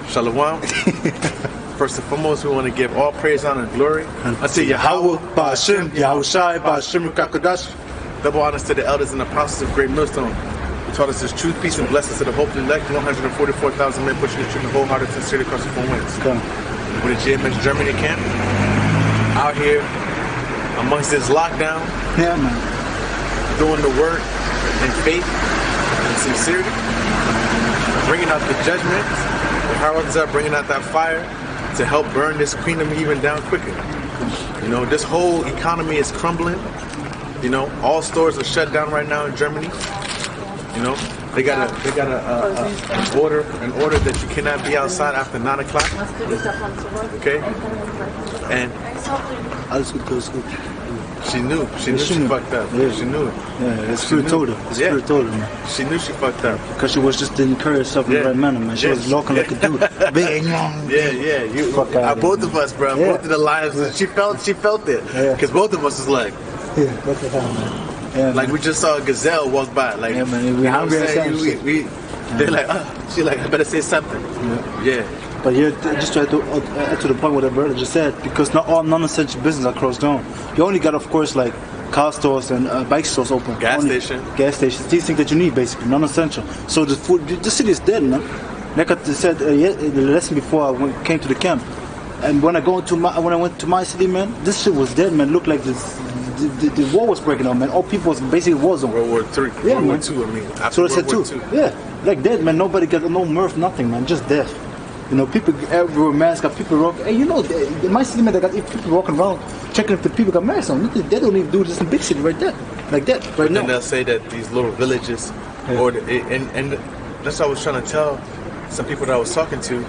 Shalom. First and foremost, we want to give all praise, honor, and glory unto Yahweh, Ba'ashem, Yahushai, Ba'ashem, Kakadash. Double honors to the elders and apostles of Great Millstone, who taught us this truth, peace, and blessings to the hopefully elect 144,000 men pushing the truth in wholehearted sincerity across the four winds. With the GMS Germany camp, out here amongst this lockdown, doing the work in faith and sincerity, bringing out the judgment, the heralds are bringing out that fire to help burn this kingdom even down quicker. You know, this whole economy is crumbling. You know, all stores are shut down right now in Germany. You know, they got an order that you cannot be outside after 9 o'clock. Okay, and she knew she fucked up. Yeah. She knew it. Yeah, the spirit told her. The spirit told her, man. She knew she fucked up because she was just didn't carry herself in the right manner, man. She was walking like a dude, big and young. Yeah. You, both of us, bro. Both of the lives. She felt it. Because both of us was like, what the hell, man? Yeah, like man. we just saw a gazelle walk by. Like, yeah, man. We hungry as hell. They're like, she like, I better say something. Yeah. But here, just try to add to the point what the brother just said, because not all non-essential businesses are closed down. You only got, of course, like car stores and bike stores open. Gas stations. These things that you need, basically, non-essential. So the city is dead, man. Like I said in the lesson before I came to the camp, and when I went to my city, man, this shit was dead, man. Looked like the war was breaking out, man. All people was basically war zone. World War III. Yeah, World War II, I mean. So they said too. Yeah, like dead, man. Nobody got no mirth, nothing, man. Just death. You know, people everywhere masked up, people walking. Hey, you know, in my city, man, they got people walking around checking if the people got masks on. They don't even do this in big city right there, like that, right now. And they'll say that these little villages, and that's what I was trying to tell some people that I was talking to.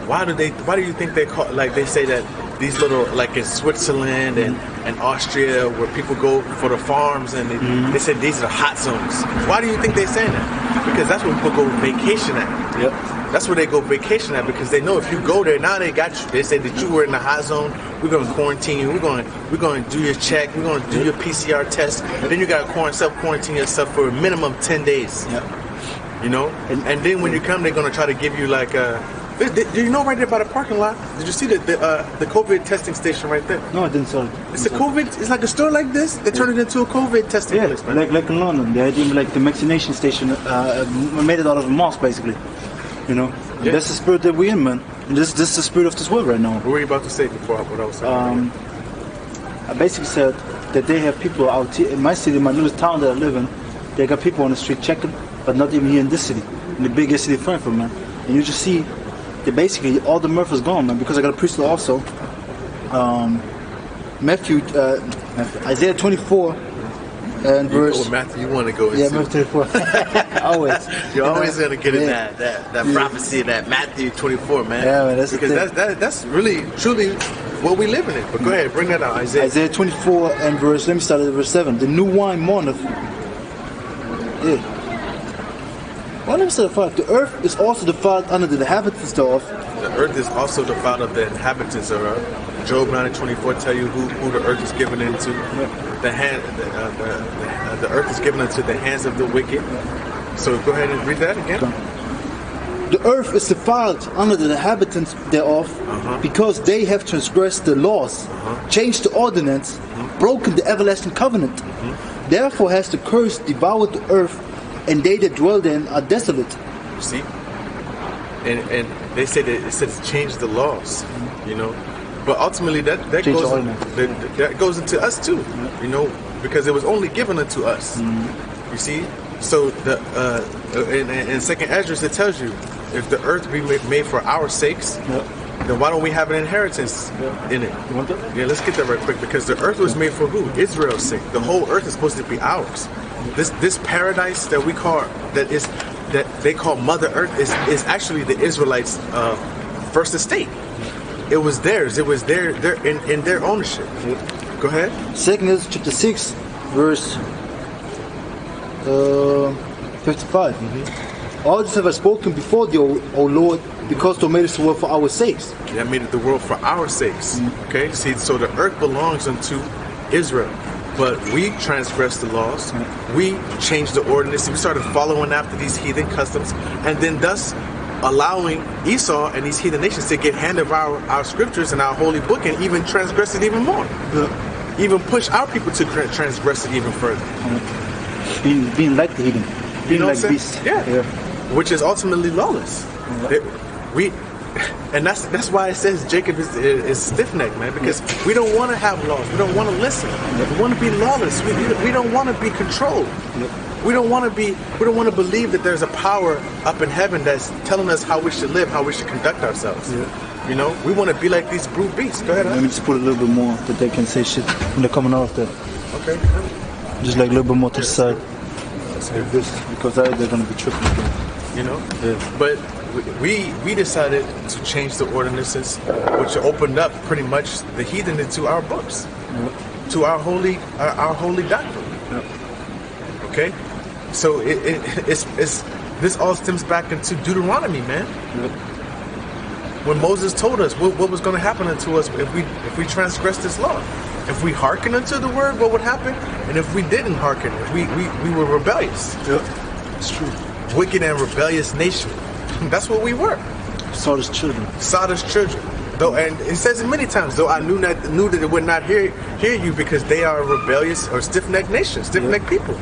Why do you think they call, like they say that these little, like in Switzerland and Austria, where people go for the farms, and they said these are hot zones. Why do you think they're saying that? Because that's where people go vacation at. Yep. That's where they go vacation at, because they know if you go there, now they got you. They say that you were in the hot zone. We're going to quarantine you. We're going to do your check. We're going to do your PCR test. Then you got to self-quarantine yourself for a minimum 10 days. Yep. You know? And then when you come, they're going to try to give you like a... Do you know right there by the parking lot? Did you see the COVID testing station right there? No, I didn't see it. It's a COVID. It's like a store like this. They turned it into a COVID testing place, man. like in London, they had even like the vaccination station made it out of a mosque, basically. You know, that's the spirit that we're in, man. And this is the spirit of this world right now. What were you about to say before what I was saying? I basically said that they have people out here in my city, my little town that I live in. They got people on the street checking, but not even here in this city, in the biggest city, Frankfurt, man. And you just see. Basically, all the mirth is gone, man, because I got a priest also. Isaiah 24 and verse... Matthew, you want to go into... Yeah, Matthew 24. Always. You're always going to get in that prophecy, that Matthew 24, man. Yeah, man, that's really, truly what we live in it. But go ahead, bring that out, Isaiah. Isaiah 24 and verse... Let me start at verse 7. The new wine mourneth. Yeah. Well, let me start at 5. The earth is also defiled under the inhabitants thereof. The earth is also defiled of the inhabitants thereof. Job 9:24 tell you who the earth is given into. The earth is given into the hands of the wicked. So go ahead and read that again. The earth is defiled under the inhabitants thereof, because they have transgressed the laws, changed the ordinance, broken the everlasting covenant. Therefore has the curse devoured the earth, and they that dwell therein are desolate. You see? And they say that it says change the laws, you know. But ultimately that goes into us too, you know, because it was only given unto us. You see? So in Second Esdras it tells you, if the earth be made for our sakes, then why don't we have an inheritance in it? You want that? Yeah, let's get that right quick, because the earth was made for who? Israel's sake. The whole earth is supposed to be ours. This paradise that we call that they call Mother Earth is actually the Israelites' first estate. It was theirs. It was in their ownership. Go ahead. 2 Esdras chapter 6, verse 55. All this have I spoken before thee, O Lord, because thou madest the world for our sakes. That made it the world for our sakes. Okay? See, so the earth belongs unto Israel. But we transgressed the laws. We changed the ordinance. We started following after these heathen customs, and then thus allowing Esau and these heathen nations to get hand of our scriptures and our holy book and even transgress it even more. Even push our people to transgress it even further. Being like the heathen. Being like beasts. Yeah. Which is ultimately lawless. And that's why it says Jacob is stiff-necked, man, because we don't want to have laws. We don't want to listen. We want to be lawless. We don't want to be controlled. We don't want to believe that there's a power up in heaven that's telling us how we should live, how we should conduct ourselves. You know, we want to be like these brute beasts. Go ahead. Let me just put a little bit more that they can say shit when they're coming out of there. Okay. Just like a little bit more to the side. Like this, because they're going to be tripping again. You know? But we decided to change the ordinances, which opened up pretty much the heathen into our books, to our holy doctrine. Okay? So it's this all stems back into Deuteronomy, man. When Moses told us what was going to happen unto us if we transgressed this law. If we hearken unto the word, what would happen? And if we didn't hearken, if we were rebellious. It's true. Wicked and rebellious nation. That's what we were. Sodom's children. Sodom's children. Though, and it says it many times, though I knew that it would not hear you because they are a rebellious or stiff-necked nation, stiff-necked people.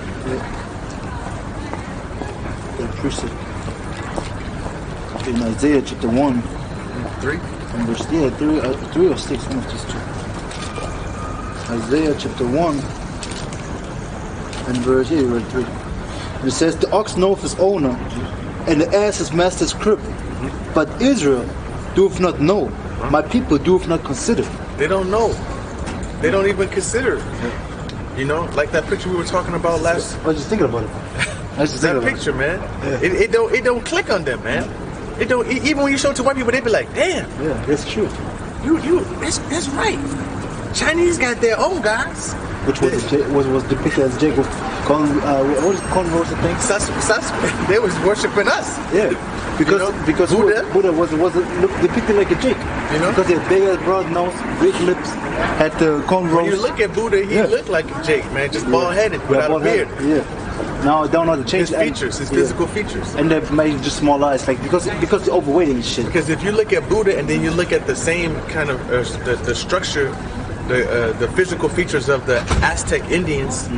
In Isaiah chapter 1, 3? and verse 3 or 6, one of these two. Isaiah chapter 1 and verse 3. It says, the ox knoweth his owner, and the ass his master's crib. But Israel doeth not know. My people doeth not consider. They don't know. They don't even consider it. You know, like that picture we were talking about last. I was just thinking about it. That picture, man. It don't click on them, man. It don't. Even when you show it to white people, they be like, "Damn, yeah, that's true. That's right. Chinese got their own gods." Which was depicted as Jacob. What was the thing? They was worshiping us. Yeah, because Buddha was depicted like a Jake. You know, because he had big ass broad nose, big lips, had the cornrows. When you look at Buddha, he looked like a Jake, man, just bald headed without a beard. Now I don't know the change. His features, his physical features, and they've made just small eyes, like because they're overweight and shit. Because if you look at Buddha and then you look at the same kind of the structure, the physical features of the Aztec Indians.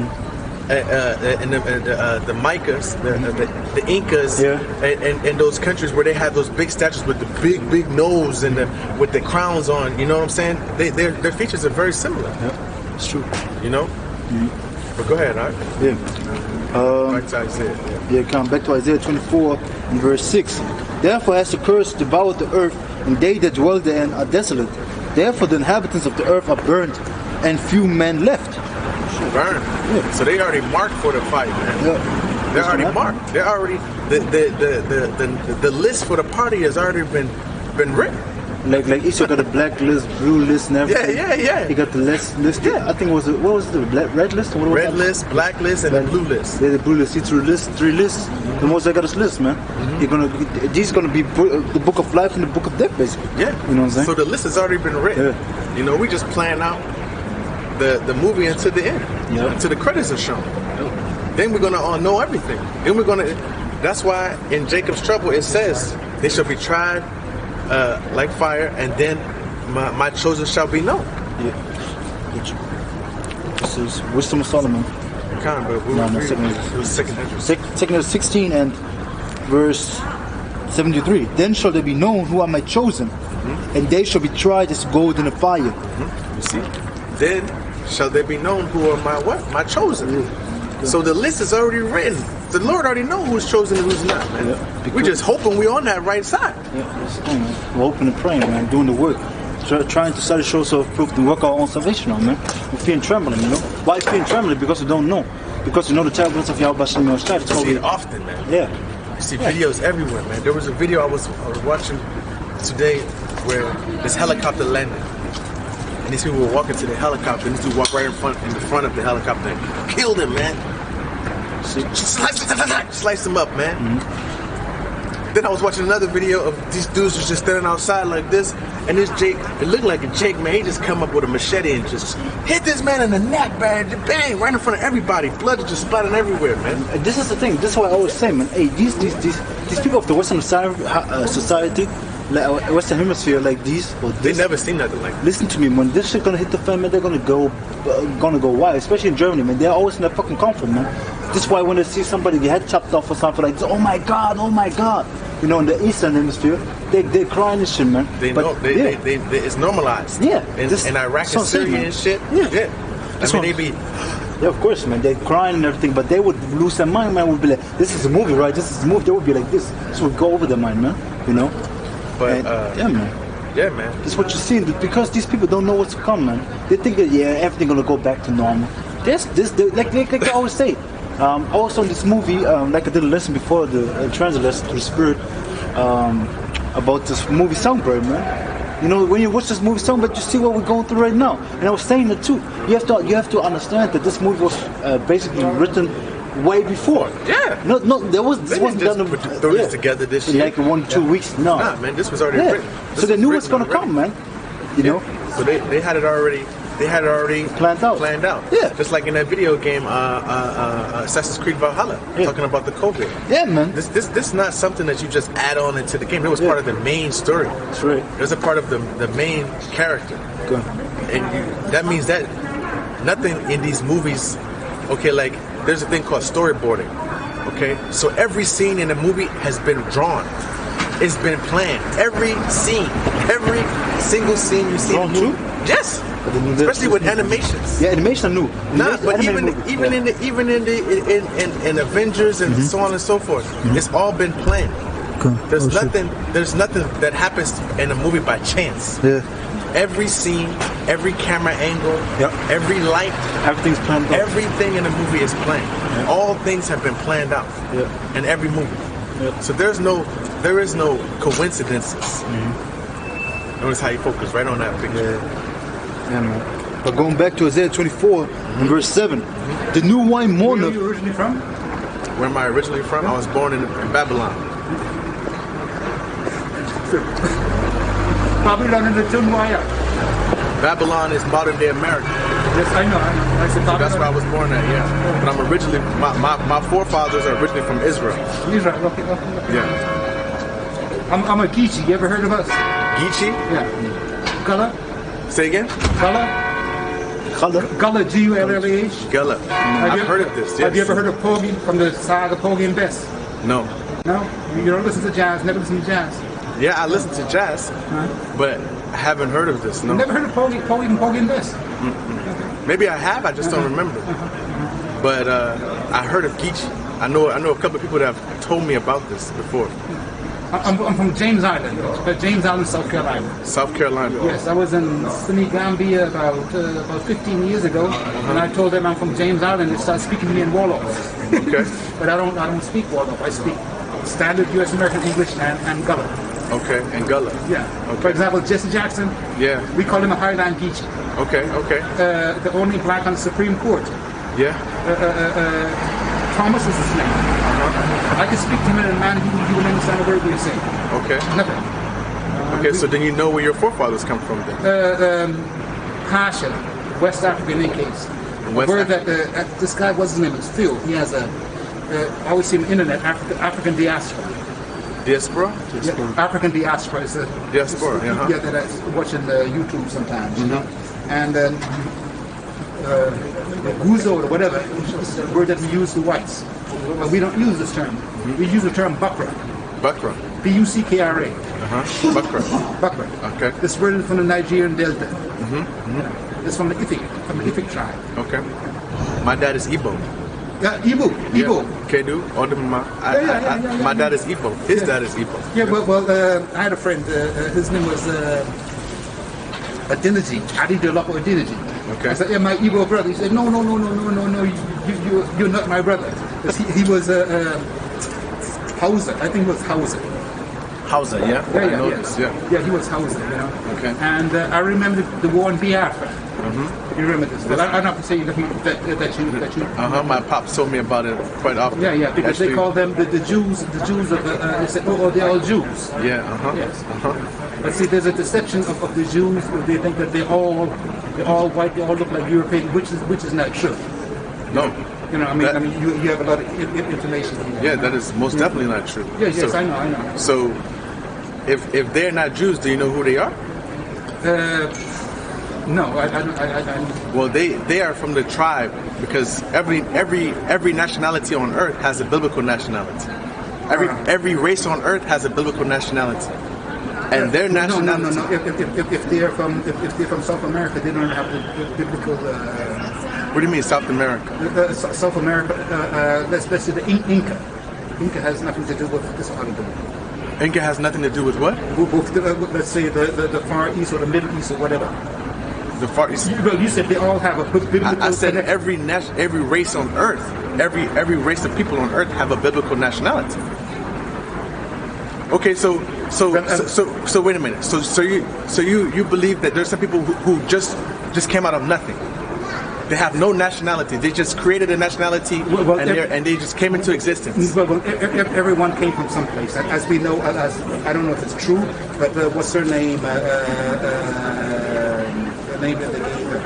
And the Mayas, the Incas, and those countries where they have those big statues with the big nose and with the crowns on, you know what I'm saying? Their features are very similar. Yeah, it's true. You know? But go ahead, all right? Back to Isaiah. Come back to Isaiah 24 and verse 6. Therefore has the curse devoured the earth, and they that dwell therein are desolate. Therefore the inhabitants of the earth are burnt, and few men left. Burn. So they already marked for the fight, man. They're already marked. They're already the list for the party has already been written. Like Esau got a black list, blue list, and everything. Yeah. He got the list. Yeah. I think what was the red list? Red list, black list, and the blue list. Yeah, the blue list. He three lists. The most I got is list, man. These gonna be the book of life and the book of death, basically. Yeah. You know what I'm saying? So the list has already been written. Yeah. You know, we just plan out the movie until the end, until the credits are shown. Then we're gonna all know everything. Then we're gonna. That's why in Jacob's trouble it says they shall be tried like fire, and then my chosen shall be known. This is Wisdom of Solomon. Second 16 and verse 73. Then shall they be known who are my chosen, and they shall be tried as gold in a fire. You see? Then shall they be known who are my what? My chosen. So the list is already written. The Lord already knows who's chosen and who's not, man. We're just hoping we're on that right side. We're hoping and praying, man, doing the work. Trying to study, show ourselves proof to work our own salvation on, man. With fear and trembling, you know. Why fear and trembling? Because we don't know. Because you know the tablets of Yahweh Hashem Yoshai. You see it often, man. Yeah. You see videos everywhere, man. There was a video I was watching today where this helicopter landed. And these people were walking to the helicopter, and this dude walked right in the front of the helicopter and killed him, man. Sliced him up, man. Then I was watching another video of these dudes was just standing outside like this, and this Jake, it looked like a Jake, man. He just come up with a machete and just hit this man in the neck, man. Bang, right in front of everybody. Blood is just splatting everywhere, man. This is the thing. This is why I always say, man. Hey, these people of the Western society, like Western Hemisphere, like these. They never seen nothing like this. Listen to me, when this shit gonna hit the fan, man, they're gonna go wild. Especially in Germany, man. They're always in that fucking comfort, man. This is why when they see somebody get head chopped off or something like this, oh my god. You know, in the Eastern Hemisphere, they're crying and shit, man. They know, it's normalized. Yeah. In Iraq and Syria and shit. Yeah. I mean, they be. Yeah, of course, man. They're crying and everything, but they would lose their mind, man. Would be like, this is a movie, right? This is a movie. They would be like this. This would go over their mind, man. You know. But and, yeah, man. Yeah, man. That's what you see, because these people don't know what's to come, man. They think that everything gonna go back to normal. Like I always say. I was on this movie, like I did a lesson before, the transit lesson to the Spirit, about this movie Songbird, man. You know, when you watch this movie Songbird, you see what we're going through right now. And I was saying it too. You have to understand that this movie was basically written way before. Yeah. No, this wasn't done. Throw this together this year. Like 1 2 weeks. No. Nah, man, this was already written. So they knew what's gonna come, man. You know. So they had it already. They had it already planned out. Yeah. Just like in that video game, Assassin's Creed Valhalla, talking about the COVID. Yeah, man. This is not something that you just add on into the game. It was part of the main story. That's right. It was a part of the main character. Good. And that means that nothing in these movies, okay, like there's a thing called storyboarding. Okay? So every scene in a movie has been drawn. It's been planned. Every scene, every single scene you see in the movie. Yes. Especially with animations. Yeah, animation I knew. But even in Avengers and so on and so forth, it's all been planned. Okay. There's nothing that happens in a movie by chance. Yeah. Every scene, every camera angle, every light, everything's planned out. Everything in the movie is planned. Yeah. All things have been planned out in every movie. Yeah. So there is no coincidences. Notice how you focus right on that picture. Yeah, man. But going back to Isaiah 24 and verse 7, the new wine mourner. Where are you originally from? Where am I originally from? I was born in Babylon. Babylon in the Tunwaya. Babylon is modern day America. Yes, I know. I said so that's where I was born at, yeah. But I'm originally, my forefathers are originally from Israel. Israel, okay. Yeah. I'm a Geechee. You ever heard of us? Geechee? Yeah. Gullah? Say again? Gullah? Gullah, G-U-L-L-A-H. Gullah. I've heard of this, yes. Have you ever heard of Porgy, from the saga Porgy and Bess? No. No? You don't listen to jazz, never listen to jazz? Yeah, I listen to jazz, but I haven't heard of this, no. You never heard of Porgy and Bess? Okay. Maybe I have, I just don't remember. But I heard of Geechee. I know a couple of people that have told me about this before. I'm from James Island, South Carolina. South Carolina. Yes, I was in Senegambia about 15 years ago, and I told them I'm from James Island. They started speaking to me in Wolof. Okay. But I don't speak Wolof. I speak standard U.S. American English and Gullah. Okay, and Gullah. Yeah. Okay. For example, Jesse Jackson. Yeah. We call him a Highland Geechee. Okay. The only black on the Supreme Court. Yeah. Thomas is his name. I can speak to him in a man he will understand a word we're saying. Okay. Nothing. Okay, so then you know where your forefathers come from then? Pasha, West African in case. Word that this guy, what's his name? It's Phil. He has I always see him on the internet, African diaspora. Diaspora? Yeah, African diaspora is the diaspora. Yeah, that I watch in YouTube sometimes. You know, and Guzo or whatever, is the word that we use to whites. But we don't use this term. We use the term Bakra. Bakra. B-U-C-K-R-A. Bakra. Bakra. Okay. This word is from the Nigerian Delta. It's from the Ifik tribe. Okay. My dad is Igbo. Yeah, Igbo. Kedu, my dad is Igbo. His dad is Igbo. Yeah, well, I had a friend. His name was Adeniji. Adidolapo Adeniji. Okay. I said, yeah, my Igbo brother. He said, no, you're not my brother. He was Hausa. I think it was Hausa. Hausa, yeah? I know this, yeah. Yeah, he was Hausa, you know. Okay. And I remember the war in Biafra. You remember this? Well, I'm not saying that you. My pops told me about it quite often. Yeah, because they call them the Jews. The Jews of the. They say, oh, they're all Jews. Yeah. Yes. But see, there's a deception of the Jews. They think that they're all white. They all look like European, which is not true. No. You know, I mean, you have a lot of information. Yeah, that is most definitely not true. Yes, so, I know. So, if they're not Jews, do you know who they are? No, I don't. Well, they are from the tribe, because every nationality on earth has a biblical nationality. Every race on earth has a biblical nationality, and their nationality. No. If they're from South America, they don't have the biblical. What do you mean, South America? South America. Let's say the Inca. Inca has nothing to do with this part of the world. Inca has nothing to do with what? Let's say the Far East or the Middle East or whatever. The Far East. Well, you said they all have a biblical. I said every race on earth, every race of people on earth have a biblical nationality. Okay, so wait a minute. So you believe that there's some people who just came out of nothing. They have no nationality. They just created a nationality, and they just came into existence. Well, everyone came from someplace. As we know, I don't know if it's true, but what's her name? The name that they gave her.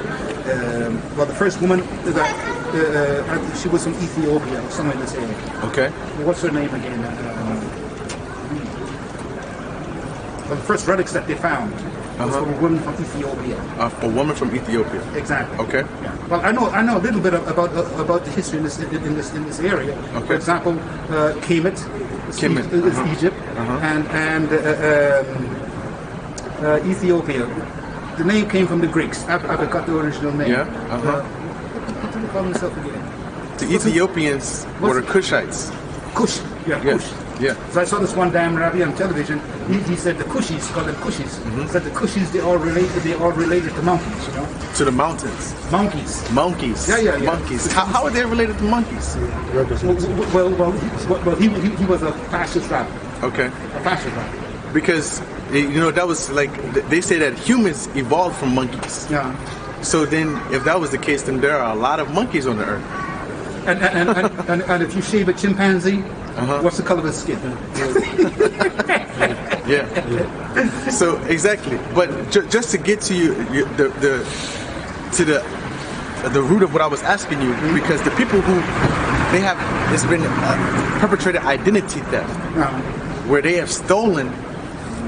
Well, the first woman, she was from Ethiopia, or somewhere in this area. Okay. What's her name again? Well, the first relics that they found was from a woman from Ethiopia. A woman from Ethiopia. Exactly. Okay. Yeah. Well, I know a little bit about the history in this area. Okay. For example, Kemet is Egypt, and Ethiopia. The name came from the Greeks. I forgot the original name. Yeah. What do they call themselves again? The Ethiopians were the Cushites. Kush. Yeah, Yes. Kush. Yeah. So I saw this one damn rabbi on television. He said the Kushis, called them Kushis. Said the Kushis, they all related to monkeys, you know. To the mountains. Monkeys. Monkeys. Yeah. Monkeys. How are they related to monkeys? Well, he was a fascist rabbi. Okay. A fascist rabbi. Because that was like they say that humans evolved from monkeys. Yeah. So then, if that was the case, then there are a lot of monkeys on the earth. And if you shave a chimpanzee, what's the color of his skin? Yeah. So exactly, but just to get to the root of what I was asking you, because the people who it's been perpetrated identity theft, where they have stolen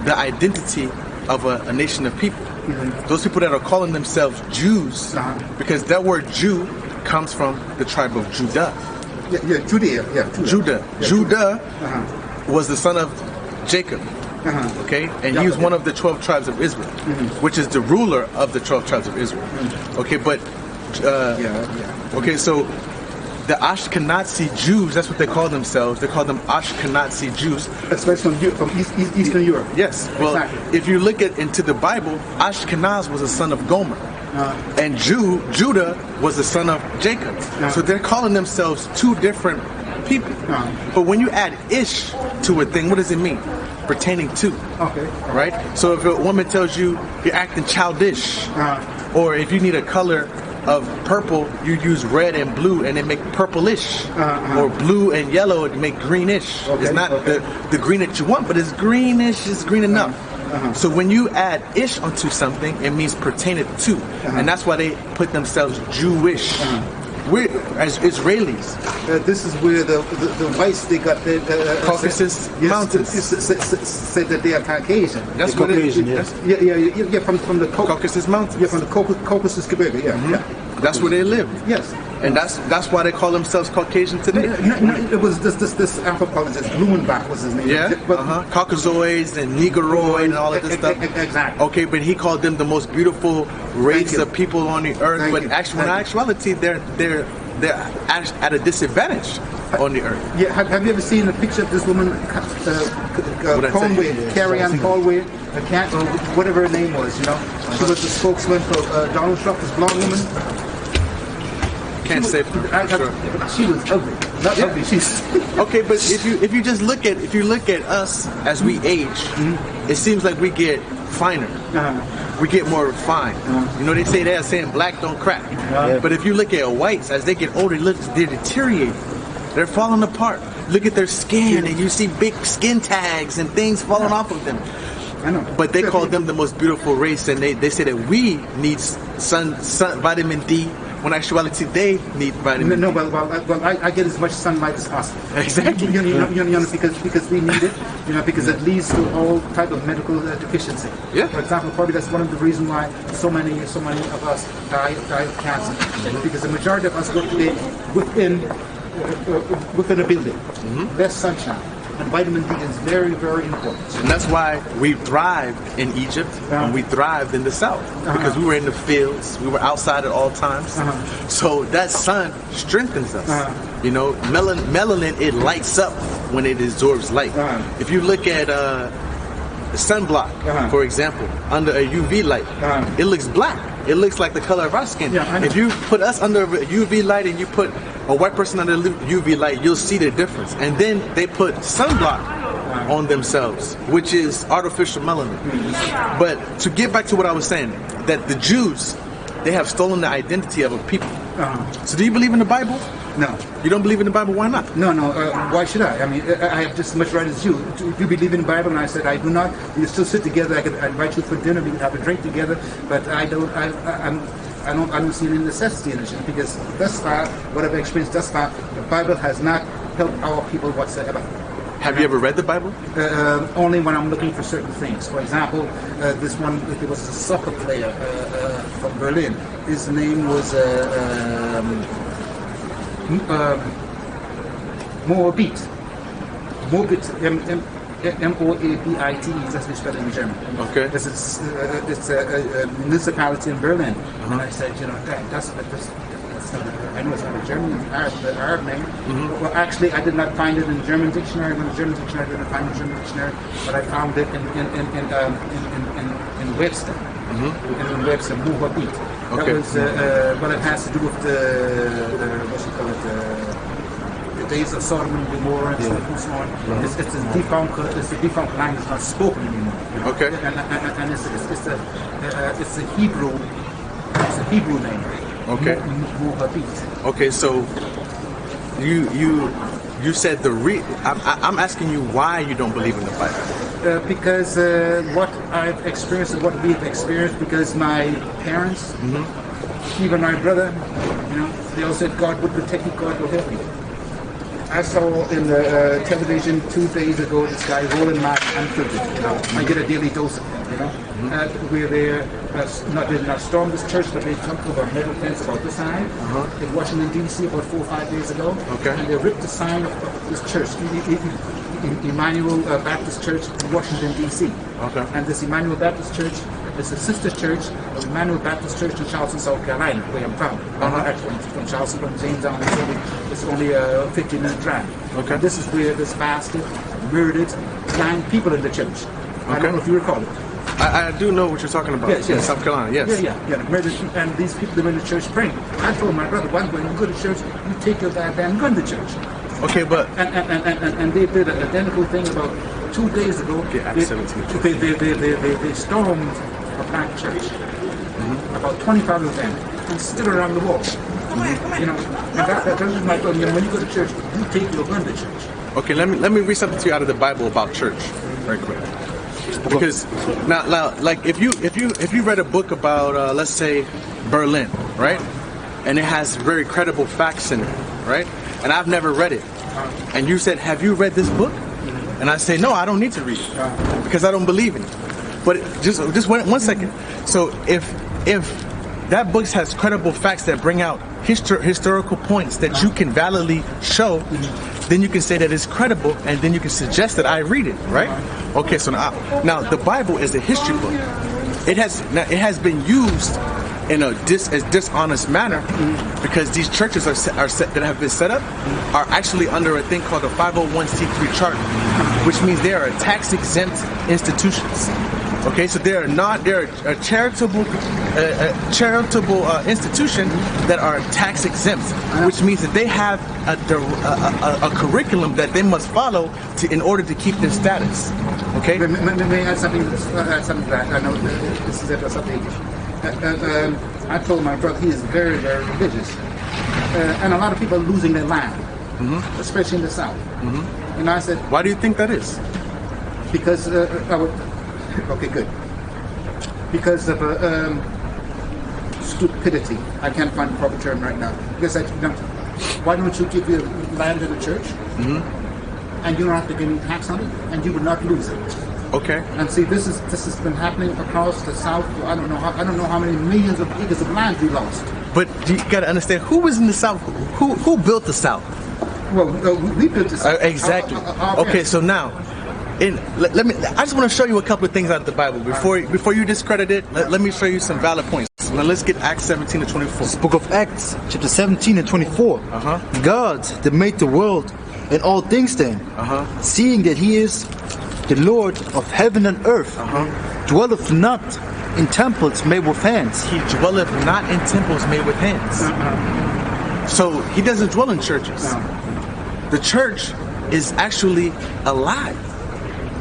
the identity of a nation of people. Those people that are calling themselves Jews, because that word Jew comes from the tribe of Judah. Yeah, Judea. Yeah, Judah. Judah was the son of Jacob. Okay, and he was one of the 12 tribes of Israel, which is the ruler of the 12 tribes of Israel. Okay, but okay, so the Ashkenazi Jews, that's what they call themselves. They call them Ashkenazi Jews. Especially from Eastern Europe. Yes. Well, exactly. If you look into the Bible, Ashkenaz was a son of Gomer. And Judah was the son of Jacob. So they're calling themselves two different people. But when you add ish to a thing, what does it mean? Pertaining to. Okay. Right? So if a woman tells you you're acting childish, or if you need a color of purple, you use red and blue and they make purplish, or blue and yellow and make greenish. It's not the green that you want, but it's greenish, it's green enough. So when you add ish onto something, it means pertaining to, and that's why they put themselves Jewish. We're as Israelis. This is where the whites, they got the Caucasus Mountains. Said that they are Caucasian. That's what it is. Yeah, from the Caucasus Mountains. Yeah, from the Caucasus Quebec. Yeah. That's where they live. Yes. And that's why they call themselves Caucasian today. No, it was this anthropologist, Blumenbach was his name. Yeah, Caucasoids and Negroid and all of this stuff. Exactly. Okay, but he called them the most beautiful race of people on the earth. But in actuality, they're at a disadvantage on the earth. Yeah, have you ever seen a picture of this woman, Conway, Carrie-Ann Conway, or whatever her name was, you know? She was the spokesman for Donald Trump, this blonde woman. Can't say for sure. She was ugly. Not ugly. She's okay. But if you just look at us as we age, it seems like we get finer. We get more refined. You know, they say that saying black don't crack. But if you look at whites, as they get older, they're deteriorating. They're falling apart. Look at their skin, and you see big skin tags and things falling off of them. I know. But they call them the most beautiful race, and they say that we need sun vitamin D, when actuality they need vitamin D. No, well, I get as much sunlight as possible. Exactly. You know, because we need it. You know, because it leads to all type of medical deficiency. Yeah. For example, probably that's one of the reasons why so many of us die of cancer, because the majority of us live within a building. Less sunshine. And vitamin D is very, very important. And that's why we thrived in Egypt and we thrived in the South. Because we were in the fields, we were outside at all times. So that sun strengthens us. You know, melanin, it lights up when it absorbs light. If you look at sunblock, for example, under a UV light, it looks black. It looks like the color of our skin. If you put us under a UV light and you put a white person under UV light, you'll see the difference. And then they put sunblock on themselves, which is artificial melanin. But to get back to what I was saying, that the Jews, they have stolen the identity of a people. So do you believe in the Bible? No. You don't believe in the Bible? Why not? No. Why should I? I mean, I have just as much right as you. Do you believe in the Bible? And I said, I do not. We still sit together. I could invite you for dinner. We could have a drink together. But I don't see any necessity in it, because thus far, what I've experienced thus far, the Bible has not helped our people whatsoever. Have you ever read the Bible? Only when I'm looking for certain things. For example, there was a soccer player from Berlin. His name was Moabit. M-O-A-B-I-T, that's what we spell it in German. Okay. It's a municipality in Berlin. And I said, you know, that's not, I know it's not a German, Arab name. Well, actually, I did not find it in the German dictionary. In the German dictionary, I didn't find it in the German dictionary, but I found it in Webster. In Webster, Moabit. That was what it has to do with the days of Sodom and Gomorrah and so on. It's a defunct language, not spoken anymore. Okay. And it's a Hebrew name. Okay. Moabit. Okay, so you said I'm asking you why you don't believe in the Bible. Because what I've experienced and what we've experienced, because my parents, even my brother, you know, they all said God would protect you, God will help you. I saw in the television 2 days ago this guy rolling Mark unfiltered. You know, I get a daily dose of him. You know, where they did not storm this church, but they jumped over a metal fence about this high in Washington D.C. about 4 or 5 days ago. And they ripped the sign of this church, Emmanuel Baptist Church in Washington D.C. And this Emmanuel Baptist Church is a sister church of Emmanuel Baptist Church in Charleston, South Carolina, where I'm from. Actually, from Charleston, from Jamestown, it's only a 15-minute drive. And this is where this bastard murdered 9 people in the church. I don't know if you recall it. I do know what you're talking about. Yes. In South Carolina, yes. Yeah. Murdered, and these people that were in the church praying. I told my brother, when you go to church, you take your goddamn gun to church. Okay, but and they did an identical thing about 2 days ago. They stormed a black church, about 25 of them, and stood around the wall. You know, and that is my point. When you go to church, you take your gun to church. Okay, let me read something to you out of the Bible about church, very quick. Because now, like if you read a book about let's say Berlin, right, and it has very credible facts in it, right, and I've never read it, and you said, have you read this book? And I say, no, I don't need to read it because I don't believe in it. But just one second. So if that book has credible facts that bring out historical points that you can validly show, then you can say that it's credible, and then you can suggest that I read it, right? Okay, so now the Bible is a history book. It has been used in a dishonest manner because these churches that have been set up are actually under a thing called a 501c3 chart, which means they are tax exempt institutions. Okay, so they're a charitable institution that are tax exempt, which means that they have a curriculum that they must follow in order to keep their status. Okay. May I add something to that? I know this is a something. I told my brother he is very, very religious, and a lot of people are losing their land, especially in the South. And I said, why do you think that is? Because okay, good. Because of stupidity. I can't find the proper term right now. Because why don't you give your land to the church, and you don't have to give any tax on it, and you would not lose it. Okay. And see, this has been happening across the South. I don't know how many millions of acres of land we lost. But you got to understand, who was in the South? Who built the South? Well, we built the South. Exactly. Okay, so now, I just want to show you a couple of things out of the Bible before you discredit it. Let me show you some valid points. Now let's get Acts 17 to 24. This book of Acts, chapter 17 and 24. God that made the world and all things then, seeing that He is the Lord of heaven and earth, dwelleth not in temples made with hands. He dwelleth not in temples made with hands. So He doesn't dwell in churches. The church is actually alive.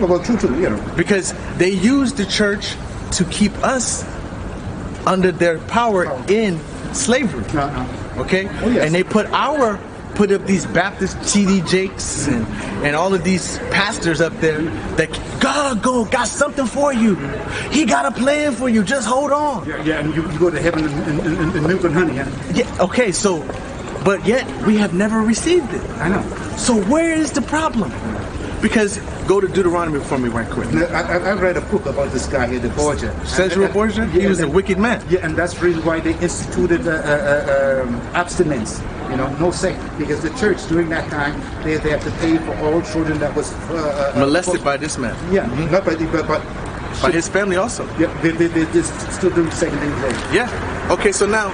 Well, true, you know. Because they use the church to keep us under their power in slavery. Okay? Oh, yes. And they put up these Baptist T.D. Jakes and all of these pastors up there that God got something for you. He got a plan for you. Just hold on. Yeah, and you go to heaven in milk and honey. Yeah. Okay, so, but yet we have never received it. I know. So where is the problem? Because go to Deuteronomy for me right quick. I read a book about this guy here, the Borgia. Cesare Borgia? He was a wicked man. Yeah, and that's the reason why they instituted abstinence. You know, no sex, because the church during that time they had to pay for all children that was molested by this man. Yeah, not by by his family also. Yeah, they still doing the same thing today. Yeah. Okay, so now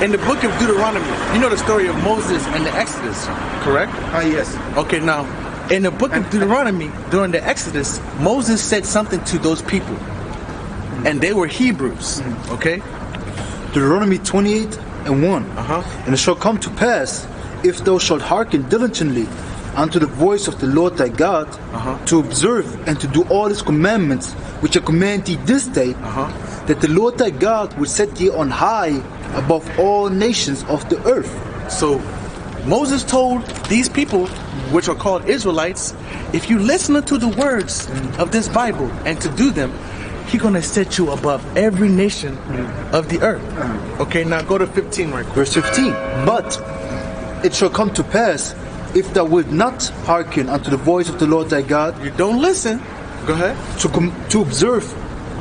in the book of Deuteronomy, you know the story of Moses and the Exodus, correct? Yes. Okay, now in the book of Deuteronomy, during the Exodus, Moses said something to those people, and they were Hebrews. Okay. Deuteronomy 28 and 1. And it shall come to pass, if thou shalt hearken diligently unto the voice of the Lord thy God, to observe and to do all His commandments, which I command thee this day, that the Lord thy God will set thee on high above all nations of the earth. So Moses told these people, which are called Israelites, if you listen to the words of this Bible and to do them, He's going to set you above every nation of the earth. Okay, now go to 15 right quick. Verse 15. But it shall come to pass, if thou wilt not hearken unto the voice of the Lord thy God, you don't listen. Go ahead. To observe,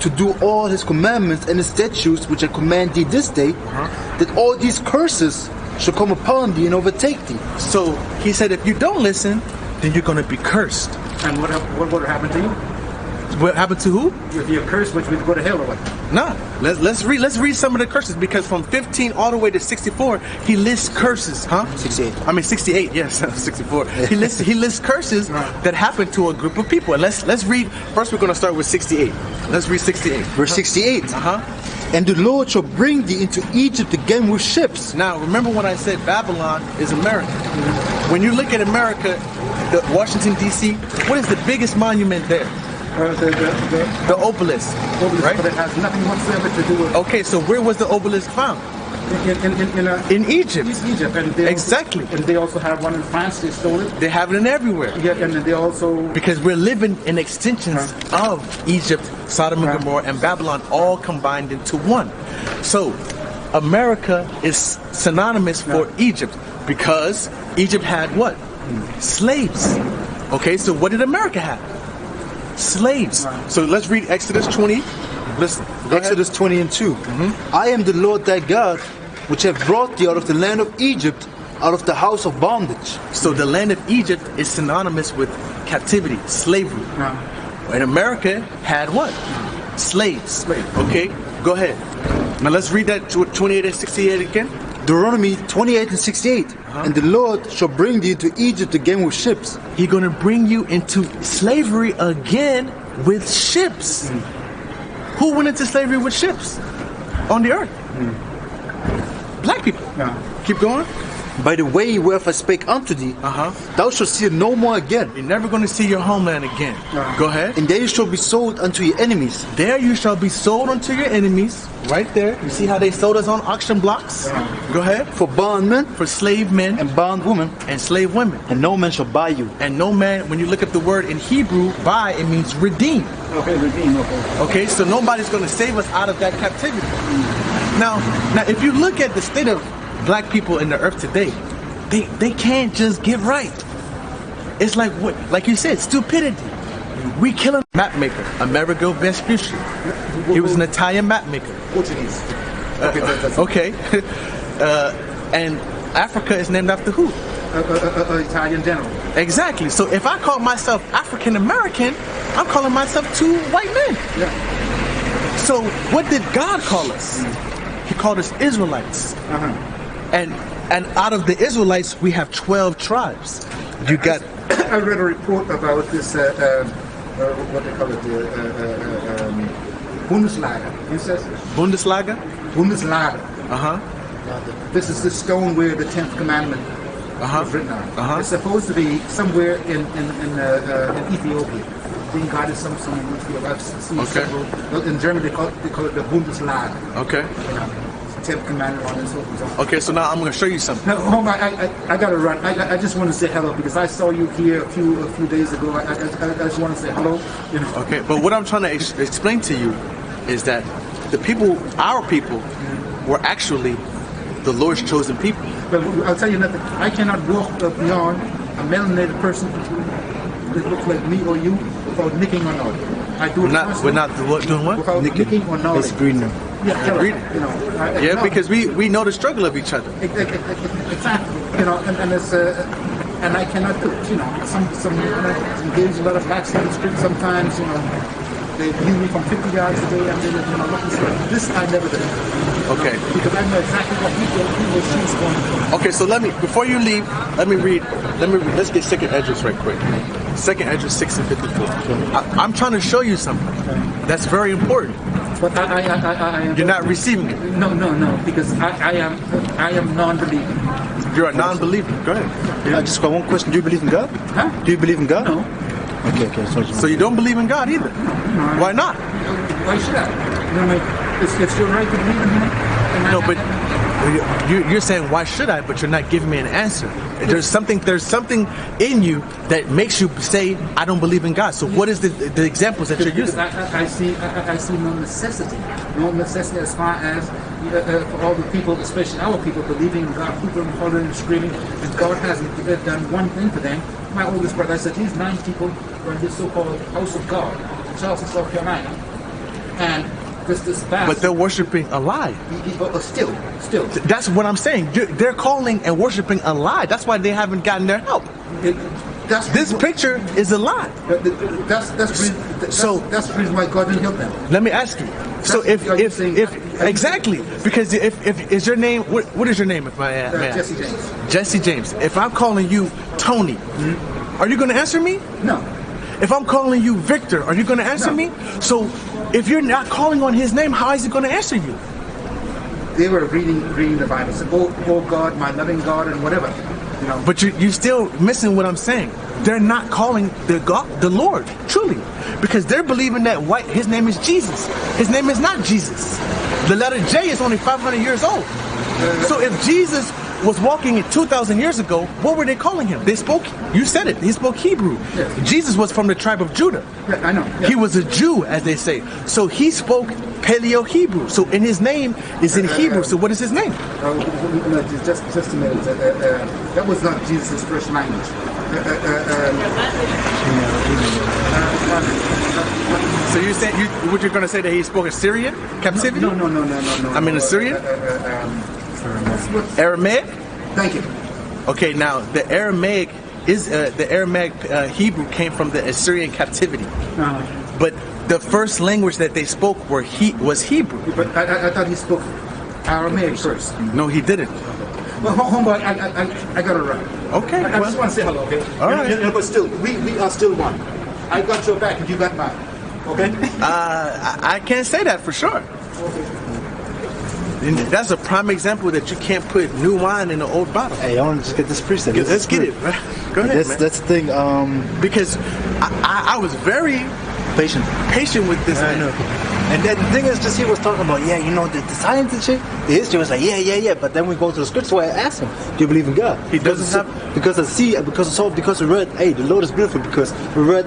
to do all His commandments and His statutes, which I command thee this day, that all these curses shall come upon thee and overtake thee. So He said, if you don't listen, then you're going to be cursed. And what would happen to you? What happened to who? If you're cursed, which would go to hell or what? No. Let's read some of the curses, because from 15 all the way to 64, he lists curses, 68, yes, 64. He lists curses that happened to a group of people. And let's read. First, we're going to start with 68. Let's read 68. Verse 68. And the Lord shall bring thee into Egypt again with ships. Now, remember when I said Babylon is America? When you look at America, Washington D.C., what is the biggest monument there? The obelisk, right? But it has nothing whatsoever to do with. Okay, so where was the obelisk found? In Egypt. Egypt, and exactly. And they also have one in France. They stole it. They have it in everywhere. Yeah, and they also, because we're living in extensions of Egypt, Sodom and Gomorrah, and Babylon, all combined into one. So America is synonymous for Egypt, because Egypt had what? Slaves. Okay, so what did America have? Slaves. So let's read Exodus 20. Listen. Exodus 20 and 2. I am the Lord thy God, which have brought thee out of the land of Egypt, out of the house of bondage. So the land of Egypt is synonymous with captivity, slavery. And America had what? Slaves. Okay, go ahead. Now let's read that 28 and 68 again. Deuteronomy 28 and 68. And the Lord shall bring thee into Egypt again with ships. He's going to bring you into slavery again with ships. Who went into slavery with ships on the earth? Black people. Yeah. Keep going. By the way wherefore I spake unto thee, thou shalt see it no more again. You're never going to see your homeland again. Go ahead. And there you shall be sold unto your enemies. There you shall be sold unto your enemies. Right there. You see how they sold us on auction blocks? Go ahead. For bondmen For slave men and bondwomen, and slave women. and no man shall buy you. And no man, when you look at the word in Hebrew, buy, it means redeem. Okay, redeem. Okay. Okay, so nobody's going to save us out of that captivity. Now, if you look at the state of black people in the earth today, they can't just get right. It's like what, like you said, stupidity. We killing map maker, Amerigo Vespucci. He was an Italian map maker. Portuguese. Okay, and Africa is named after who? Italian general. Exactly. So if I call myself African American, I'm calling myself two white men. Yeah. So what did God call us? He called us Israelites. And out of the Israelites, we have 12 tribes. You got. I read a report about this. What they call it? Bundeslager. Bundeslager? Bundeslager. Uh-huh. This is the stone where the 10th commandment was written on. It's supposed to be somewhere in Ethiopia. Being guided some in Ethiopia. I've seen several. In Germany, they call it the Bundeslager. Okay. You know, 10th commandment on and so forth. Okay, so now I'm going to show you something. No, hold on, I got to run. I just want to say hello because I saw you here a few days ago. I just want to say hello. You know. Okay, but what I'm trying to explain to you is that the people, our people, were actually the Lord's chosen people. But I'll tell you nothing. I cannot walk beyond a melanated person that looks like me or you without nicking or nodding. I do it. We're not doing what? Without nicking or nodding. It's green. Yeah, Agreed. you know. Yeah, because we know the struggle of each other. Exactly. You know, and it's and I cannot do it. You know, some engage a lot of blacks in the street. Sometimes, you know, they view me from 50 yards away and then, you know, looking for this. I never did. Okay. Because I know exactly what she's going for. Okay, so before you leave, let me read, let's get second address right quick. Second address 6 and 54. I'm trying to show you something. That's very important. But I am. You're not receiving it. No, because I am non-believing. You're a non-believer. Go ahead. I just got one question. Do you believe in God? Huh? Do you believe in God? No. Okay. So you don't believe in God either? Why not? Why should I? You know, like, it's your right to believe in Him. No, but you're saying why should I? But you're not giving me an answer. There's something in you that makes you say I don't believe in God. So what is the examples that you're using? I see no necessity as far as for all the people, especially our people, believing in God, people hollering and screaming, and God hasn't done one thing for them. My oldest brother, I said these 9 people were in this so-called House of God, Charleston, South Carolina, and this bastard. But they're worshiping a lie. Still. That's what I'm saying. They're calling and worshiping a lie. That's why they haven't gotten their help. This picture is a lie. That's the reason why God didn't help them. Let me ask you. So if exactly, because if is your name, what is your name, if I may ask? Jesse James. Jesse James. If I'm calling you Tony, are you going to answer me? No. If I'm calling you Victor, are you going to answer me? So if you're not calling on his name, how is he going to answer you? They were reading the Bible. Said, oh God, my loving God, and whatever. You know. But you're still missing what I'm saying. They're not calling the Lord, truly. Because they're believing that his name is Jesus. His name is not Jesus. The letter J is only 500 years old. So if Jesus was walking 2,000 years ago, what were they calling him? They spoke, you said it, he spoke Hebrew. Yes. Jesus was from the tribe of Judah. Yeah, I know. Yeah. He was a Jew, as they say. So he spoke Paleo-Hebrew. So in his name is in Hebrew. So what is his name? Just a minute. That was not Jesus' first language. So you're saying, what you're going to say that he spoke Assyrian captivity? No. I mean Assyrian? Aramaic? Thank you. Okay, now the Aramaic Hebrew came from the Assyrian captivity. But the first language that they spoke was Hebrew. But I thought he spoke Aramaic first. No, he didn't. Well, hold on, I got to run. Okay. I just want to say hello, okay? All right. But still, we are still one. I got your back and you got mine. Okay. I can't say that for sure. And that's a prime example that you can't put new wine in an old bottle. Hey, I want to just get this precept. Let's get it, man. Go ahead, man. That's the thing. Because I was very patient with this. I know. And then the thing is, just he was talking about, the science and shit. The history was like, yeah. But then we go to the scripture where I asked him, do you believe in God? He doesn't have... Because we read, hey, the Lord is beautiful, because we read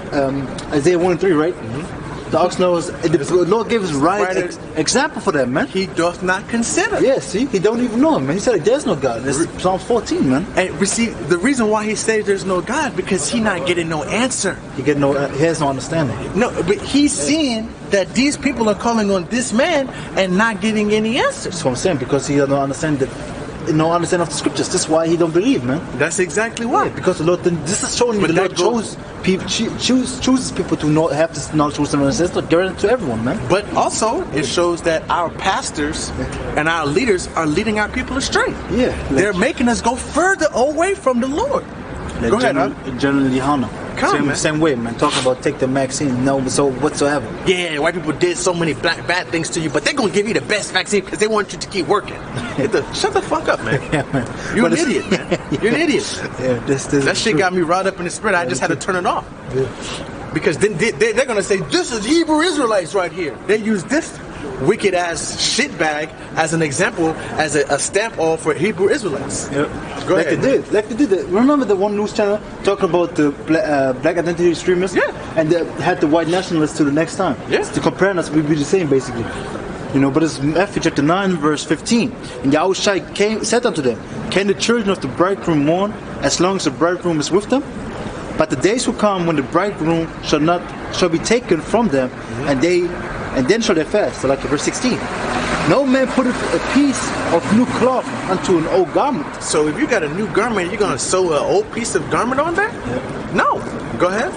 Isaiah 1 and 3, right? Mm-hmm. The ox knows, the Lord gave us right example for that, man. He doth not consider. Yeah, see, he don't even know him, man. He said there's no God. It's Psalm 14, man. And we see the reason why he says there's no God, because he not getting no answer. He has no understanding. No, but he's seeing that these people are calling on this man and not getting any answers. That's what I'm saying, because he don't understand of the scriptures. That's why he don't believe, man. That's exactly why. Yeah, because the Lord, this is showing you the Lord chooses people to have this knowledge, wisdom, and understanding. It's not given to everyone, man. But also, it shows that our pastors and our leaders are leading our people astray. Yeah. They're making us go further away from the Lord. Go ahead, Generally, Hannah. Same way, man. Talking about take the vaccine, no, so whatsoever. Yeah, white people did so many bad things to you, but they're gonna give you the best vaccine because they want you to keep working. Shut the fuck up, man. Yeah, man. You're an idiot, man. You're an idiot. Yeah, that shit got me riled up in the spirit. I just had to turn it off. Yeah. Because then they're gonna say, this is Hebrew Israelites right here. They use this wicked ass shitbag as an example, as a stamp off for Hebrew Israelites. Yep. Go ahead. Like they did. Remember the one news channel talking about the black identity extremists? Yeah. And they had the white nationalists to the next time. Yes. To compare us, we'd be the same basically. But it's Matthew chapter 9, verse 15. And Yahushua said unto them, can the children of the bridegroom mourn as long as the bridegroom is with them? But the days will come when the bridegroom shall be taken from them, and then shall they fast. So like verse 16. No man putteth a piece of new cloth unto an old garment. So if you got a new garment, you're gonna sew an old piece of garment on there? Yeah. No. Go ahead.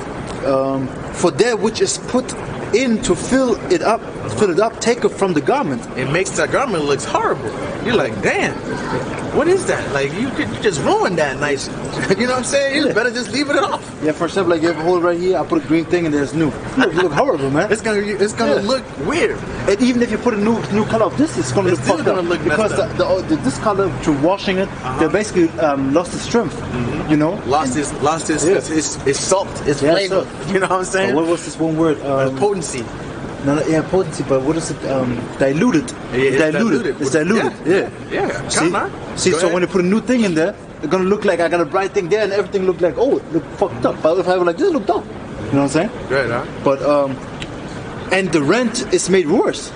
For that which is put in to fill it up, taketh from the garment. It makes that garment looks horrible. You're like, damn. What is that? Like you just ruined that nice. You know what I'm saying? You better just leave it off. Yeah, for example, like you have a hole right here, I put a green thing and there's new. It look horrible, man. It's gonna look weird. And even if you put a new color of this, it's gonna look fucked up. Look because this color, through washing it, they basically lost its strength. Mm-hmm. Lost its salt, its flavor. So, you know what I'm saying? What was this one word? Potency. Potency, but what is it? Diluted. Yeah, it's diluted. Yeah. See, so when you put a new thing in there, it's gonna look like I got a bright thing there, and everything look like, it look fucked up. But if I were like, this look dope. You know what I'm saying? Right, huh? But and the rent is made worse.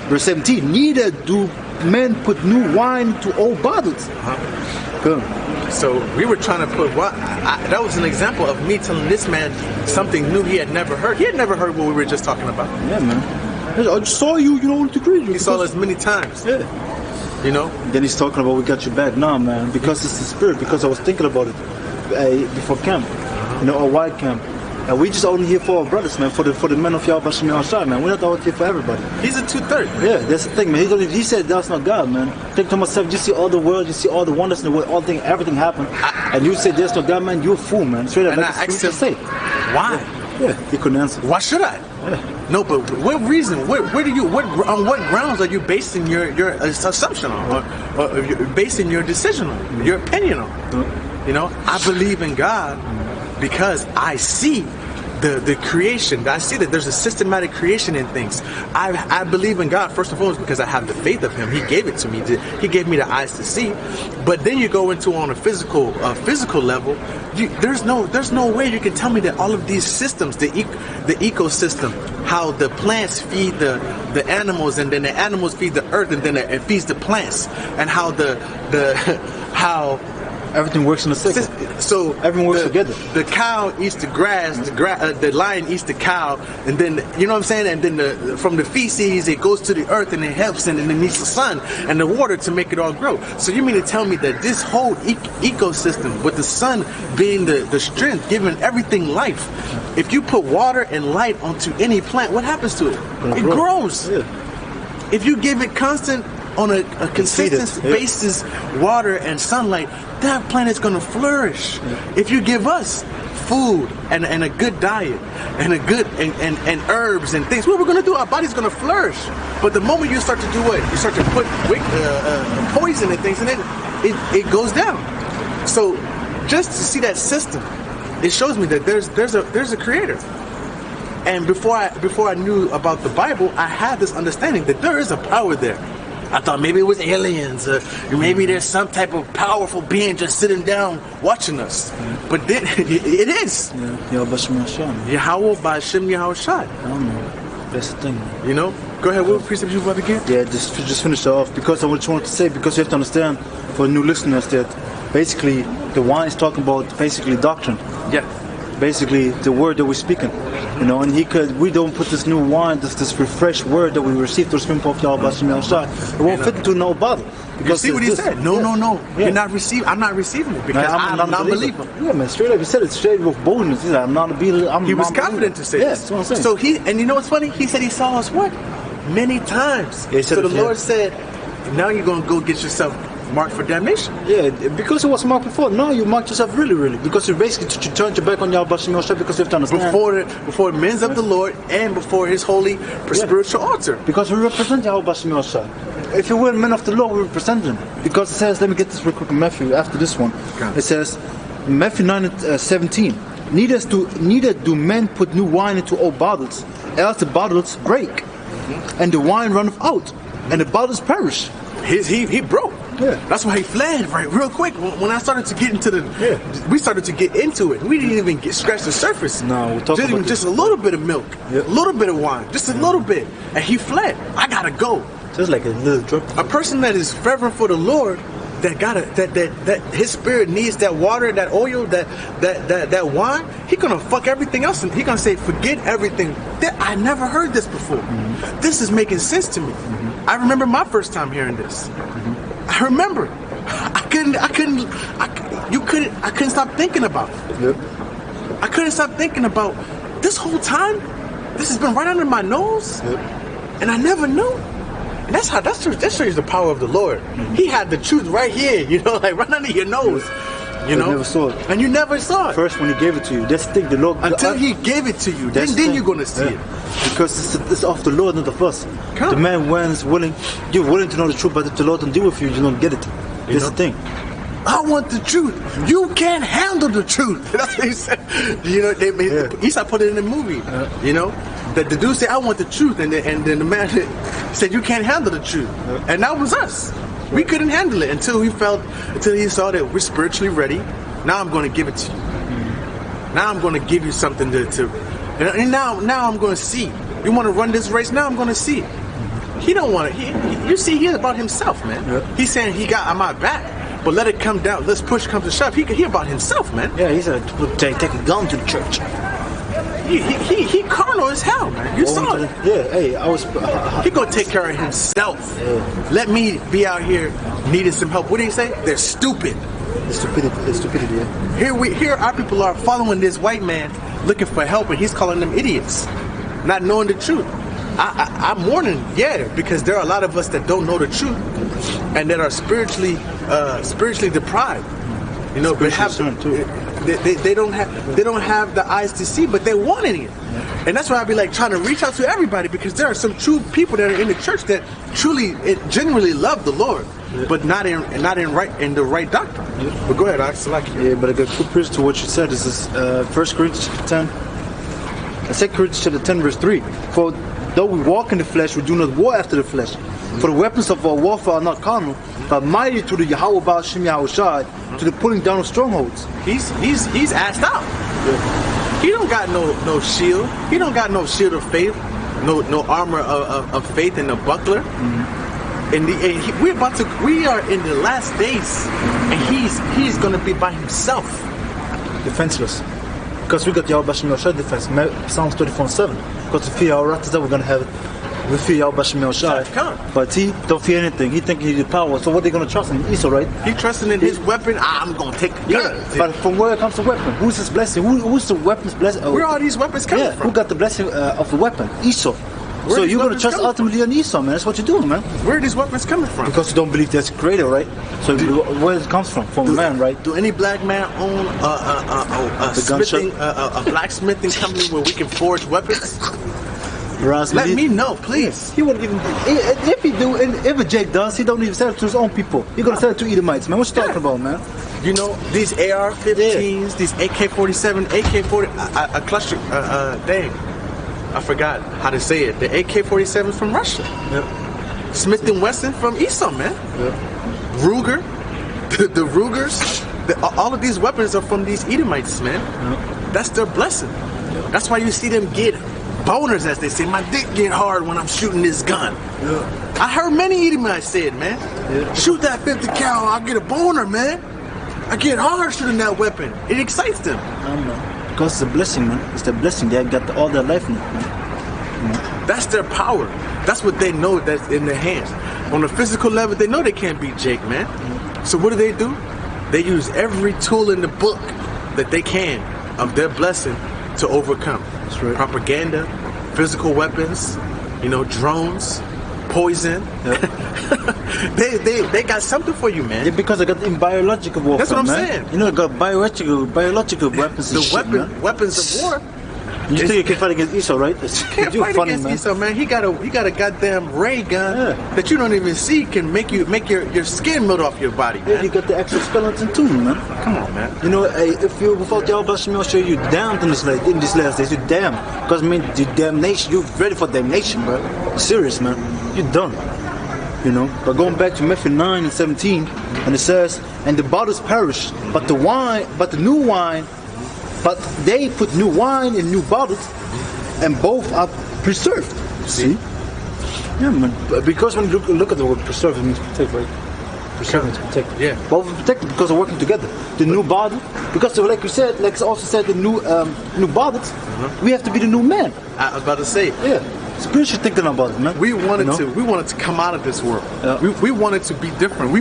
Verse 17. Neither do men put new wine to old bottles. Good. So we were trying to put that was an example of me telling this man something new he had never heard. He had never heard what we were just talking about. Yeah, man. I just saw you, He saw us many times. Yeah. Then he's talking about we got your back. Nah, man, because it's the spirit. Because I was thinking about it before camp, or white camp. And we just only here for our brothers, man, for the men of Yahweh Hashem Yahushua, man. We're not out here for everybody. He's a 2/3. Yeah, that's the thing, man. He said that's not God, man. Think to myself, you see all the world, you see all the wonders in the world, everything happen, and you say there's no God, man. You're a fool, man. Straight up, and I asked him, say, why? Yeah, he couldn't answer. Why should I? Yeah. No, but what reason? On what grounds are you basing your assumption on, or you're basing your decision on, your opinion on? I believe in God because I see the creation. I see that there's a systematic creation in things. I believe in God first and foremost because I have the faith of Him. He gave it to me. He gave me the eyes to see. But then you go into on a physical level. There's no way you can tell me that all of these systems, the ecosystem, how the plants feed the animals, and then the animals feed the earth, and then it feeds the plants, and how how everything works in a cycle. So everything works together. The cow eats the grass, the lion eats the cow, and then you know what I'm saying. And then from the feces it goes to the earth and it helps, and then it needs the sun and the water to make it all grow. So you mean to tell me that this whole ecosystem, with the sun being the strength, giving everything life, if you put water and light onto any plant, what happens to it? It grows. Yeah. If you give it constant on a consistent basis, water and sunlight, that planet's going to flourish. Yeah. If you give us food and a good diet and a good and herbs and things, what we're going to do, our body's going to flourish. But the moment you start to do what? You start to put poison and things, and it goes down. So just to see that system, it shows me that there's a creator. And before I knew about the Bible, I had this understanding that there is a power there. I thought maybe it was aliens, or maybe there's some type of powerful being just sitting down watching us. But then, it is. Yahweh B'Shem Yahweh B'Shem Yahushai. I don't know. That's the thing. You know? Go ahead, what precept you about again? Yeah, just finish it off, because I just wanted to say, because you have to understand for new listeners that basically the wine is talking about basically doctrine. Yeah. Basically the word that we're speaking. You know, and we don't put this new wine, this refreshed word that we received through the Spirit of Yahweh B'Shem Yahushai. It won't fit into no bottle. You see what he said? No. Yeah. You're not receiving. I'm not receiving it because I'm a non-believer. Yeah, man, straight up. He said it straight with boldness. He said, I'm not a believer. He was confident to say this. That's what I'm saying. So and you know what's funny? He said he saw us what? Many times. Yeah, so the Lord said, now you're going to go get yourself marked for damnation. Yeah, because it was marked before. Now you marked yourself really. Because you basically turned your back on Yahweh B'Shem Yahushai, because you have to understand. Before men's of the Lord and before his holy spiritual altar. Because we represent Yahweh B'Shem Yahushai. If you were men of the law, we represent them. Because it says, let me get this real quick in Matthew after this one. It says, Matthew 9:17, neither do men put new wine into old bottles, else the bottles break, and the wine runneth out, and the bottles perish. He broke. Yeah. That's why he fled real quick. When I started to get into we started to get into it. We didn't even scratch the surface. No, we're talking about just a little bit of milk, a little bit of wine, just a little bit, and he fled. I gotta go. Just like a little drip. A person that is fervent for the Lord, that his spirit needs that water, that oil, that wine. He gonna fuck everything else, and he gonna say, forget everything. I never heard this before. Mm-hmm. This is making sense to me. Mm-hmm. I remember my first time hearing this. Mm-hmm. I remember. I couldn't stop thinking about it. Yep. I couldn't stop thinking about this whole time. This has been right under my nose, and I never knew. And that shows the power of the Lord. Mm-hmm. He had the truth right here, like right under your nose. You never saw it. And you never saw it. First, when he gave it to you, that's the thing. The Lord, until he gave it to you, then you're going to see it. Because it's of the Lord, not of us. The man when you're willing to know the truth, but if the Lord don't deal with you, you don't get it. That's the thing. I want the truth. You can't handle the truth. That's what he said. Esau put it in the movie. That the dude said, I want the truth, and then the man said, you can't handle the truth. And that was us. We couldn't handle it until he saw that we're spiritually ready. Now I'm going to give it to you. Now I'm going to give you something and now I'm going to see. You want to run this race? Now I'm going to see. He don't want it. You see, he's about himself, man. He's saying he got on my back, but let it come down. Let's push come to shove. He about himself, man. Yeah, he said, take a gun to the church. He carnal as hell, man. You saw it. Yeah, hey, he gonna take care of himself. Yeah. Let me be out here needing some help. What did he say? They're stupid. It's stupidity, yeah. Here our people are following this white man looking for help, and he's calling them idiots, not knowing the truth. I'm warning, because there are a lot of us that don't know the truth and that are spiritually deprived. But they don't have the eyes to see, but they're wanting it. And that's why I be like trying to reach out to everybody, because there are some true people that are in the church that genuinely love the Lord, but not in the right doctrine. But go ahead, Alex. Yeah, but I got good proof to what you said. This is 1 Corinthians 10. 2 Corinthians chapter 10 verse 3. For though we walk in the flesh, we do not war after the flesh. For the weapons of our warfare are not carnal, but mighty to the Yahweh B'Shem Yahushai, to the pulling down of strongholds. He's asked out. Yeah. He don't got no shield. He don't got no shield of faith, no armor of faith and a buckler. Mm-hmm. And we are in the last days, and he's gonna be by himself, defenseless. Because we got Yahweh B'Shem Yahushai defense. Psalms 34:7. Because we fear our wrath that we're gonna have it. We fear Yahweh B'Shem Yahushai. But he don't fear anything. He think he the power. So what they gonna trust in? Esau, right? He trusting in his weapon. I'm gonna take the gun. But from where comes the weapon? Who's his blessing? Who's the weapon's blessing? Where are these weapons coming from? Who got the blessing of the weapon? Esau. So these you're going to weapons trust coming ultimately on Esau, man. That's what you're doing, man. Where are these weapons coming from? Because you don't believe there's a creator, right? So where it comes from a man, right? Do any black man own a blacksmithing company where we can forge weapons? Let me know, please. He wouldn't even. If he do, and if a Jake does, he don't even sell it to his own people. He gonna sell it to Edomites, man. What you talking about, man? You know, these AR-15s, these AK-47, AK-40, a cluster, dang, I forgot how to say it. The AK-47 from Russia. Yep. Smith & Wesson from Esau, man. Yep. Ruger, the Rugers, all of these weapons are from these Edomites, man. Yep. That's their blessing. Yep. That's why you see them get boners, as they say. My dick get hard when I'm shooting this gun. Yeah. I heard many Edomites say it, man. Yeah. Shoot that 50 cal, I get a boner, man. I get hard shooting that weapon. It excites them. Because it's a blessing, man. It's the blessing. They got all their life in it, man. That's their power. That's what they know that's in their hands. On a physical level, they know they can't beat Jake, man. So what do? They use every tool in the book that they can of their blessing to overcome. That's right. Propaganda, physical weapons, drones, poison. Yeah. they got something for you, man. Yeah, because they got in biological warfare. That's what I'm man. saying. You know, they got biological weapons. And weapons of war. You think you can fight against Esau, right? Can't fight against Esau, man. He got a goddamn ray gun that you don't even see can make your skin melt off your body, man. Yeah, you got the exoskeleton too, man. Come on, man. You know, if you without your blasphemy, I'll show you damned in this last days. You damned, because I mean, the damnation. You ready for damnation, bro? You're serious, man. You're done. But going back to Matthew 9:17, and it says, "And the bottles perish, but they put new wine in new bottles, and both are preserved." See? Yeah, man. Because when you look at the word preserve, it means protect, right? Preserve means protect. Yeah. Both are protected because they're working together. The new bottle, because like you said, like it's also said, the new bottles, we have to be the new man. I was about to say. Yeah. Spiritual thinking about it, man. We wanted to come out of this world. Yeah. We wanted to be different. We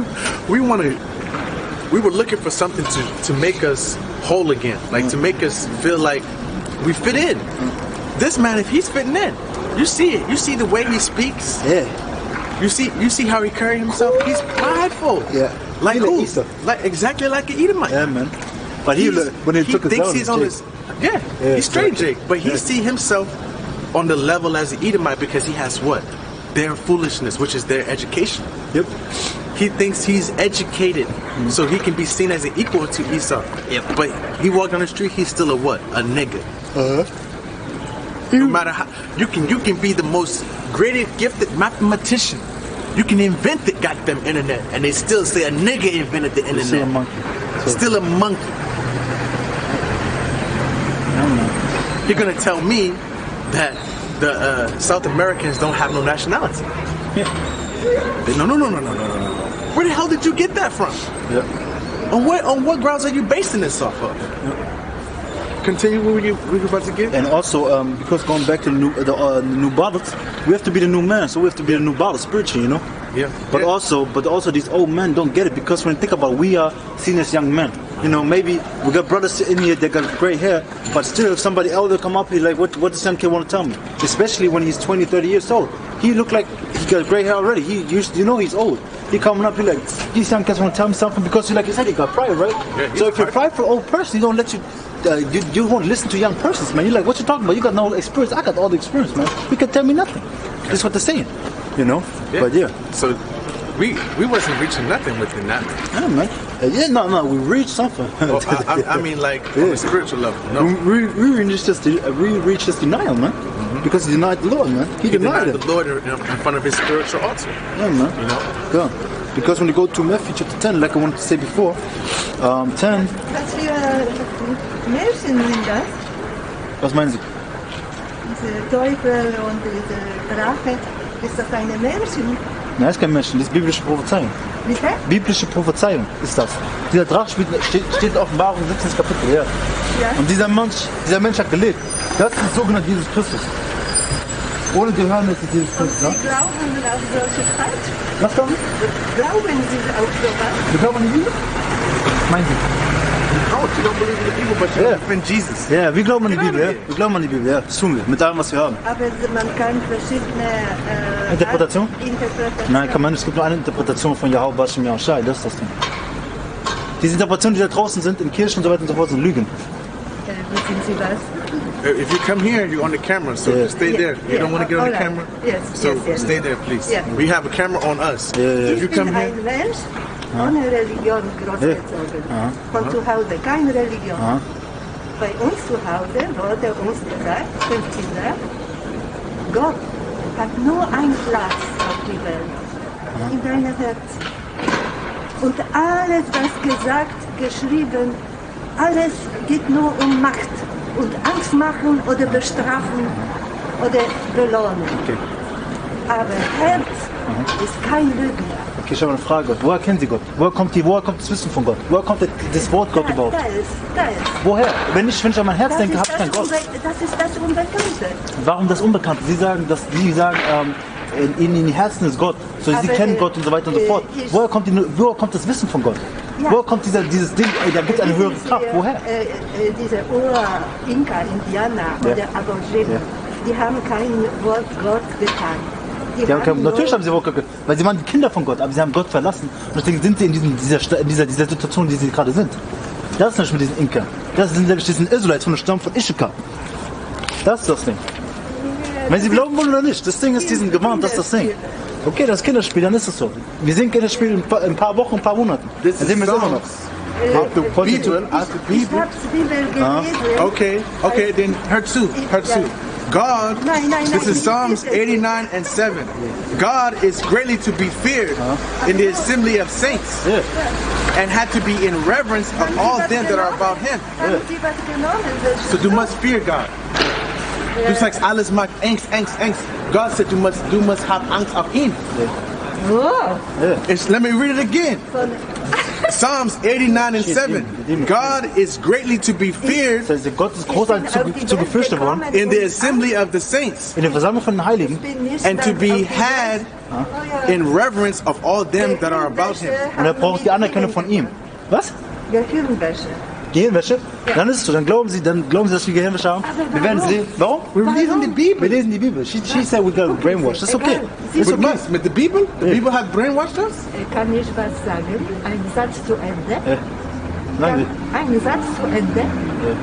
were looking for something to make us whole again, like to make us feel like we fit in. This man, if he's fitting in, you see it. You see the way he speaks. Yeah. You see how he carries himself. He's prideful. Yeah. Like who? Exactly like an Edomite. Yeah, man. But when he took his thinks he's on his. Yeah. He's straight, Jake. But he see himself on the level as an Edomite because he has what? Their foolishness, which is their education. Yep. He thinks he's educated, so he can be seen as an equal to Esau. Yep. But he walked on the street, he's still a what? A nigga. No matter how you can be the most greatest gifted mathematician. You can invent the goddamn internet, and they still say a nigga invented the internet. Still a monkey. Still a monkey. You're gonna tell me that the South Americans don't have no nationality? Yeah. No. Where the hell did you get that from? Yeah. On what grounds are you basing this off of? Yeah. Continue what we were about to get. And also, because going back to the new bottles, we have to be the new man. So we have to be the new bottle spiritually, Yeah. But also these old men don't get it, because when you think about it, we are seen as young men. Maybe we got brothers in here that got gray hair, but still, if somebody elder come up, he's like, what does some kid want to tell me? Especially when he's 20, 30 years old. He look like he got gray hair already. He's old. He coming up, he like, these young kids want to tell me something, because like you said, he got pride, right? Yeah, so if you're prideful old person, he don't let you. You won't listen to young persons, man. You're like, what you talking about? You got no experience. I got all the experience, man. You can tell me nothing. That's what they're saying, Yeah. But yeah. So we wasn't reaching nothing within that. Yeah, man. No, we reached something. Well, I mean, like on a spiritual level. No. We reached this denial, man. Because he denied the Lord, man. He denied the Lord in front of his spiritual altar. Yeah, man. Yeah. Because when you go to Matthew chapter 10, like I wanted to say before, 10. Was für Märchen sind das? Was meinen Sie? Diese Teufel und diese Drache, ist das eine Märchen? Nein, ist kein Märchen, das ist biblische Prophezeiung. Bitte? Biblische Prophezeiung ist das. Dieser Drache steht in Offenbarung 17. Kapitel, ja. Und dieser Mensch hat gelebt. Das ist sogenannte Jesus Christus. Ohne Gehirn ist es Jesus Christus. Und Sie glauben auf solche Zeit? Was glauben? Glauben Sie auf sowas? Wir glauben an Jesus? Was meinen Sie? fault. You don't believe in the Bible, but you Yeah. don't defend Jesus. Ja, wir glauben an die Get out Bibel, of ja. Wir glauben an die Bibel, ja. Das tun wir, mit allem, was wir haben. Aber man kann verschiedene Interpretation? Interpretationen. Nein, kann man nicht. Es gibt nur eine Interpretation von Yahweh Bashem Yahshai, das ist das Ding. Diese Interpretationen, die da draußen sind, in Kirchen und so weiter und so fort, sind Lügen. Wissen Sie was? If you come here, you're on the camera, so Yeah. stay there. You don't want to get on the Alright. camera? Yes, So yes. stay there, please. Yeah. We have a camera on us. Yeah. If you Ich bin come here, ein Mensch ohne Religion großgezogen. Von zu Hause keine Religion. Bei uns zu Hause wurde uns gesagt, 15 Jahre, Gott hat nur einen Platz auf die Welt, in deinem Herzen. Und alles, was gesagt, geschrieben, alles geht nur um Macht und Angst machen oder bestrafen oder belohnen. Okay. Aber Herz ist kein Lügner. Okay, ich habe eine Frage. Woher kennen Sie Gott? Woher kommt das Wissen von Gott? Woher kommt das Wort Gott überhaupt? Da ist. Woher? Wenn ich an mein Herz denke, habe ich keinen Gott. Das ist das Unbekannte. Warum das Unbekannte? Sie sagen, in den Herzen ist Gott. So, Sie Aber, kennen Gott und so weiter und so fort. Woher kommt das Wissen von Gott? Ja. Woher kommt dieses Ding, da gibt es eine höhere Kraft? Woher? Diese Ur-Inka-Indianer oder Aboriginen, die haben kein Wort Gott getan. Natürlich haben sie Wort Gott, weil sie waren die Kinder von Gott, aber sie haben Gott verlassen. Und deswegen sind sie in dieser Situation, die sie gerade sind. Das ist nicht mit diesen Inka. Das sind nämlich diesen Israelites von der Stamm von Issachar. Das ist das Ding. Wenn sie glauben wollen oder nicht, das Ding ist diesen gewarnt, das ist das Ding. Okay, das Kinderspiel, dann ist es so. Wir sehen Kinderspiel in ein paar Wochen, ein paar Monaten. Dann sehen wir es immer noch. out the Bible, Ich hab's Bibel gelesen. Okay, then her two. God, this is Psalms 89 and 7. God is greatly to be feared in the assembly of saints and had to be in reverence of all them that are about him. Haben Sie was genommen? So you must fear God. Du sagst alles mag Angst. God said du must have Angst auf ihn. Oh, Let me read it again. Psalms 89 and 7. God is greatly to be feared Das heißt, Gott ist großartig zu gefürchtet worden in the assembly of the saints in der Versammlung von den Heiligen. and to be had in reverence of all them that are about him. Und er braucht die Anerkennung von ihm. Was? Gehirnwäsche. Gehirnwäsche? Dann ist es so, dann glauben sie, dass wir Gehirnwäsche haben. Wir werden sehen. Warum? Wir lesen die Bibel. Wir lesen die Bibel. She said we got brainwashed. Das ist okay. With us, with the people? The people have brainwashed us? Kann ich was sagen? Ein Satz zu Ende? Sagen Sie. Ein Satz zu Ende?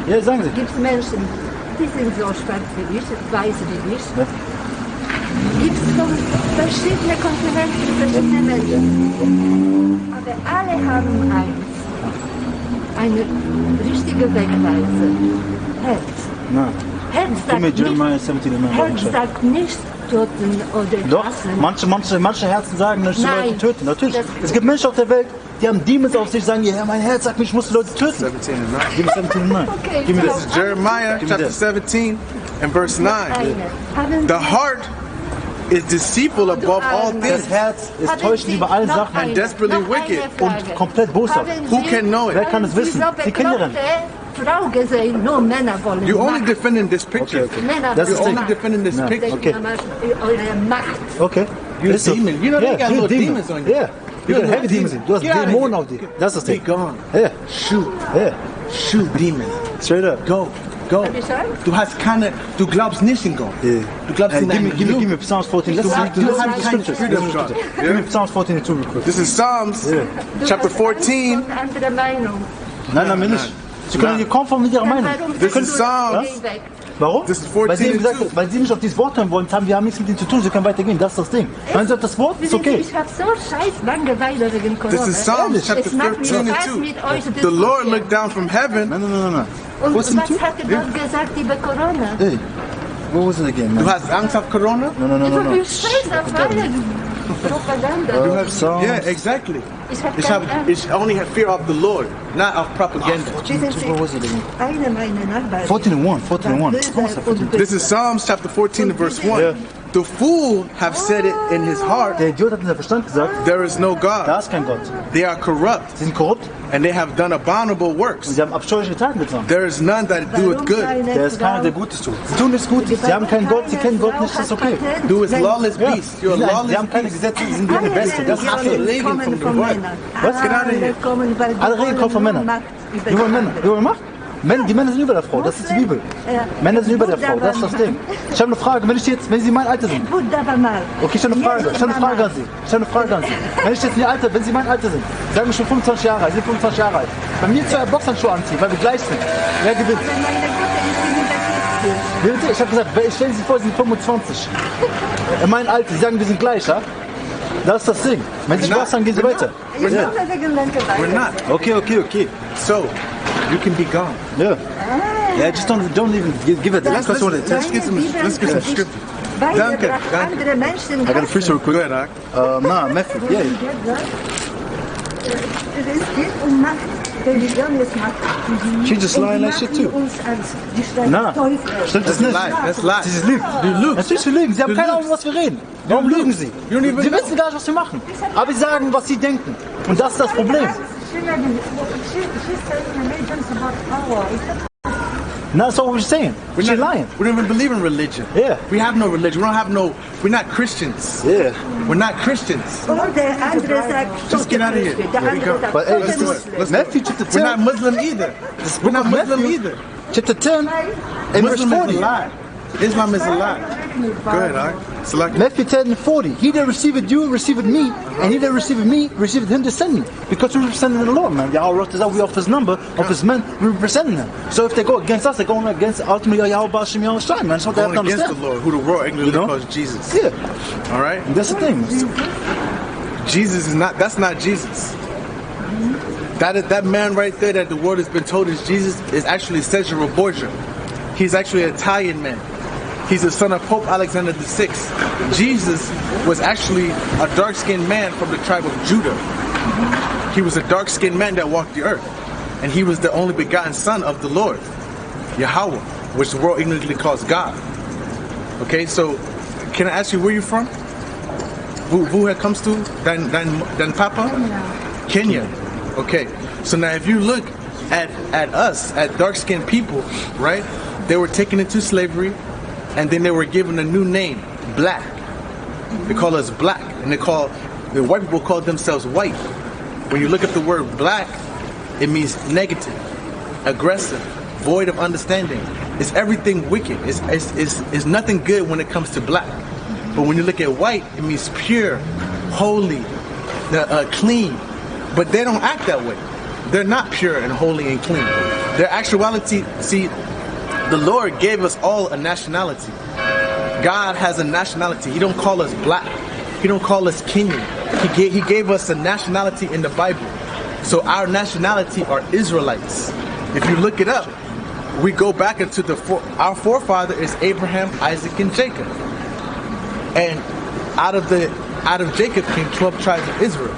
Ja, sagen Sie. Gibt es Menschen, die sind so schwarz wie ich, weiß wie ich. Gibt es von verschiedenen Kontinenten, verschiedene Menschen. Aber alle haben eins. Eine richtige Wegweise. Herz. Na. Herz Gib mir sagt Jeremiah nicht, 17 in meinem Herz Augenschein. sagt nicht töten oder Doch, hassen. manche Herzen sagen, dass die Nein. Leute töten. Natürlich. Das- Es gibt Menschen auf der Welt, die haben Demons auf sich, sagen, ja, mein Herz sagt mir, ich muss die Leute töten. 17 and 9. Gib mir 17 und 9. Okay, Gib mir so. das. Jeremiah me chapter that. 17 and verse 9. Haben The heart is deceitful above all Das things. Herz ist täuschend über allen Sachen and desperately wicked und komplett boshaft. Who can know it? Wer kann es wissen? Die Kinderin. Frau gesehen, nur Männer wollen You only Macht. defending this picture. Männer Das You're ist wollen only Ding. defending this Ja. picture. Okay. Eure Macht. Okay. You're Ist so. a demon. You know they got you're little a demon. demons on you. Yeah. You got heavy demons. Du hast Get out of Dämonen here. auf dir. Das ist das Be Ding. gone. Ja. Shoot. Ja. Shoot, demon. Straight up. Go. Du hast keine, du glaubst nicht in Gott. Du glaubst in einen Give me Psalms 14. Let's Du hast listen to keine the scriptures. Spirit of God. Give me Psalms 14 and 2 real quick. This is Psalms chapter 14. Andere Meinung. Nein, nicht. Sie können hier kommen mit ihrer Meinung. This is Psalms. Warum? This is 14 weil, sie and gesagt, 2. weil sie nicht auf dieses Wort hören wollen, wir haben nichts mit ihnen zu tun, sie können weitergehen, das ist das Ding. Wenn sie auf das Wort ist okay. Ich habe so scheiß Langeweile wegen Corona. This is Psalms chapter Es macht mir 13 and Spaß, 2. mit euch The Lord diskutieren. looked down from heaven. Nein. Und Wo was ist hat denn er dort gesagt über Corona? Hey, what was it again, Du man? hast Angst auf Corona? No. Ich scheiß auf alle Propaganda. Psalms. Yeah, exactly. Ich hab keine Angst. I only have fear of the Lord, not of propaganda. Wissen Sie, What was it again? eine meiner Nachbarn 14 and 1, 14 and 1. war böse und böse. This is Psalms chapter 14 and verse 1. Yeah. The fool have said it in his heart, Der Idiot hat in seinem Verstand gesagt, there is no da God. ist kein Gott. They are corrupt, Sie sind korrupt and they have done abominable und works. sie haben abscheuliche Taten getan. There is none that doeth good. Der ist keiner, der Gutes tut. Sie tun nichts Gutes, sie haben keinen Gott, sie kennen Gott nicht, das ist okay. Du ist lawless Ja. beast. You're a Sie lawless haben keine beast. Gesetze, sie sind wie eine Beste. Das ist Religionen okay. Leben kommen von von Gott. Männern. Was? Get out of here. Alle Regeln kommen von Männern. über Nur die Männer. anderen. Nur gemacht? Die Männer sind über der Frau, das ist die Bibel. Männer sind über der Frau, das ist das Ding. Ich habe eine Frage, wenn Sie mein Alter sind. Okay, ich habe eine Frage an Sie. Wenn Sie mein Alter sind, sagen wir schon 25 Jahre alt, Sie sind 25 Jahre alt. Bei mir 2 Boxhandschuhe anziehen, weil wir gleich sind. Wer gewinnt? Ich habe gesagt, stellen Sie sich vor, Sie sind 25. In meinem Alter, Sie sagen, wir sind gleich, ja? Das ist das Ding. Wenn Sie Spaß haben, gehen Sie weiter. We're not. Okay. So, you can be gone. Yeah. Yeah, just don't even give it. Let's get some scripture. Danke. Andere Menschen I got a free real quick. Go ahead, Doc. Nah, Matthew. Yeah. Es geht Macht. Religion ist Macht. She just lying like shit too. Nah, stimmt das nicht. That's lie. Sie lügen. Natürlich lügen. Sie haben keine Ahnung, was wir reden. Warum lügen Sie? Sie wissen gar nicht, was wir machen. Aber Sie sagen, was Sie denken. Und das ist das Problem. No, that's what we're saying. She's lying. We don't even believe in religion. Yeah. We have no religion. We're not Christians. Yeah. We're not Christians. Just get out of here. But hey, Let's do Matthew it. chapter We're 10. not Muslim either. We're not Muslim either. Chapter 10 and verse Muslim is 40. a lie. Islam is a lie. Go ahead, Doc. Select. Matthew 10 and 40. He that receiveth you receiveth me, and he that receiveth me receiveth him that sent me. Because we're representing the Lord, man. Yahweh wrote this out. We off his number of his men. We're representing them. So if they go against us, they're going against ultimately Yahweh Bashim Yahweh Shai, man. That's what they have to Going against the understand. Lord, who the world ignorantly You know? calls Jesus. Yeah, All right. and that's the thing. Jesus is not. That's not Jesus. That man right there that the world has been told is Jesus is actually Cesare Borgia. He's actually an Italian man. He's the son of Pope Alexander VI. Jesus was actually a dark-skinned man from the tribe of Judah. He was a dark-skinned man that walked the earth. And he was the only begotten son of the Lord, Yahweh, which the world ignorantly calls God. Okay, so can I ask you where you're from? Who comes to? Dan Papa? Kenya. Okay, so now if you look at us, at dark-skinned people, right? They were taken into slavery, and then they were given a new name, black. They call us black, and the white people call themselves white. When you look at the word black, it means negative, aggressive, void of understanding. It's everything wicked. It's nothing good when it comes to black. But when you look at white, it means pure, holy, clean. But they don't act that way. They're not pure and holy and clean. Their actuality, see, the Lord gave us all a nationality. God has a nationality. He don't call us black. He don't call us Kenyan. He gave us a nationality in the Bible. So our nationality are Israelites. If you look it up, we go back into our forefather is Abraham, Isaac, and Jacob. And out of Jacob came 12 tribes of Israel.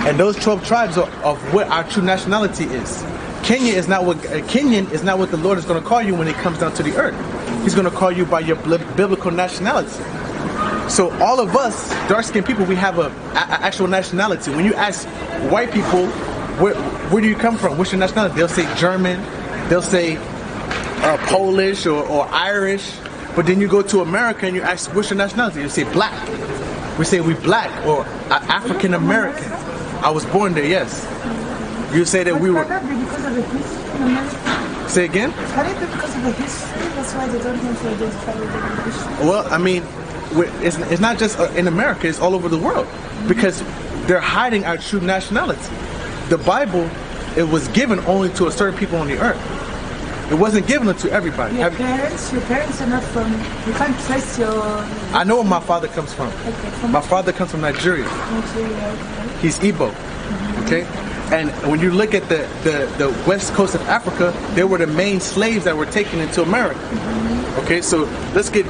And those 12 tribes are of what our true nationality is. Kenyan is not what the Lord is going to call you when it comes down to the earth. He's going to call you by your biblical nationality. So all of us, dark-skinned people, we have an actual nationality. When you ask white people, where do you come from? What's your nationality? They'll say German. They'll say Polish or Irish. But then you go to America and you ask, what's your nationality? You say black. We say we black or African American. I was born there, yes. You say that we were. Probably because of the history in America. Say again? Probably because of the history. That's why they don't want to identify with the history. Well, I mean, it's not just in America, it's all over the world. Because they're hiding our true nationality. The Bible, it was given only to a certain people on the earth. It wasn't given to everybody. Your parents are not from, you can't trace your... I know where my father comes from. Okay, My father comes from Nigeria. He's Igbo. Okay? And when you look at the west coast of Africa, they were the main slaves that were taken into America. Okay, so let's get...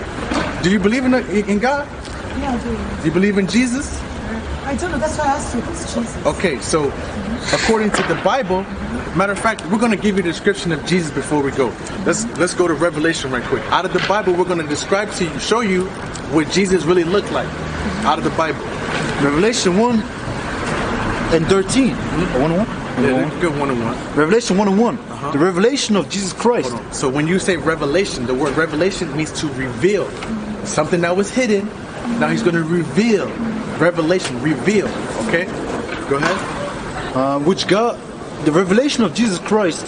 Do you believe in God? Yeah, I do. Do you believe in Jesus? I don't know, that's why I asked you, who's Jesus? Okay, so according to the Bible, matter of fact, we're going to give you a description of Jesus before we go. Let's go to Revelation right quick. Out of the Bible, we're going to describe to you, show you what Jesus really looked like. Out of the Bible. Revelation 1 and 13. 1 1? Yeah, good 1 and 1. Revelation 1 and 1. The revelation of Jesus Christ. So when you say revelation, the word revelation means to reveal. Something that was hidden, now he's going to reveal. Revelation, reveal. Okay? Go ahead. Which God the revelation of Jesus Christ,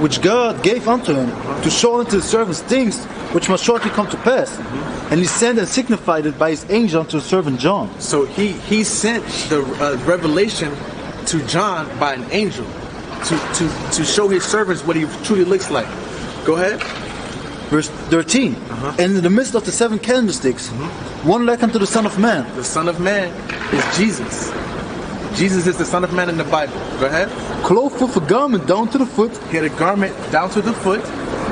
which God gave unto him, to show unto his servants things which must shortly come to pass. And he sent and signified it by his angel unto his servant John. So he sent the revelation to John by an angel to show his servants what he truly looks like. Go ahead. Verse 13. And in the midst of the 7 candlesticks, one like unto the Son of Man. The Son of Man is Jesus. Jesus is the Son of Man in the Bible. Go ahead. Clothed with a garment down to the foot, He had a garment down to the foot.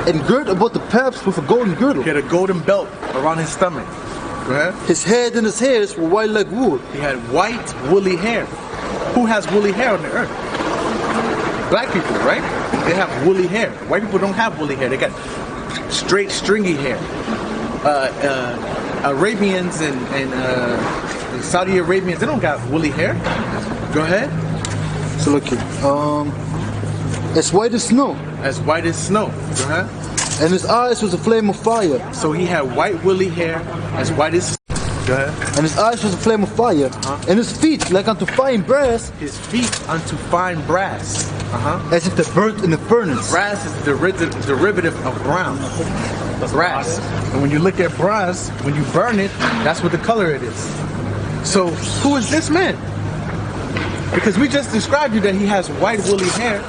and girt about the paps with a golden girdle. He had a golden belt around his stomach. Go ahead. His head and his hairs were white like wool. He had white, woolly hair. Who has woolly hair on the earth? Black people, right? They have woolly hair. White people don't have woolly hair. They got straight, stringy hair. Arabians and Saudi Arabians, they don't got woolly hair. Go ahead. So look here. As white as snow. As white as snow. Go ahead. And his eyes was a flame of fire. So he had white, woolly hair, as white as snow. Go ahead. And his eyes was a flame of fire. And his feet like unto fine brass, His feet unto fine brass. as if they burnt in the furnace. Brass is the derivative of brown. Brass. And when you look at brass, when you burn it, that's what the color it is. So who is this man? Because we just described you that he has white woolly hair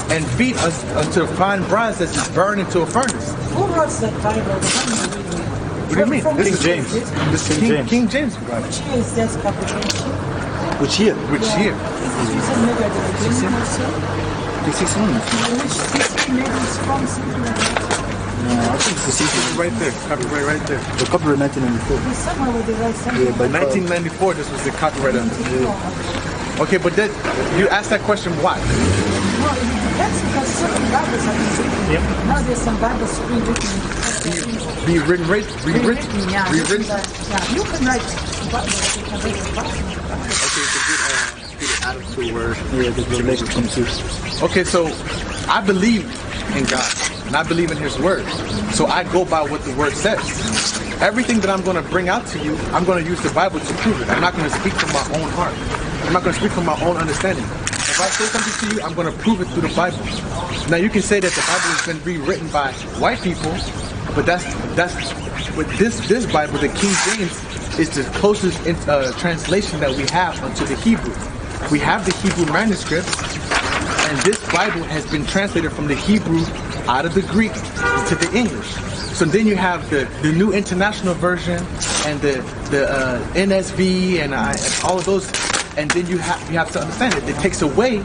and feet unto fine brass that is burned into a furnace. Who wrote that Bible? What do you mean? This is James. This is King James. King James got it. Which year is that publication? Which year? Which year? Is it maybe at the beginning or so? The 600. Which history maybe it's from something like that? No, I think it's the 600. Right there. Copyright right there. The copyright 1994. There's somewhere where they write something. Yeah, but 1994, this was the copyright on it. Okay, but then you asked that question why? Well, it depends because certain Bibles are rewritten. Now there's some Bibles rewritten. Rewritten. Yeah. Rewritten. Yeah, you can write Bibles. You can write Bibles. Okay, so get out of two words. Yeah, the Revelation 22. Okay, so I believe in God and I believe in His Word. So I go by what the Word says. Everything that I'm going to bring out to you, I'm going to use the Bible to prove it. I'm not going to speak from my own heart. I'm not going to speak from my own understanding. If I say something to you, I'm going to prove it through the Bible. Now you can say that the Bible has been rewritten by white people, but that's with this Bible, the King James, is the closest translation that we have unto the Hebrew. We have the Hebrew manuscripts, and this Bible has been translated from the Hebrew out of the Greek to the English. So then you have the New International Version and the NSV and all of those, and then you have to understand it. It takes away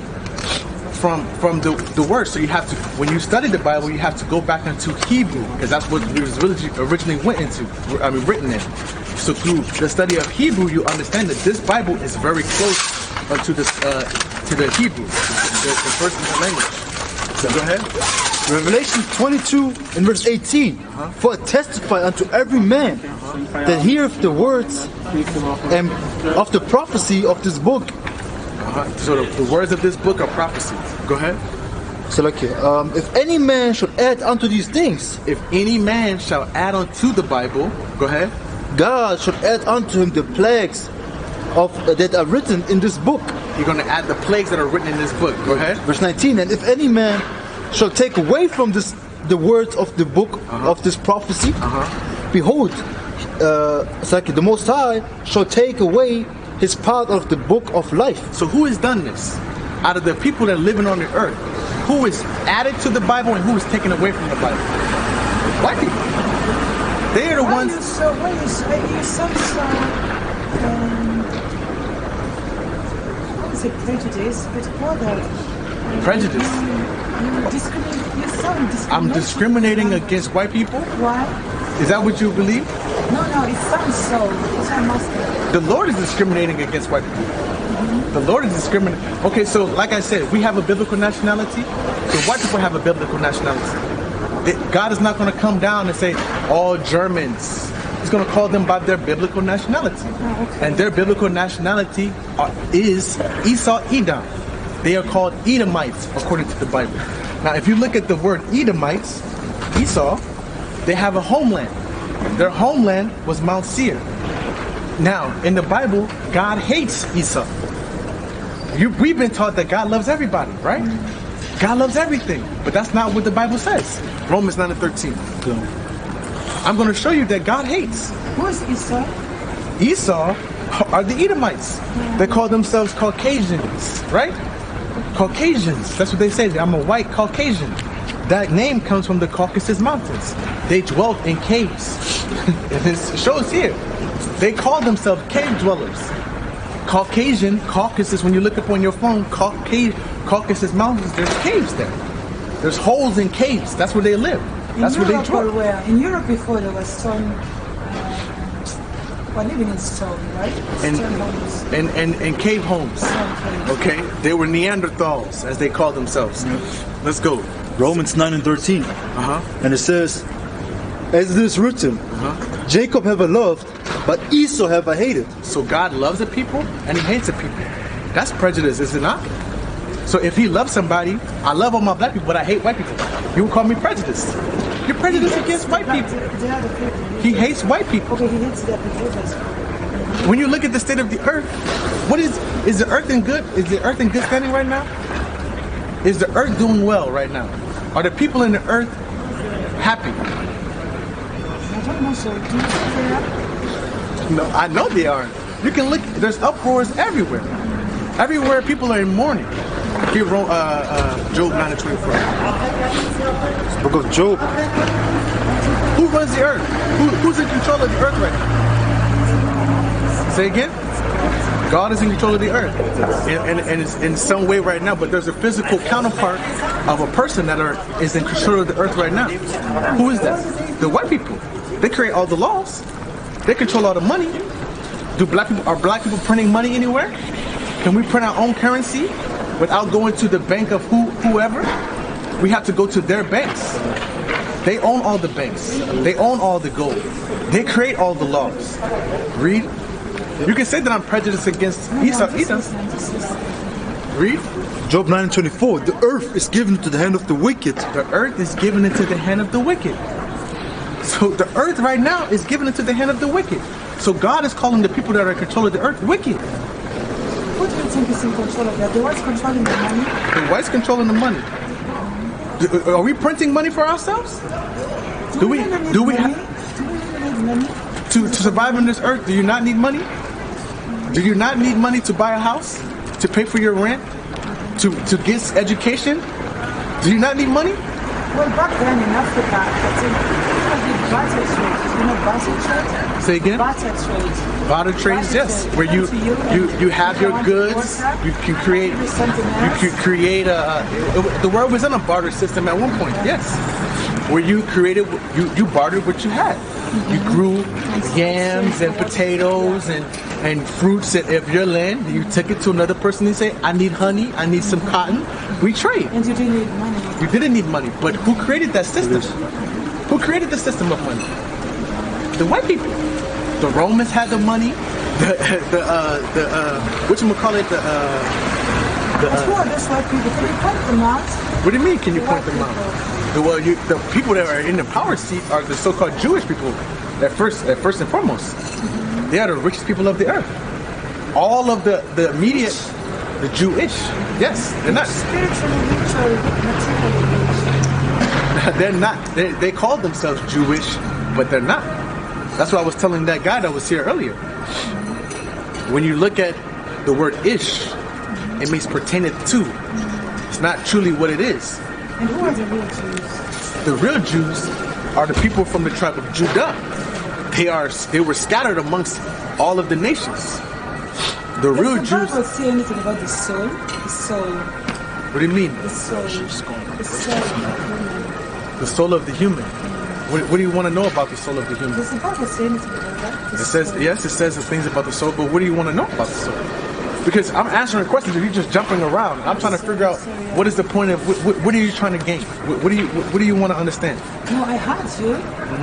from the word. So you have to, when you study the Bible, you have to go back into Hebrew, because that's what it was originally written in. So through the study of Hebrew, you understand that this Bible is very close to the Hebrew, the first language. So go ahead. Revelation 22 and verse 18. For I testify unto every man that heareth the words and of the prophecy of this book. So the words of this book are prophecy. Go ahead. So look here. If any man should add unto these things, If any man shall add unto the Bible, go ahead. God should add unto him the plagues that are written in this book. You're going to add the plagues that are written in this book. Go ahead. Verse 19. And if any man shall take away from this the words of the book of this prophecy, behold, it's like the Most High shall take away his part of the book of life. So who has done this? Out of the people that are living on the earth, who is added to the Bible and who is taken away from the Bible? White people. They are the Why ones. you sound so I would say prejudice, but rather Prejudice. you sound discriminating. I'm discriminating against white people? Why? Is that what you believe? No, it sounds so. So I'm asking. The Lord is discriminating against white people. The Lord is discriminating. Okay, so like I said, we have a biblical nationality. So white people have a biblical nationality. God is not going to come down and say all Germans. He's going to call them by their biblical nationality. And their biblical nationality is Esau, Edom. They are called Edomites according to the Bible. Now, if you look at the word Edomites, Esau, they have a homeland. Their homeland was Mount Seir. Now, in the Bible, God hates Esau. We've been taught that God loves everybody, right? God loves everything, but that's not what the Bible says. Romans 9:13. I'm going to show you that God hates. Who is Esau? Esau are the Edomites. They call themselves Caucasians, right? Caucasians. That's what they say. I'm a white Caucasian. That name comes from the Caucasus Mountains. They dwelt in caves. And it shows here. They call themselves cave dwellers. Caucasian, Caucasus, when you look up on your phone, Caucasus Mountains, there's caves there. There's holes in caves. That's where they live. That's where they dwell. In Europe before there was stone, living in stone, right? Stone homes. And cave homes. Okay? They were Neanderthals, as they call themselves. Let's go. Romans 9:13. And it says, as it is written, Jacob have I loved, but Esau have I hated. So God loves a people and he hates a people. That's prejudice, is it not? So if he loves somebody, I love all my black people, but I hate white people. You would call me prejudiced. You're prejudiced against white people. He hates white people. Okay, he hates that people. When you look at the state of the earth, what is the earth in good? Is the earth in good standing right now? Is the earth doing well right now? Are the people in the earth happy? I don't know, so do you think they are? No, I know they aren't. You can look, there's uproars everywhere. Everywhere people are in mourning. Here, Job 9:24. Book of Job. Who runs the earth? Who's in control of the earth right now? Say again? God is in control of the earth. And it's in some way right now, but there's a physical counterpart of a person that is in control of the earth right now. Who is that? The white people. They create all the laws. They control all the money. Are black people printing money anywhere? Can we print our own currency without going to the bank of whoever? We have to go to their banks. They own all the banks. They own all the gold. They create all the laws. Read. You can say that I'm prejudiced against Esau. Read. Job 9:24. The earth is given to the hand of the wicked. The earth is given into the hand of the wicked. So the earth right now is given into the hand of the wicked. So God is calling the people that are in control of the earth wicked. Who do you think is in control of that? The whites controlling the money? The whites controlling the money. Are we printing money for ourselves? Do we have money? To survive on this earth? Do you not need money? Do you not need money to buy a house? To pay for your rent? To get education? Do you not need money? Well, back then in Africa, barter trade. You know barter trade? Say again? Barter trade. Barter trades, yes. Where you have your goods, you can create the world was in a barter system at one point, yes. Where you created, you bartered what you had. You grew yams and potatoes and fruits of your land. You took it to another person and say, I need honey, I need some cotton. We trade. And you didn't need money. You didn't need money, but who created that system? Who created the system of money? The white people. The Romans had the money. Whatchamacallit, Who are those white people? Can you point them out? What do you mean, can you point them out? The people that are in the power seat are the so-called Jewish people at first and foremost. They are the richest people of the earth. All of the immediate, the Jewish, yes, they're not. Spiritually, materially. They're not. They call themselves Jewish, but they're not. That's what I was telling that guy that was here earlier. When you look at the word ish, it means pertaineth to. It's not truly what it is. And who are the real Jews? The real Jews are the people from the tribe of Judah. They were scattered amongst all of the nations. The real Jews. Does the Bible say anything about the soul? The soul. What do you mean? The soul. The soul of the human. The soul of the human. What do you want to know about the soul of the human? Does the Bible say anything about that? It says, yes, it says the things about the soul, but what do you want to know about the soul? Because I'm answering questions and you're just jumping around. I'm trying to figure out what is the point of, what are you trying to gain? What do you want to understand? No, I heard you.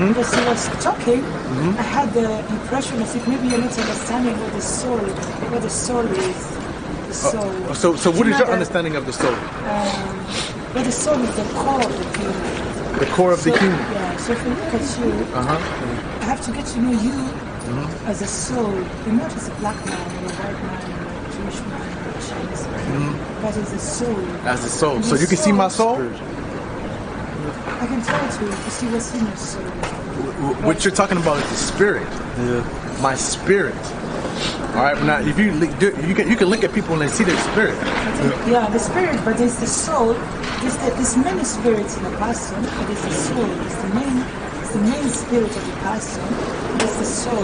Because he was talking. I had the impression as if maybe you're not understanding what the soul is. The soul. So what is your understanding of the soul? But the soul is the core of the human. The core of the human. Yeah, so if you look at you, I have to get to know you as a soul. You're not as a black man or a white man. Jewish man, Chinese man, but as a soul. As a soul. And So the you can see my soul? I can try to see what's in your soul. What you're talking about is the spirit. My spirit. All right. Now, if you can look at people and they see their spirit. Yeah, the spirit, but there's the soul. There's many spirits in a person, but there's the soul. It's the main spirit of the person. There's the soul.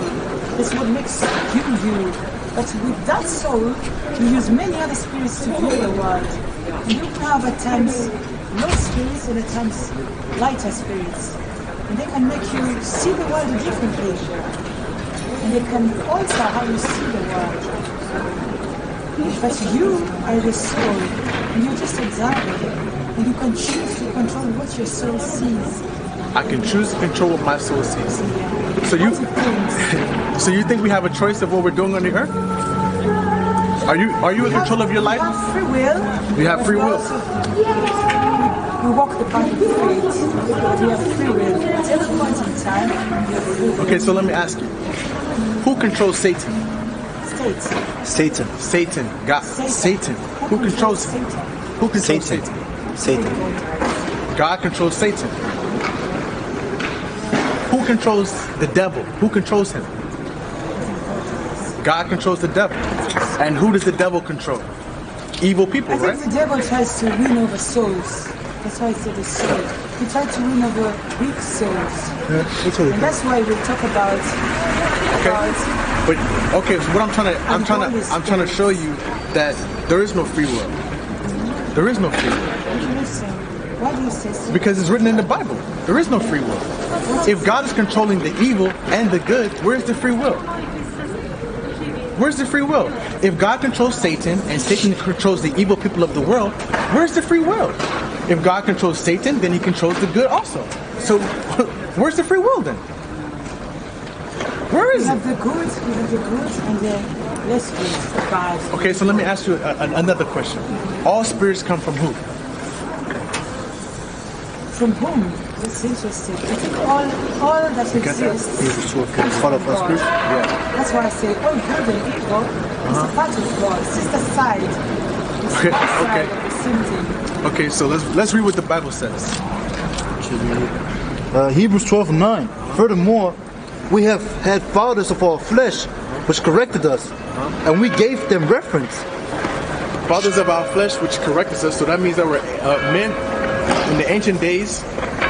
That's what makes you you. But with that soul, you use many other spirits to view the world. And you can have at times low spirits and at times lighter spirits. And they can make you see the world differently. And they can alter how you see the world. But you are the soul, and you just observe it. And you can choose to control what your soul sees. I can choose to control what my soul sees. Yeah. So you think we have a choice of what we're doing on the earth? Are you in control of your life? You have free will. You have free will. We walk the path of faith, but we have free will. At every point in time, we have free will. Okay, so let me ask you. Who controls Satan? State. Satan. God. Satan. Who controls him? Who controls Satan? God controls Satan. Who controls the devil? Who controls him? God controls the devil. And who does the devil control? Evil people, I right? think the devil tries to win over souls. That's why I said the soul. He tried to win over weak souls. And that's why we talk about. But okay, so what I'm trying to show you that there is no free will. There is no free will. Why do you say so? Because it's written in the Bible. There is no free will. If God is controlling the evil and the good, where's the free will? Where's the free will? If God controls Satan and Satan controls the evil people of the world, where's the free will? If God controls Satan, then he controls the good also. So where's the free will then? Where is it? We have the good and the less good, the bad. Okay, so let me ask you another question. All spirits come from who? From whom? That's interesting. I think all that exists comes from God. Yeah. That's why I say all good and evil is a part of God. It's just a side. It's Okay, one side okay. of the same thing. Okay, so let's read what the Bible says. Hebrews 12:9. Furthermore, we have had fathers of our flesh which corrected us, and we gave them reference. Fathers of our flesh, which corrected us. So that means that we're men in the ancient days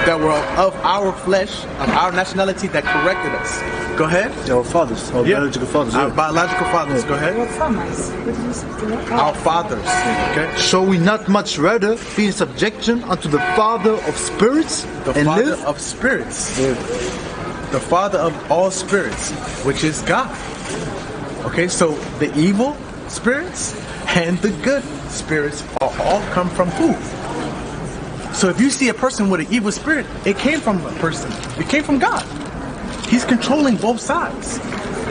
that were of our flesh, of our nationality, that corrected us. Go ahead. Our fathers, our biological fathers. Our biological fathers. Go ahead. We're farmers. What did you say? Our fathers. Okay. Shall we not much rather be in subjection unto the Father of spirits The and Father live? of spirits. The Father of all spirits, which is God. Okay, so the evil spirits and the good spirits all come from who? So if you see a person with an evil spirit, it came from a person. It came from God. He's controlling both sides.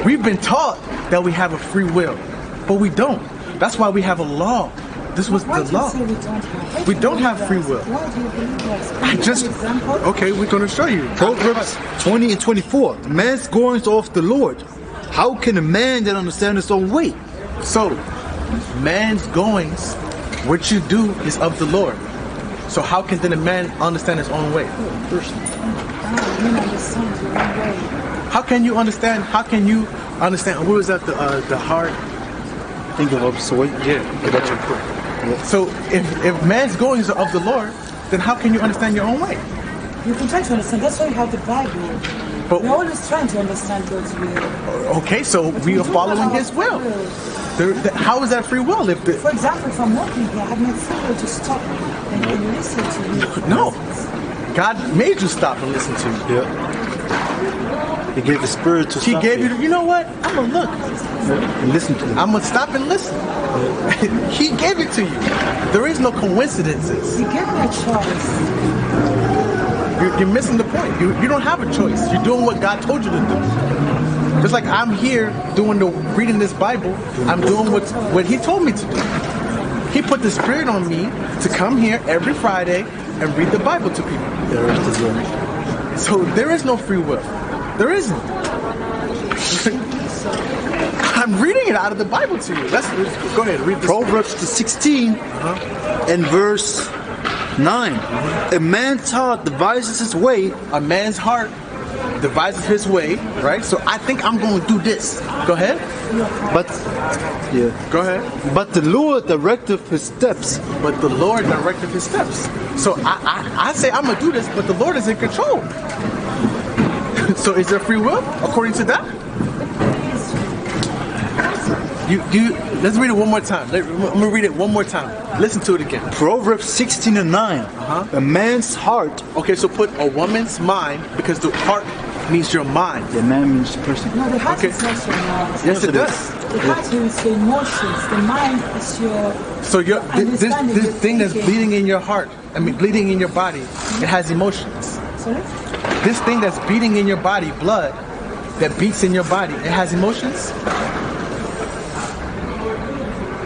We've been taught that we have a free will, but we don't. That's why we have a law. This was Why the do you law. say we don't have? We don't have free will. Why do you believe that? I just, Example? okay, we're going to show you. Proverbs 20 and 24. Man's goings are of the Lord. How can a man that understand his own way? So, man's goings, what you do is of the Lord. So how can then a man understand his own way? You understand your own way. How can you understand? How can you understand? What was that? The heart. Think of us way. Yeah, that's your prayer. So if man's goings are of the Lord, then how can you understand your own way? You can try to understand. That's why you have the Bible. But We're always trying to understand God's will. okay, so we are following His will. How is that free will? If For example, if I'm walking here, I have no free will to stop and listen to you. no, God made you stop and listen to you. Yeah. He gave the spirit to He stop gave you. You know what? I'm gonna look. and listen to them. I'm gonna stop and listen. He gave it to you. There is no coincidences. He gave me a choice. You're missing the point. You don't have a choice. You're doing what God told you to do. Just like I'm here reading this Bible, I'm doing what He told me to do. He put the Spirit on me to come here every Friday and read the Bible to people. So there is no free will. There isn't. I'm reading it out of the Bible to you. Let's go ahead, read this. Proverbs 16 and verse 9. A man's heart devises his way. A man's heart devises his way, right? So I think I'm going to do this. Go ahead. But Go ahead. but the Lord directeth his steps. But the Lord directed his steps. So I say I'm going to do this, but the Lord is in control. So is there free will according to that? Let's read it one more time. I'm going to read it one more time. Listen to it again. Proverbs 16 and 9. A man's heart. Okay, so put a woman's mind, because the heart means your mind. The man means person. No, the heart Okay. is not your mind. Yes, it does. The heart is the emotions. The mind is your... So this Understanding, thing that's thinking. bleeding in your heart, bleeding in your body, it has emotions. Sorry? This thing that's beating in your body, blood, that beats in your body, it has emotions?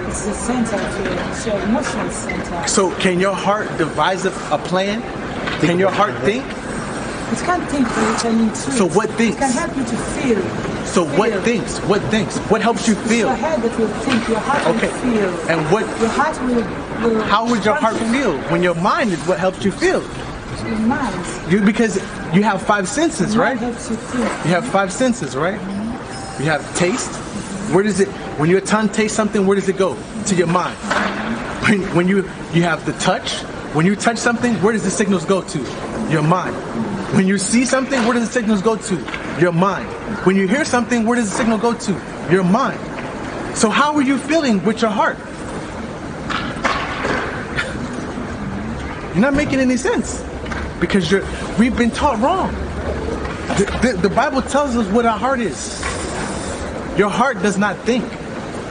It's the center of it's your emotional center. So can your heart devise a plan? Can your heart think? It can't think, but it can intuit. So what thinks? It can help you to feel. So what thinks? What thinks? What helps you It's feel? your head that will think, your heart Okay. will feel. And what? Your heart will How would your heart function. feel when your mind is what helps you feel? Your mind. Because you have 5 senses, Your right? mind helps you feel. You have 5 senses, right? You have taste. Where does it? When your tongue tastes something, where does it go? To your mind. When you have the touch. When you touch something, where does the signals go to? Your mind. When you see something, where does the signals go to? Your mind. When you hear something, where does the signal go to? Your mind. So how are you feeling with your heart? You're not making any sense, because we've been taught wrong. The Bible tells us what our heart is. Your heart does not think.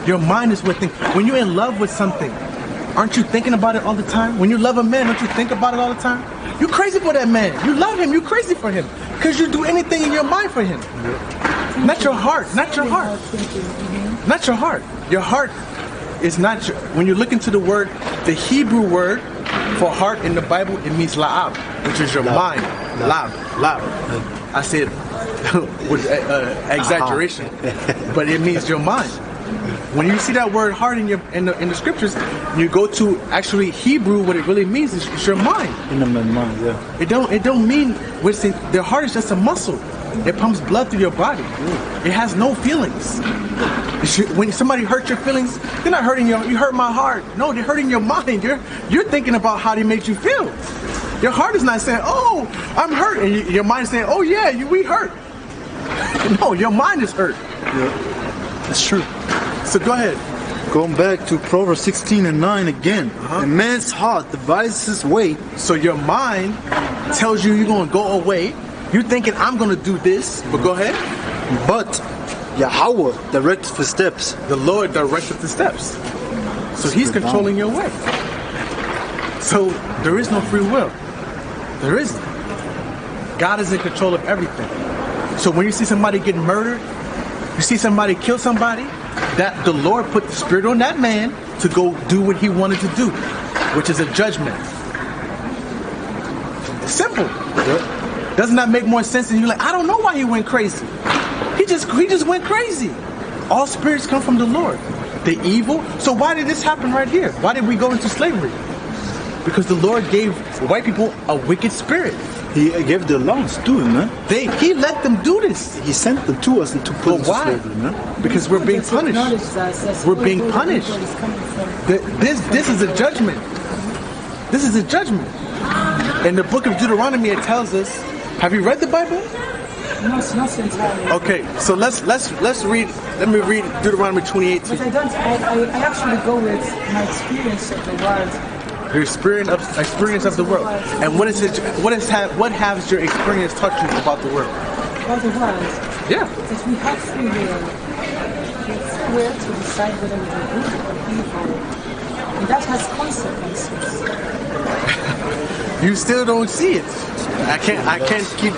Your mind is what thinks. When you're in love with something, aren't you thinking about it all the time? When you love a man, don't you think about it all the time? You're crazy for that man. You love him. You're crazy for him, because you do anything in your mind for him. Not your heart. Not your heart. Not your heart. Your heart is not your... When you look into the word, the Hebrew word for heart in the Bible, it means la'ab, which is your mind. La'ab. I said with exaggeration, but it means your mind. When you see that word heart in the scriptures, you go to actually Hebrew. What it really means is it's your mind. In the mind, yeah. It don't mean the heart is just a muscle. It pumps blood through your body. It has no feelings. When somebody hurts your feelings, they're not hurting you. You hurt my heart. No, they're hurting your mind. You're thinking about how they made you feel. Your heart is not saying, "Oh, I'm hurt," and your mind is saying, "Oh yeah, we hurt." No, your mind is hurt. Yeah, that's true. So go ahead. Going back to Proverbs 16 and 9 again. A man's heart devises his way. So your mind tells you you're going to go away. You're thinking, I'm going to do this, but go ahead. But Yahweh directs the steps. The Lord directed the steps. So he's controlling your way. So there is no free will. There isn't. God is in control of everything. So when you see somebody get murdered, you see somebody kill somebody, that the Lord put the spirit on that man to go do what he wanted to do, which is a judgment. Simple. Doesn't that make more sense? And you're like, I don't know why he went crazy. He just went crazy. All spirits come from the Lord. The evil. So why did this happen right here? Why did we go into slavery? Because the Lord gave white people a wicked spirit. He gave the laws to him, man. He let them do this. He sent them to us and to put But why? slavery, man. Because we're being punished. We're being punished. This is a judgment. This is a judgment. In the book of Deuteronomy, it tells us. Have you read the Bible? No, it's not entirely. Okay, so let's read. Let me read Deuteronomy 28. But I don't. I actually go with my experience of the world. Your experience of the world. And what has your experience taught you about the world? About the world. Yeah. That we have free will. We have free will to decide whether we do good or evil. And that has consequences. You still don't see it. I can't keep.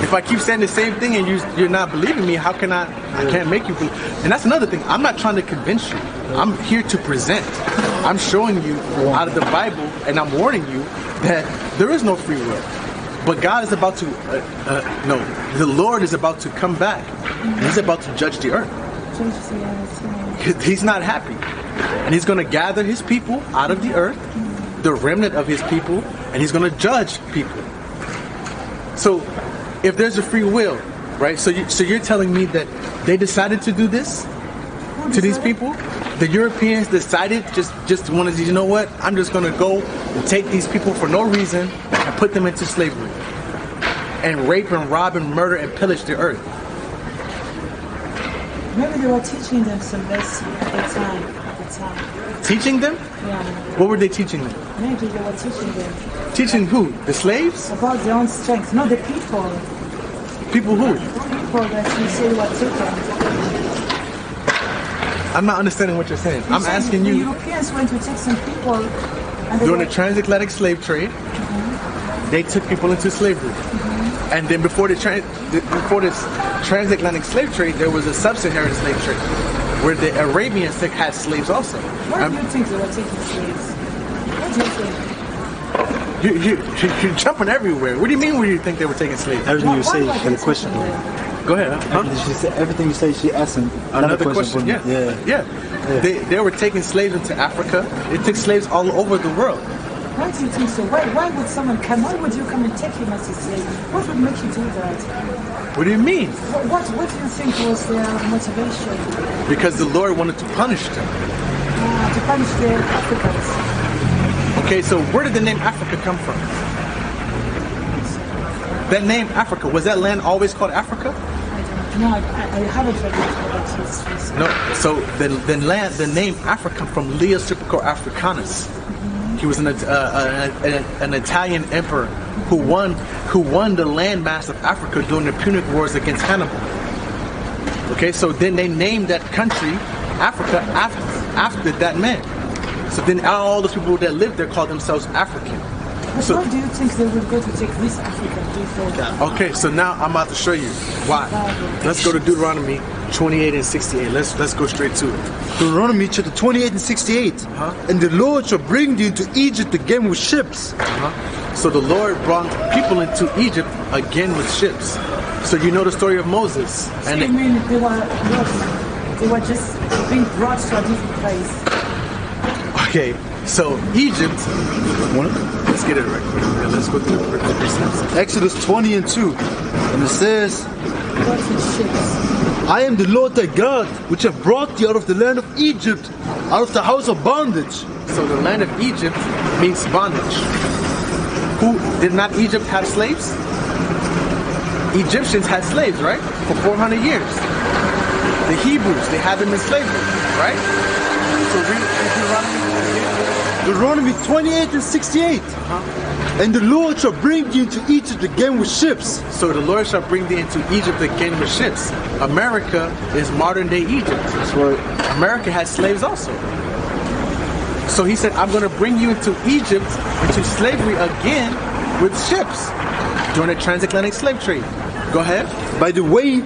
If I keep saying the same thing and you're not believing me, how can I can't make you believe. And that's another thing. I'm not trying to convince you. I'm here to present. I'm showing you out of the Bible, and I'm warning you that there is no free will. But God is about to. The Lord is about to come back. And he's about to judge the earth. changes, yes. He's not happy. And he's going to gather his people out of the earth, the remnant of his people, and he's going to judge people. So if there's a free will, right? So you're telling me that they decided to do this to these people? The Europeans decided, just wanted to, you know what? I'm just going to go and take these people for no reason and put them into slavery. And rape and rob and murder and pillage the earth. Maybe they were teaching them salvation at the time. Teaching them? Yeah. What were they teaching them? Maybe they were teaching them. Teaching who? The slaves? About their own strength. No, the people. People who? People that you say were taken. I'm not understanding what you're saying. I'm asking the you. Europeans went to take some people. And During the transatlantic slave trade, they took people into slavery. And then before this transatlantic slave trade, there was a sub-Saharan slave trade, where the Arabians had slaves also. Why do you think they were taking slaves? What do you think? You're jumping everywhere. What do you mean? What do you think they were taking slaves? Everything you say, she got a question. Go ahead. Huh? She said, everything you say, she asked him Another question. Yeah. They were taking slaves into Africa. They took slaves all over the world. Why do you think so? Why would someone come? Why would you come and take him as a slave? What would make you do that? What do you mean? What do you think was their motivation? Because the Lord wanted to punish them. To punish the Africans. Okay, so where did the name Africa come from? That name Africa, was that land always called Africa? No, I haven't read about history. No, so the name Africa from Leo Supraco Africanus. He was an Italian emperor who won the landmass of Africa during the Punic Wars against Hannibal. Okay, so then they named that country Africa after that man. So then all those people that lived there called themselves African. But So, why do you think they would go to take this African people? okay, so now I'm about to show you why. Let's go to Deuteronomy 28 and 68. Let's go straight to it. Deuteronomy chapter 28 and 68. And the Lord shall bring you into Egypt again with ships. So the Lord brought people into Egypt again with ships. So you know the story of Moses. And I mean, they were just being brought to a different place. Okay, so Egypt. Let's get it right quick. Let's go through the precepts. Exodus 20 and 2. And it says, Brought in ships. I am the Lord thy God, which have brought thee out of the land of Egypt, out of the house of bondage. So the land of Egypt means bondage. Who did not Egypt have slaves? Egyptians had slaves, right? For 400 years. The Hebrews, they had them in slavery, right? So read Deuteronomy 28 and 68. And the Lord shall bring you into Egypt again with ships. So the Lord shall bring thee into Egypt again with ships. America is modern day Egypt. That's right. America had slaves also. So he said, I'm going to bring you into Egypt, into slavery again with ships during the transatlantic slave trade. Go ahead. By the way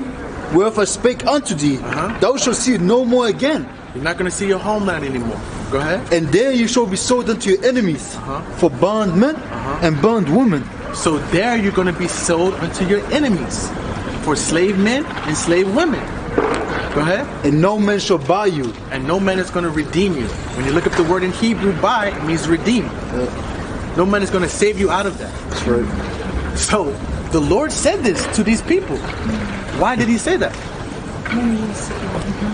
whereof I spake unto thee, thou shalt see it no more again. You're not going to see your homeland anymore. Go ahead. And there you shall be sold unto your enemies for bondmen and bondwomen. So there you're going to be sold unto your enemies for slave men and slave women. Go ahead. And no man shall buy you. And no man is going to redeem you. When you look up the word in Hebrew, buy, it means redeem. No man is going to save you out of that. That's right. So the Lord said this to these people. Why did he say that?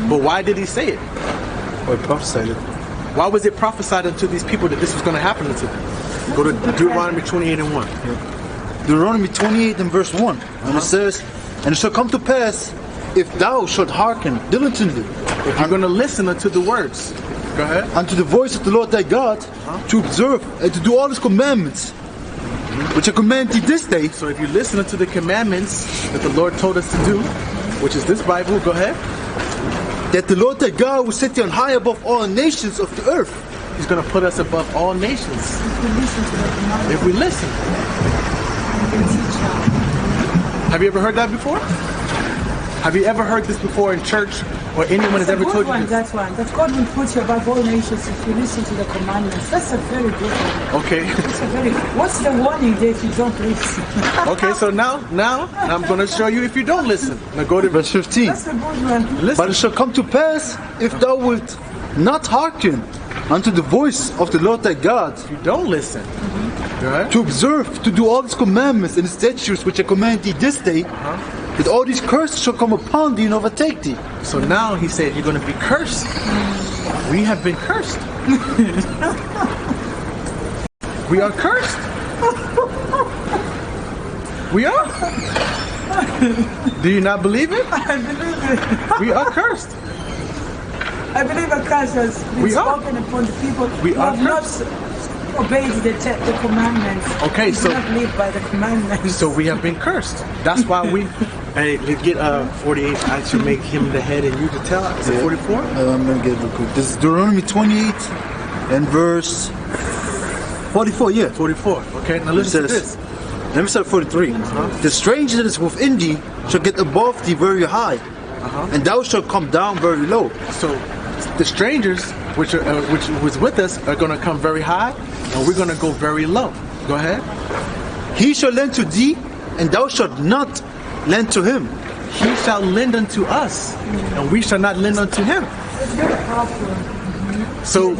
But why did he say it? Or prophesied it. Why was it prophesied unto these people that this was going to happen to them? Go to Deuteronomy 28 and 1. Deuteronomy 28 and verse 1. And it says, and it shall come to pass, if thou shalt hearken diligently, If you're going to listen unto the words, go ahead. unto the voice of the Lord thy God, to observe and to do all his commandments, which I command thee this day. So if you listen unto the commandments that the Lord told us to do, which is this Bible, go ahead. That the Lord thy God will set thee on high above all nations of the earth. He's going to put us above all nations. If we listen. Have you ever heard that before? Have you ever heard this before in church or anyone has ever told you this? That one. That God will put you above all nations if you listen to the commandments. That's a very good one. Okay. That's a very. What's the warning there if you don't listen? Okay, so now I'm going to show you if you don't listen. Now go to Verse 15. That's a good one. listen. But it shall come to pass, if thou wilt not hearken unto the voice of the Lord thy God, You don't listen. Go ahead. to observe, to do all his commandments and his statutes which I command thee this day, that all these curses shall come upon thee and overtake thee. So now he said you're going to be cursed. We have been cursed. We are cursed. We are. Do you not believe it? I believe it. We are cursed. I believe a curse has been We are. spoken upon the people We who are have not cursed. obeyed the commandments. Okay, Who so- do not live by the commandments. So we have been cursed. That's why we. Hey, let's get 48. I should make him the head and you the tail. Is it 44? I'm going to get it real quick. This is Deuteronomy 28 and verse 44, yeah. 44. Okay, now It listen to says, this. let me start 43. The stranger that is within thee shall get above thee very high, and thou shalt come down very low. So the strangers, which was with us, are going to come very high, and we're going to go very low. Go ahead. He shall lend to thee, and thou shalt not lend to him. He shall lend unto us, and we shall not lend unto him. It's very powerful. So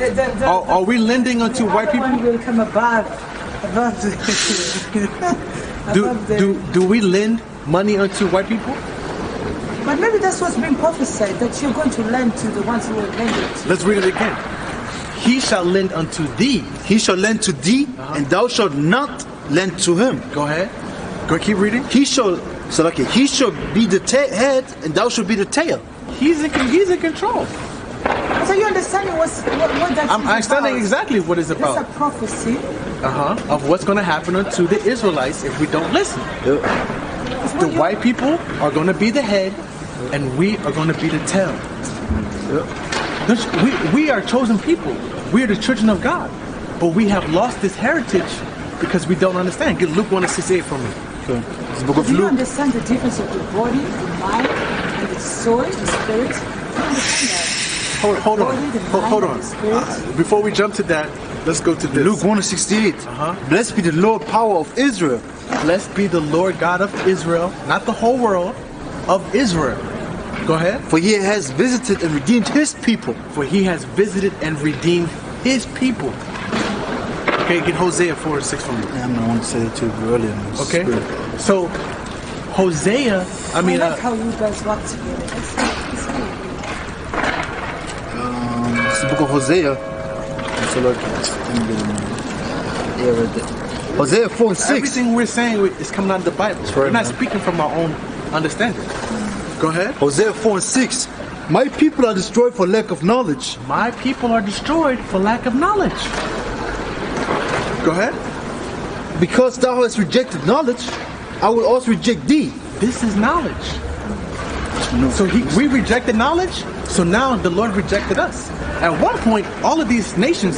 are we lending unto white people? One will come above the, above the. Do we lend money unto white people? But maybe that's what's been prophesied, that you're going to lend to the ones who are lending to. Let's read it again. He shall lend unto thee. He shall lend to thee, and thou shalt not lend to him. Go ahead. Go keep reading. He shall be the head, and thou shalt be the tail. He's in control. So you understanding what that's I'm understanding about? exactly what it's It's about. a prophecy. Of what's going to happen unto the Israelites if we don't listen. The white people are going to be the head, and we are going to be the tail. We are chosen people. We are the children of God, but we have lost this heritage because we don't understand. Get Luke 1:68 from me. It's the book of Do you Luke. understand the difference of the body, the mind, and the soul, the spirit? Do you understand that? Hold on. Body, the Hold mind, on. and the spirit. Before we jump to that, let's go to this. Luke 1:68. Blessed be the Lord power of Israel. Blessed be the Lord God of Israel, not the whole world, of Israel. Go ahead. For he has visited and redeemed his people. For he has visited and redeemed his people. Okay, get Hosea 4:6 from me. I'm the one to say it too earlier. Okay, so Hosea, I like how you guys work together. It's really It's the book of Hosea. So look, yeah, right there. Hosea 4:6. everything we're saying is coming out of the Bible. right, We're not man. speaking from our own understanding. Go ahead. Hosea 4:6. My people are destroyed for lack of knowledge. My people are destroyed for lack of knowledge. Go ahead. Because thou hast rejected knowledge, I will also reject thee. This is knowledge. No. So we rejected knowledge, so now the Lord rejected us. At one point, all of these nations,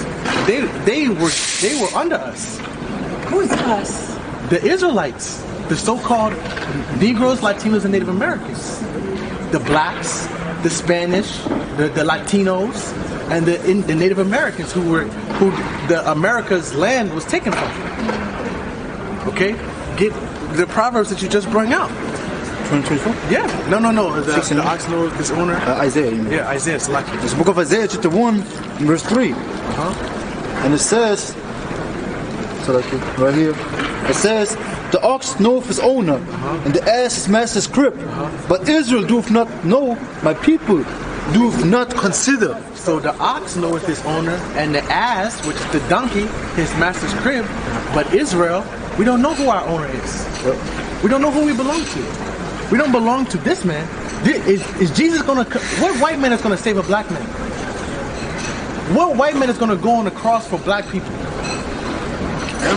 they were under us. Who's us? The Israelites, the so-called Negroes, Latinos, and Native Americans, the blacks, the Spanish, the Latinos, and the Native Americans who the America's land was taken from. Okay, get the Proverbs that you just brought out. 2024? Yeah, no. The 16. ox knows his owner. Isaiah, you mean. Yeah, Isaiah, it's lucky. It's the book of Isaiah chapter 1, verse 3. And it says, so like right here, it says, the ox knoweth his owner, and the ass his master's crib. But Israel doeth not know, my people doeth not consider. So the ox knoweth his owner, and the ass, which is the donkey, his master's crib. But Israel, we don't know who our owner is. We don't know who we belong to. We don't belong to this man. Is Jesus gonna? What white man is gonna save a black man? What white man is gonna go on the cross for black people?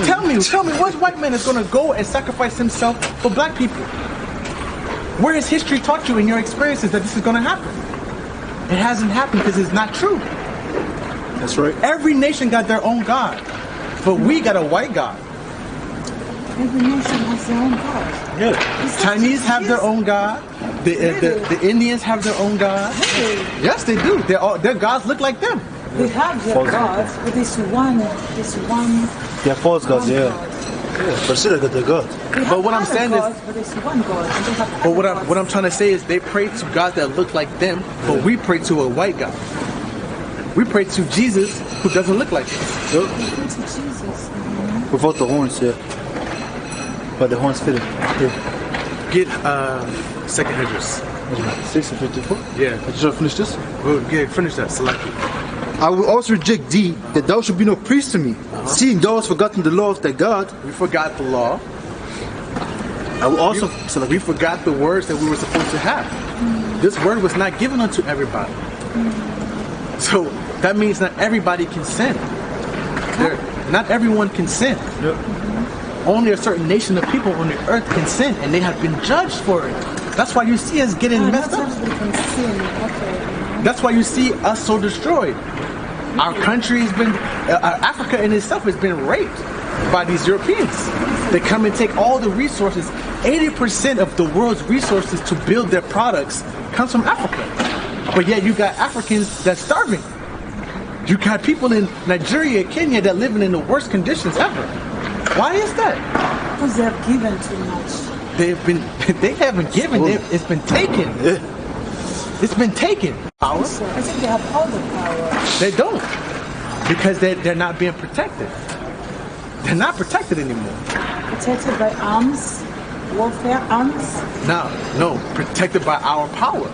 Tell me, what white man is gonna go and sacrifice himself for black people? Where has history taught you in your experiences that this is gonna happen? It hasn't happened because it's not true. That's right. Every nation got their own God, but we got a white God. Every nation has their own God. Yeah. It's not Chinese just have their Jesus. own God. The Indians have their own God. Really? Yes, they do. Their gods look like them. They have their False gods, but this one. They're false gods, one yeah. God. But still, they got their God. They have But what I'm other saying gods, is, but it's one God. And they have but other what I'm gods. trying to say is, they pray to gods that look like them, but we pray to a white God. We pray to Jesus, who doesn't look like us. They pray to Jesus. Without the horns, yeah. But the horns fit it. Yeah. Get second Hedges. 6 and 54. Yeah. I just finish this. Well, yeah, finish that. Select it. I will also reject thee, that thou should be no priest to me, seeing thou hast forgotten the law of thy God. We forgot the law. I will also We forgot the words that we were supposed to have. This word was not given unto everybody. So that means not everybody can sin. Not everyone can sin. Only a certain nation of people on the earth can sin, and they have been judged for it. That's why you see us getting messed Not up. everybody can sin. Okay. That's why you see us so destroyed. Our country has been, Africa in itself has been raped by these Europeans. They come and take all the resources. 80% of the world's resources to build their products comes from Africa. But yet you got Africans that's starving. You got people in Nigeria, Kenya that living in the worst conditions ever. Why is that? Because they have given too much. They haven't given, it's been taken. It's been taken. Power? So I think they have all the power. They don't. Because they're not being protected. They're not protected anymore. Protected by arms, warfare arms. No, protected by our power.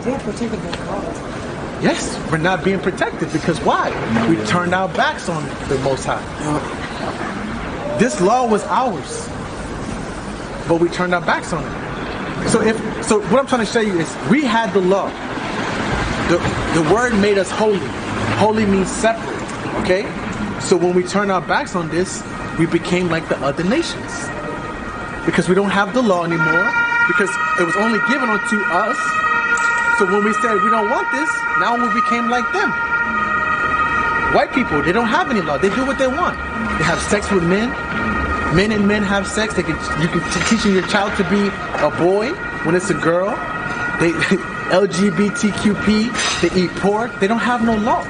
They are protected by God. Yes, we're not being protected because why? We turned our backs on the Most High. This law was ours, but we turned our backs on it. So what I'm trying to show you is we had the law. The word made us holy. Holy means separate. Okay? So when we turned our backs on this, we became like the other nations. Because we don't have the law anymore, because it was only given unto us. So when we said we don't want this, now we became like them. White people, they don't have any law. They do what they want. They have sex with men. Men and men have sex. You can teach your child to be a boy when it's a girl. They LGBTQP. They eat pork. They don't have no law.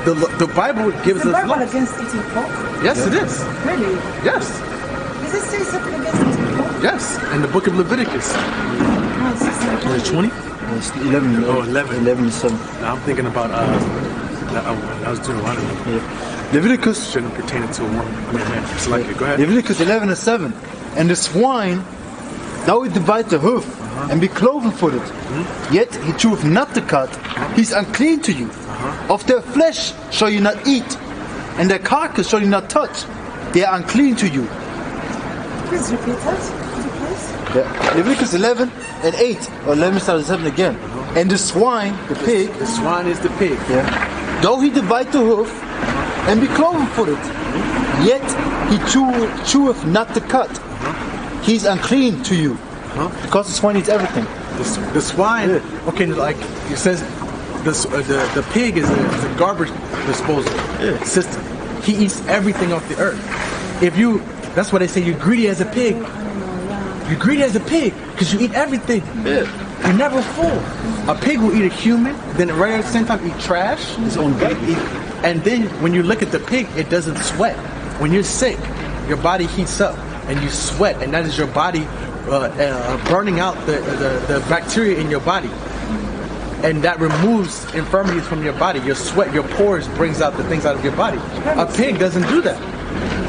The Bible gives Is the us Bible law. against eating pork? Yes, it is. Really? Yes, Does it say something against eating pork? yes. In the book of Leviticus. No, it says something. Verse 20. It's 11. Oh, 11. 11 is 7. Now I'm thinking about I was doing Deuteronomy. Yeah. Leviticus. Shouldn't pertain to a woman. I mean, man. It's like it. Go ahead. Leviticus 11 and 7. And the swine, thou wilt divide the hoof, and be cloven footed. Yet he cheweth not the cud. He's unclean to you. Of their flesh shall you not eat, and their carcass shall you not touch. They are unclean to you. Please repeat that. Could you please? Yeah. Leviticus 11 and 8. Or let me start with 7 again. And the swine, the pig, The swine is the pig. yeah, though he divide the hoof, and be cloven footed, yet he cheweth not the cud. He's unclean to you. Because the swine eats everything. The swine. Okay, like it says, the pig is a garbage disposal system. He eats everything off the earth. That's why they say you're greedy as a pig. You're greedy as a pig because you eat everything. You're never full. A pig will eat a human, then right at the same time eat trash. His own baby. And then when you look at the pig, it doesn't sweat. When you're sick, your body heats up and you sweat, and that is your body burning out the bacteria in your body. And that removes infirmities from your body. Your sweat, your pores brings out the things out of your body. A pig doesn't do that.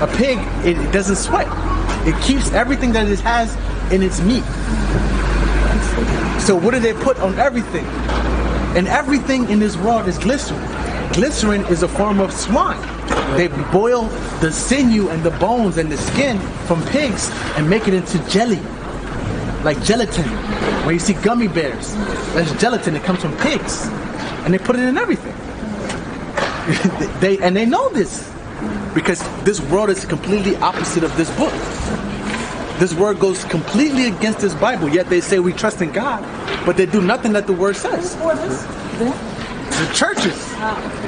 A pig, it doesn't sweat. It keeps everything that it has in its meat. So what do they put on everything? And everything in this world is glycerin. Glycerin is a form of swine. They boil the sinew and the bones and the skin from pigs and make it into jelly. Like gelatin. When you see gummy bears, that's gelatin. It comes from pigs. And they put it in everything. They know this. Because this world is completely opposite of this book. This word goes completely against this Bible, yet they say we trust in God, but they do nothing that the word says. What is there? The churches,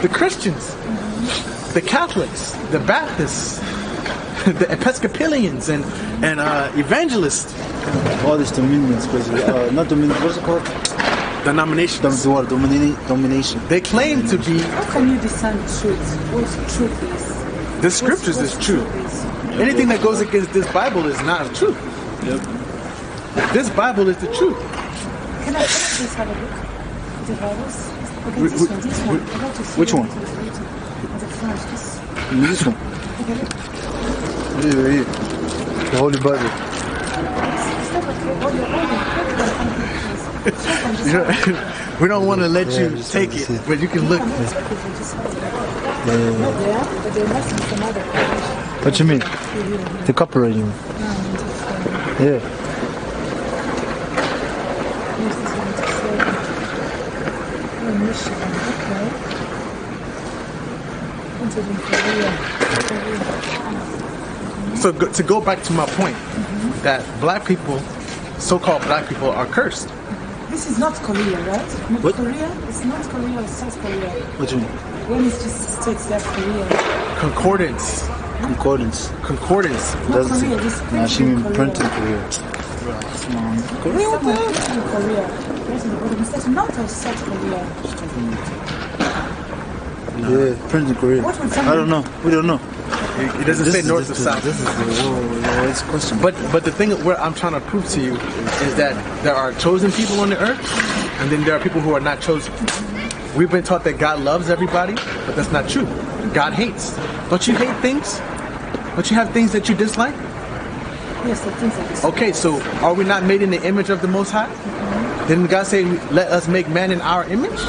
the Christians, the Catholics, the Baptists, the Episcopalians and evangelists. All these dominions, basically. Not dominion. What's it called? Denominations. Domination. They claim to be. How can you discern truth? What truth is? The scriptures is true. Anything that goes against this Bible is not true. Yep. This Bible is the truth. Can I just have a look at the Bibles? Okay, this one. I'd like to see Which one? what is written at the front. This one. Okay, look. Here. The Holy Bible. We don't want to let you take it, but you can look. But there must be some other information. What you mean? The copywriting. Yeah. So to go back to my point, that black people, so-called black people, are cursed. This is not Korea, right? Not What? Korea? It's not Korea, it's South Korea. What you mean? When it just states that Korea. Concordance. Concordance. Concordance. Not Doesn't Korea, say. this Nah, she mean printed in printed Korea. Someone printed in Korea. Right in the bottom. It says not of South Korea. Yeah, printed Korea. What would I someone- don't know. We don't know. It doesn't say north or south. This is the it's a question. But the thing where I'm trying to prove to you is that there are chosen people on the earth, and then there are people who are not chosen. We've been taught that God loves everybody, but that's not true. God hates. Don't you hate things? Don't you have things that you dislike? Yes, the things like this. Okay, so are we not made in the image of the Most High? Didn't God say, let us make man in our image?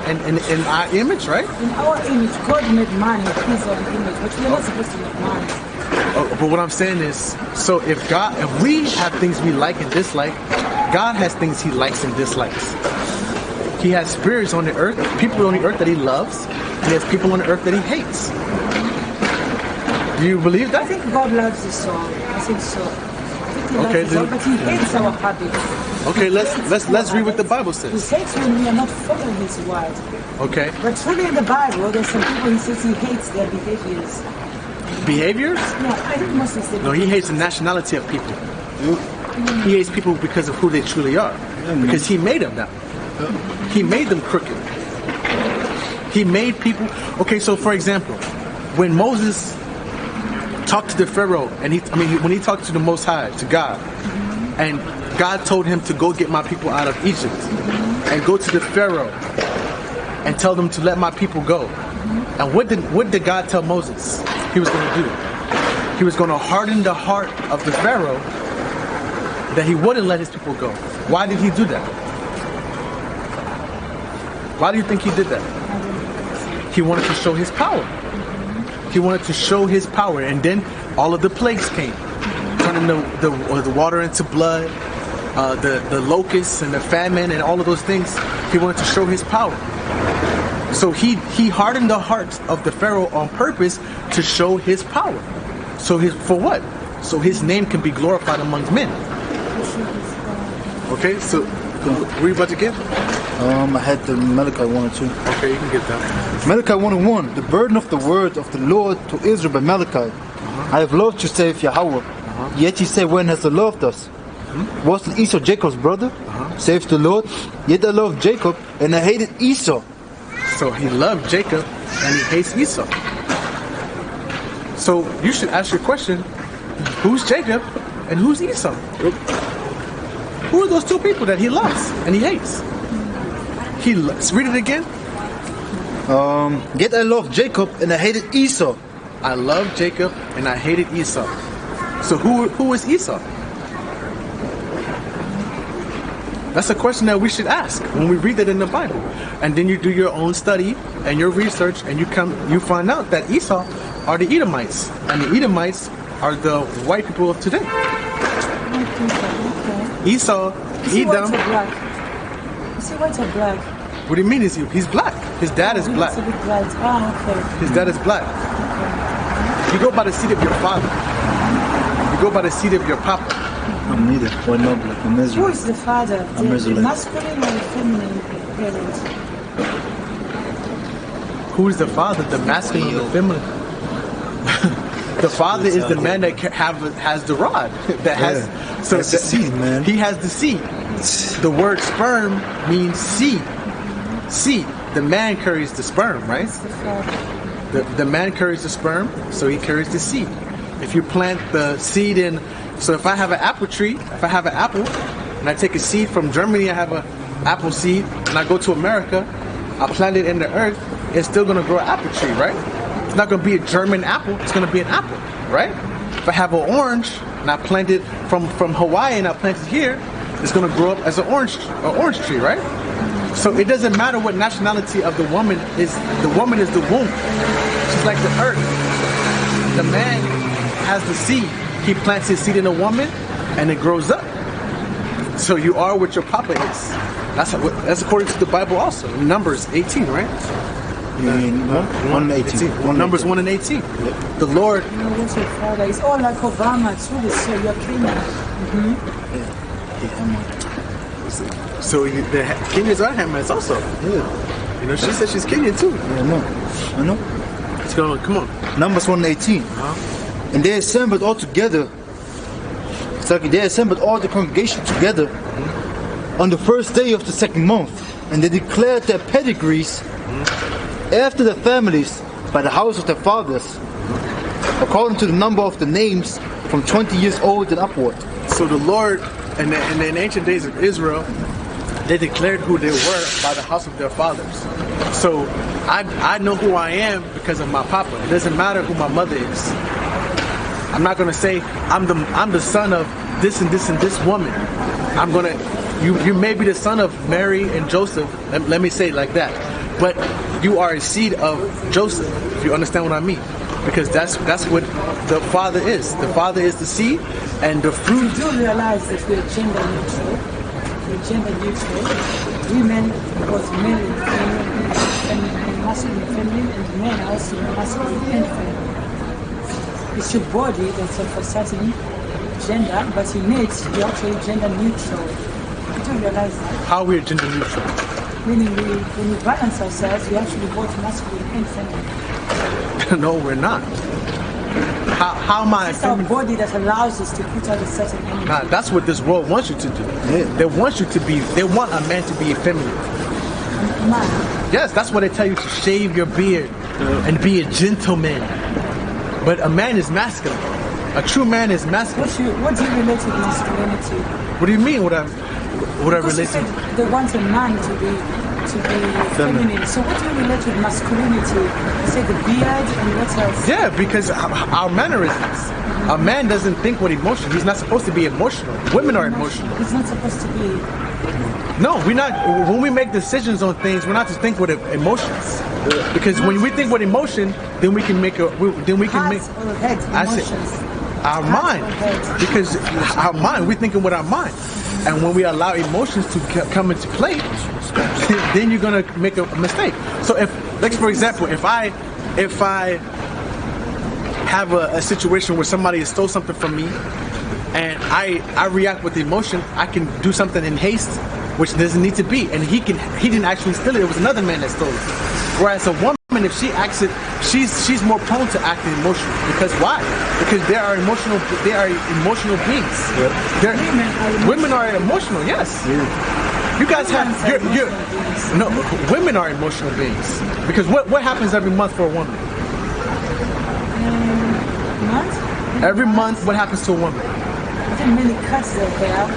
In our image, right? In our image, God made man in his own image, but we're not supposed to make man. But what I'm saying is, so if we have things we like and dislike, God has things he likes and dislikes. He has spirits on the earth, people on the earth that he loves, and he has people on the earth that he hates. Do you believe I that? think God loves us all. I think so. I think he Okay, loves us all, then- but he hates our habits. Okay, let's read what the Bible He says. hates when we are not following his word. Okay. But truly in the Bible, there's some people he says he hates their behaviors. Behaviors? No, I think mostly say No, he hates the nationality of people. He hates people because of who they truly are. Because he made them that. He made them crooked. He made people. Okay, so for example, when Moses talked to the Pharaoh, when he talked to the Most High, to God, and God told him to go get my people out of Egypt, and go to the Pharaoh, and tell them to let my people go. And what did God tell Moses he was going to do? He was going to harden the heart of the Pharaoh that he wouldn't let his people go. Why did he do that? Why do you think he did that? He wanted to show his power. He wanted to show his power, and then all of the plagues came, turning the water into blood, the locusts and the famine and all of those things. He wanted to show his power. So he hardened the hearts of the Pharaoh on purpose to show his power. For what? So his name can be glorified amongst men. Okay, so were you about to give? I had the Malachi 1 and 2. Okay, you can get that. Malachi 1 and 1. The burden of the word of the Lord to Israel by Malachi. I have loved you, saith Yahweh. Yet ye say, when has the loved us? Wasn't Esau Jacob's brother? Saith the Lord. Yet I loved Jacob, and I hated Esau. So he loved Jacob and he hates Esau. So you should ask your question, who's Jacob and who's Esau? Who are those two people that he loves and he hates? Read it again. Yet I loved Jacob, and I hated Esau. I loved Jacob and I hated Esau. So who is Esau? That's a question that we should ask when we read that in the Bible. And then you do your own study and your research, and you find out that Esau are the Edomites, and the Edomites are the white people of today. Esau, Is he white or Edom. black? Is he white or black? What do you mean? He's black? His dad is black. It's a bit bright. Ah, okay. His dad is black. You go by the seed of your father. You go by the seed of your papa. I'm neither. Well, no black. I'm Who Israelite. is the father? I'm The Israelite. masculine or the feminine parent? Who is the father? The masculine or the feminine? The father is the man that has the rod. That has so That's the seed, man. He has the seed. The word sperm means seed. Seed. The man carries the sperm, right? The man carries the sperm, so he carries the seed. If you plant the seed in, so if I have an apple tree, if I have an apple, and I take a seed from Germany, I have an apple seed, and I go to America, I plant it in the earth, it's still going to grow an apple tree, right? It's not going to be a German apple, it's going to be an apple, right? If I have an orange, and I plant it from Hawaii, and I plant it here, it's going to grow up as an orange tree, right? So it doesn't matter what nationality of the woman is the womb. She's like the earth. The man has the seed. He plants his seed in a woman, and it grows up. So you are what your papa is. That's according to the Bible also. Numbers 18, right? You mean 1 and 18. Numbers 1 and 18. Yep. The Lord. You know what your father is all like Obama too. So you're Kenyan. So the Kenyans are Hamites also. Yeah. You know, she said she's Kenyan too. Yeah, I know. Let's go. Come on. Numbers 1 and 18. And they assembled all together. It's like they assembled all the congregation together on the first day of the second month, and they declared their pedigrees after their families by the house of their fathers, according to the number of the names from 20 years old and upward. So the Lord, in the ancient days of Israel, they declared who they were by the house of their fathers. So I know who I am because of my papa. It doesn't matter who my mother is. I'm not gonna say I'm the son of this and this and this woman. I'm gonna you may be the son of Mary and Joseph. Let me say it like that. But you are a seed of Joseph, if you understand what I mean. Because that's what the father is. The father is the seed, and the fruit. You do realize that we're gender neutral. We're gender neutral. Women was male and masculine and feminine, and men are also masculine and feminine. It's your body that's emphasizing gender, but in it, you're actually gender neutral. You do realize that? How we're gender neutral? Meaning when we balance ourselves, we actually both masculine and feminine. No, we're not. How am I? It's our body that allows us to put out a certain energy. Nah, that's what this world wants you to do. Yeah. They want you to be. They want a man to be effeminate. Man. Yes, that's why they tell you to shave your beard and be a gentleman. But a man is masculine. A true man is masculine. What do you relate to masculinity? What do you mean? What I Because relate you said to? they want a man to be feminine. So what do you relate with masculinity? You say the beard and what else? Yeah, because our mannerisms. A man doesn't think with emotion. He's not supposed to be emotional. Women are emotional. He's not supposed to be. No, we're not. When we make decisions on things, we're not to think with emotions. Because when we think with emotion, then we can make. Heart or head emotions. Our Heart mind, or head. because our mind, we're thinking with our mind, and when we allow emotions to come into play, then you're gonna make a mistake. So if, like for example, if I have a situation where somebody stole something from me, and I react with emotion, I can do something in haste, which doesn't need to be, and he didn't actually steal it. It was another man that stole it. Whereas a woman, if she acts it, she's more prone to acting emotional. Because why? Because they are emotional beings. Yeah. Women are emotional. Yes. Yeah. You guys no. Women are emotional beings. Because what happens every month for a woman? Month? Every month, what happens to a woman? I think many cuts their hair.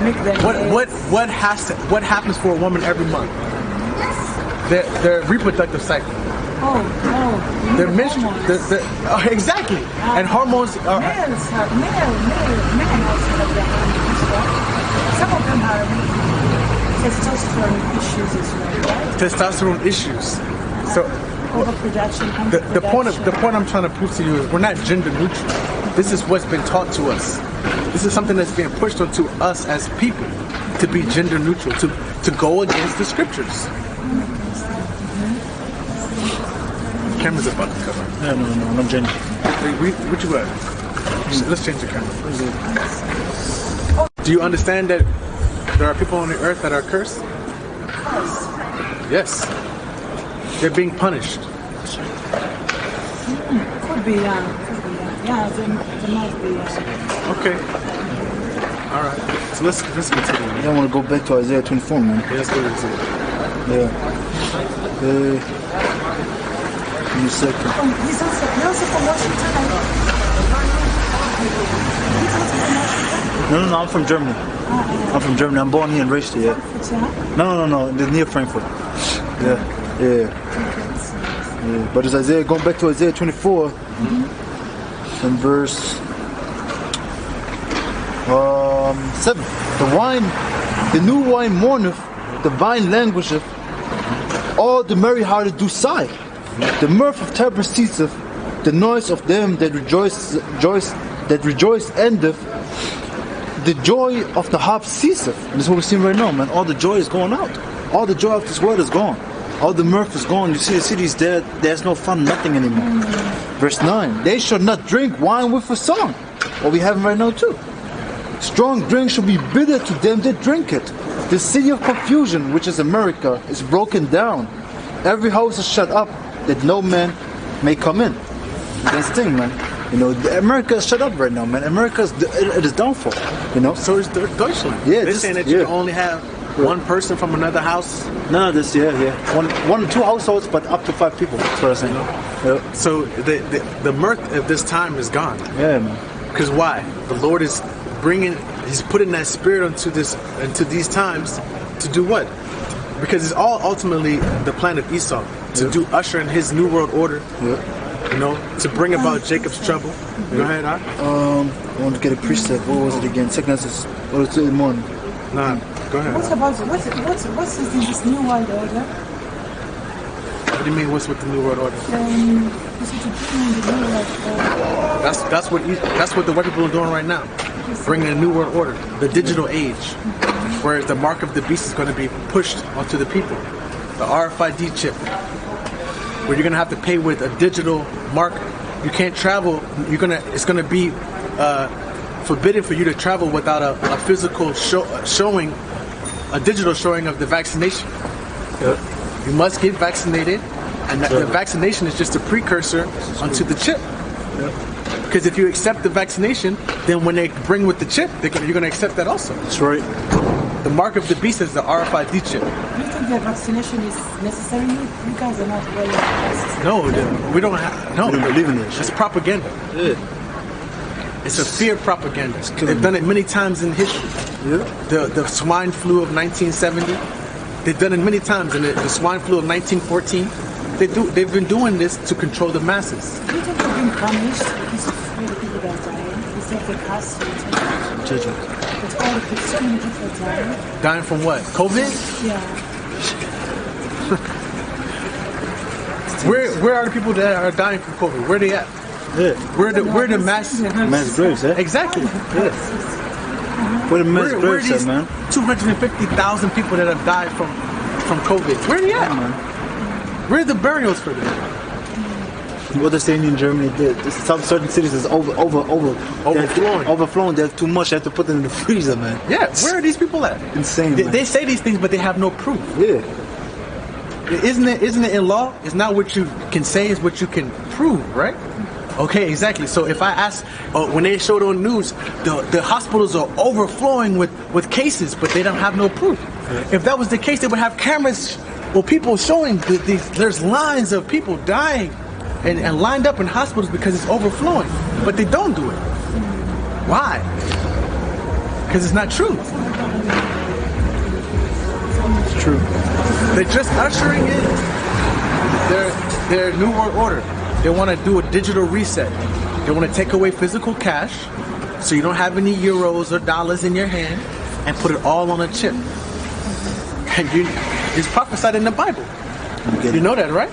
Make them What happens for a woman every month? Their reproductive cycle. Their menstrual. Exactly. And hormones are. Men also have their hormones. Some of them have testosterone issues as well, right? Testosterone issues. So overproduction. the point I'm trying to prove to you is we're not gender neutral. This is what's been taught to us. This is something that's being pushed onto us as people to be gender neutral, to go against the scriptures. Camera's about to cover. No, not gender. What you got? Let's change the camera. Do you understand that there are people on the earth that are cursed? Yes. They're being punished. Could be, yeah, there might be. Okay. All right. So let's continue. I want to go back to Isaiah 24, man. Yeah, let's go to Isaiah. Yeah. Give me a second. He's also from Washington. He's also from Washington. No, I'm from Germany. I'm from Germany. I'm born here and raised here. No. They're near Frankfurt. Yeah. But it's Isaiah, going back to Isaiah 24 and verse 7. The new wine mourneth, the vine languisheth, all the merry-hearted do sigh. The mirth of tabrets ceaseth, the noise of them that rejoice endeth, the joy of the harp ceaseth. And this is what we're seeing right now, man. All the joy is going out. All the joy of this world is gone. All the mirth is gone. You see the city's dead. There's no fun, nothing anymore. Verse 9. They shall not drink wine with a song. What we have right now too. Strong drink shall be bitter to them that drink it. The city of confusion, which is America, is broken down. Every house is shut up, that no man may come in. That's the thing, man. You know, America is shut up right now, man. America is downfall. You know. So is Deutschland. Yeah, they're saying that you can only have one person from another house. No, this one or two households, but up to 5 people. That's what I'm saying. Yeah. So the mirth of this time is gone. Yeah, man. Because why? The Lord is He's putting that spirit into these times to do what? Because it's all ultimately the plan of Esau to do usher in his new world order. Yeah. You know, to bring about Jacob's trouble. Go ahead, I want to get a precept. What was it again? Second, what was it in the morning? Nah, go ahead. What's in this new world order? What do you mean? What's with the new world order? That's what the white people are doing right now, bringing a new world order, the digital age, where the mark of the beast is going to be pushed onto the people, the RFID chip, where you're going to have to pay with a digital mark. You can't travel. It's going to be forbidden for you to travel without a physical showing, a digital showing of the vaccination. Yep. You must get vaccinated, and the vaccination is just a precursor onto the chip. Because if you accept the vaccination, then when they bring with the chip, you're going to accept that also. That's right. The mark of the beast is the RFID chip. Do you think that vaccination is necessary? You guys are not well vaccinated. No, we don't have. No, We don't believe in this. It's propaganda. Yeah. It's a fear propaganda. They've done it many times in history. Yeah. The swine flu of 1970. They've done it many times. In the swine flu of 1914. They've been doing this to control the masses. Do you think they're being punished because of all the people that are dying? Is that the cost? Judgment. But so many people are dying. Dying from what? COVID? Yeah. Where are the people that are dying from COVID? Where are they at? Yeah. Where the mass? Mass graves, eh? Exactly. Yeah. Where the mass Where are graves these at, man? 250,000 people that have died from COVID? Where are they at, man? Where are the burials for them? What they're saying in Germany, some certain cities is overflowing. They have too much. They have to put them in the freezer, man. Yeah, where are these people at? Insane. They say these things, but they have no proof. Yeah. Isn't it in law? It's not what you can say, it's what you can prove, right? Okay, exactly. So if I ask, when they showed on news, the hospitals are overflowing with cases, but they don't have no proof. Yeah. If that was the case, they would have cameras. Well, people showing there's lines of people dying and lined up in hospitals because it's overflowing, but they don't do it. Why? Because it's not true. It's true. They're just ushering in their new world order. They want to do a digital reset. They want to take away physical cash, so you don't have any euros or dollars in your hand, and put it all on a chip. And it's prophesied in the Bible. You know that, right?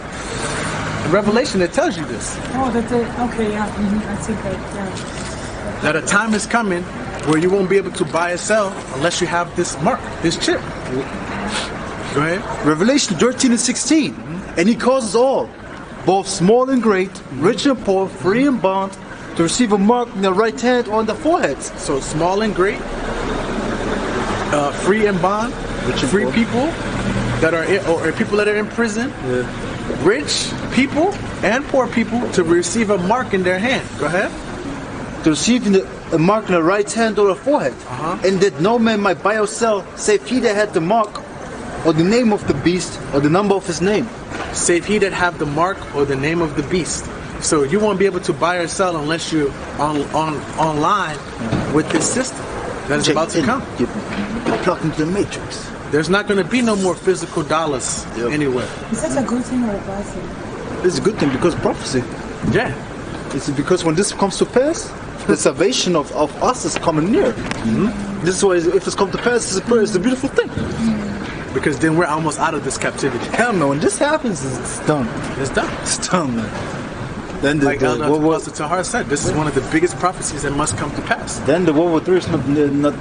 In Revelation, it tells you this. Oh, okay, yeah. I think that, yeah. That a time is coming where you won't be able to buy or sell unless you have this mark, this chip. Go ahead. Revelation 13 and 16. And he causes all, both small and great, rich and poor, free and bond, to receive a mark in their right hand or on their foreheads. So small and great, free and bond, free people that are or people that are in prison, rich people and poor people to receive a mark in their hand. Go ahead. To receive a mark in the right hand or the forehead, and that no man might buy or sell, save he that had the mark, or the name of the beast, or the number of his name. Save he that have the mark or the name of the beast. So you won't be able to buy or sell unless you're online with this system that is about to come. You're plugged into the matrix. There's not going to be no more physical dollars anywhere. Is that a good thing or a bad thing? It's a good thing because prophecy. Yeah. It's because when this comes to pass, the salvation of us is coming near. This is why, if it's come to pass, it's a beautiful thing. Because then we're almost out of this captivity. Hell no, when this happens, it's done. It's done. It's done, man. Then Like Pastor Tahar said, this is one of the biggest prophecies that must come to pass. Then the World War III is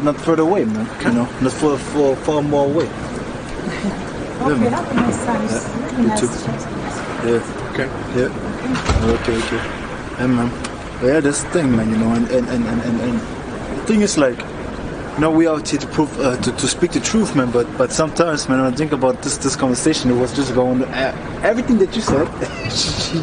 not further away, man. Okay. You know, not far more away. Okay, have a nice time. Really nice too. chatting. Yeah. Okay. Yeah. Okay. Yeah, man. But yeah, that's the thing, man. You know, and the thing is, like, you know, we out here to prove to speak the truth, man. But sometimes, man, when I think about this conversation, it was just going everything that you said.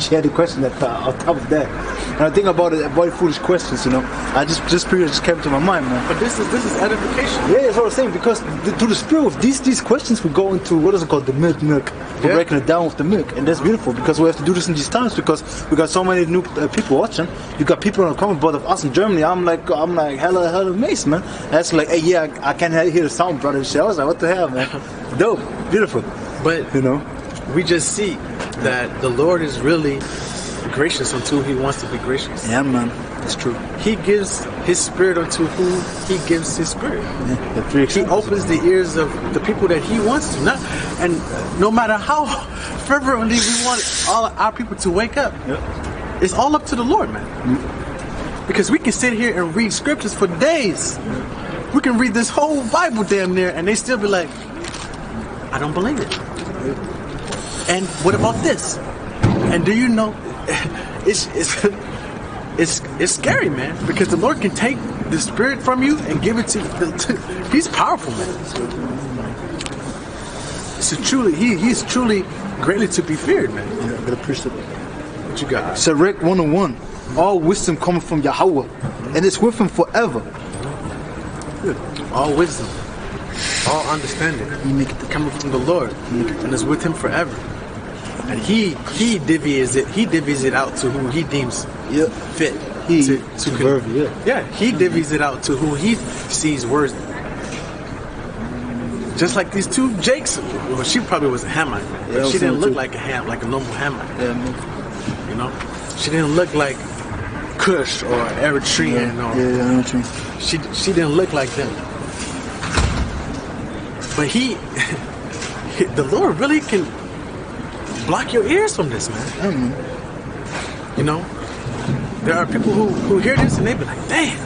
she had a question on top of that, and I think about it, avoid foolish questions. You know, I just pretty much came to my mind, man. But this is edification. Yeah, that's what I'm saying. Because to the spirit of these questions, we go into what is it called, the milk. We're breaking it down with the milk, and that's beautiful because we have to do this in these times because we got so many new people watching. You got people on the comment board of us in Germany. I'm like hella amazed, man. That's like, hey, yeah, I can't hear the sound, brother. And shit. I was like, what the hell, man? Dope, beautiful. But you know, we just see that the Lord is really gracious until He wants to be gracious. Yeah, man, that's true. He gives His Spirit unto whom He gives His Spirit. Yeah, the three He opens the ears of the people that He wants to. And no matter how fervently we want all our people to wake up, it's all up to the Lord, man. Because we can sit here and read scriptures for days. We can read this whole Bible damn near, and they still be like, I don't believe it. And what about this? And do you know, it's scary, man, because the Lord can take the Spirit from you and give it to He's powerful, man. He's truly greatly to be feared, man. Yeah, I gotta preach that. What you got? Sirach 101. All wisdom coming from Yahweh, and it's with Him forever. All wisdom, all understanding, coming from the Lord, and is with Him forever. And He divvies it out to who He deems fit. He divvies it out to who He sees worthy. Just like these two Jakes. Well, she probably was a Hamite, but she didn't look like a normal Hamite. Yeah, man. You know, she didn't look like Cush or Eritrean. I know what you mean. She didn't look like them. But the Lord really can block your ears from this, man. You know, there are people who hear this and they be like, damn,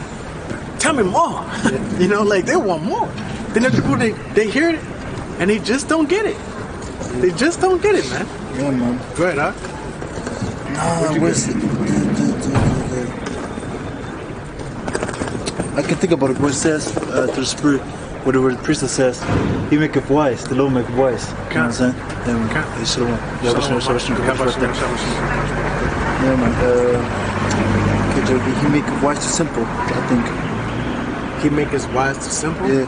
tell me more. You know, like they want more. Then there are people they hear it and they just don't get it. They just don't get it, man. Yeah, man. Go ahead, huh? I can think about it where it says to the Spirit, where the priest says, He maketh wise, the Lord maketh wise. You know what I'm saying? Yeah, man. Yeah, man. He maketh wise to simple, I think. He maketh wise to simple? Yeah.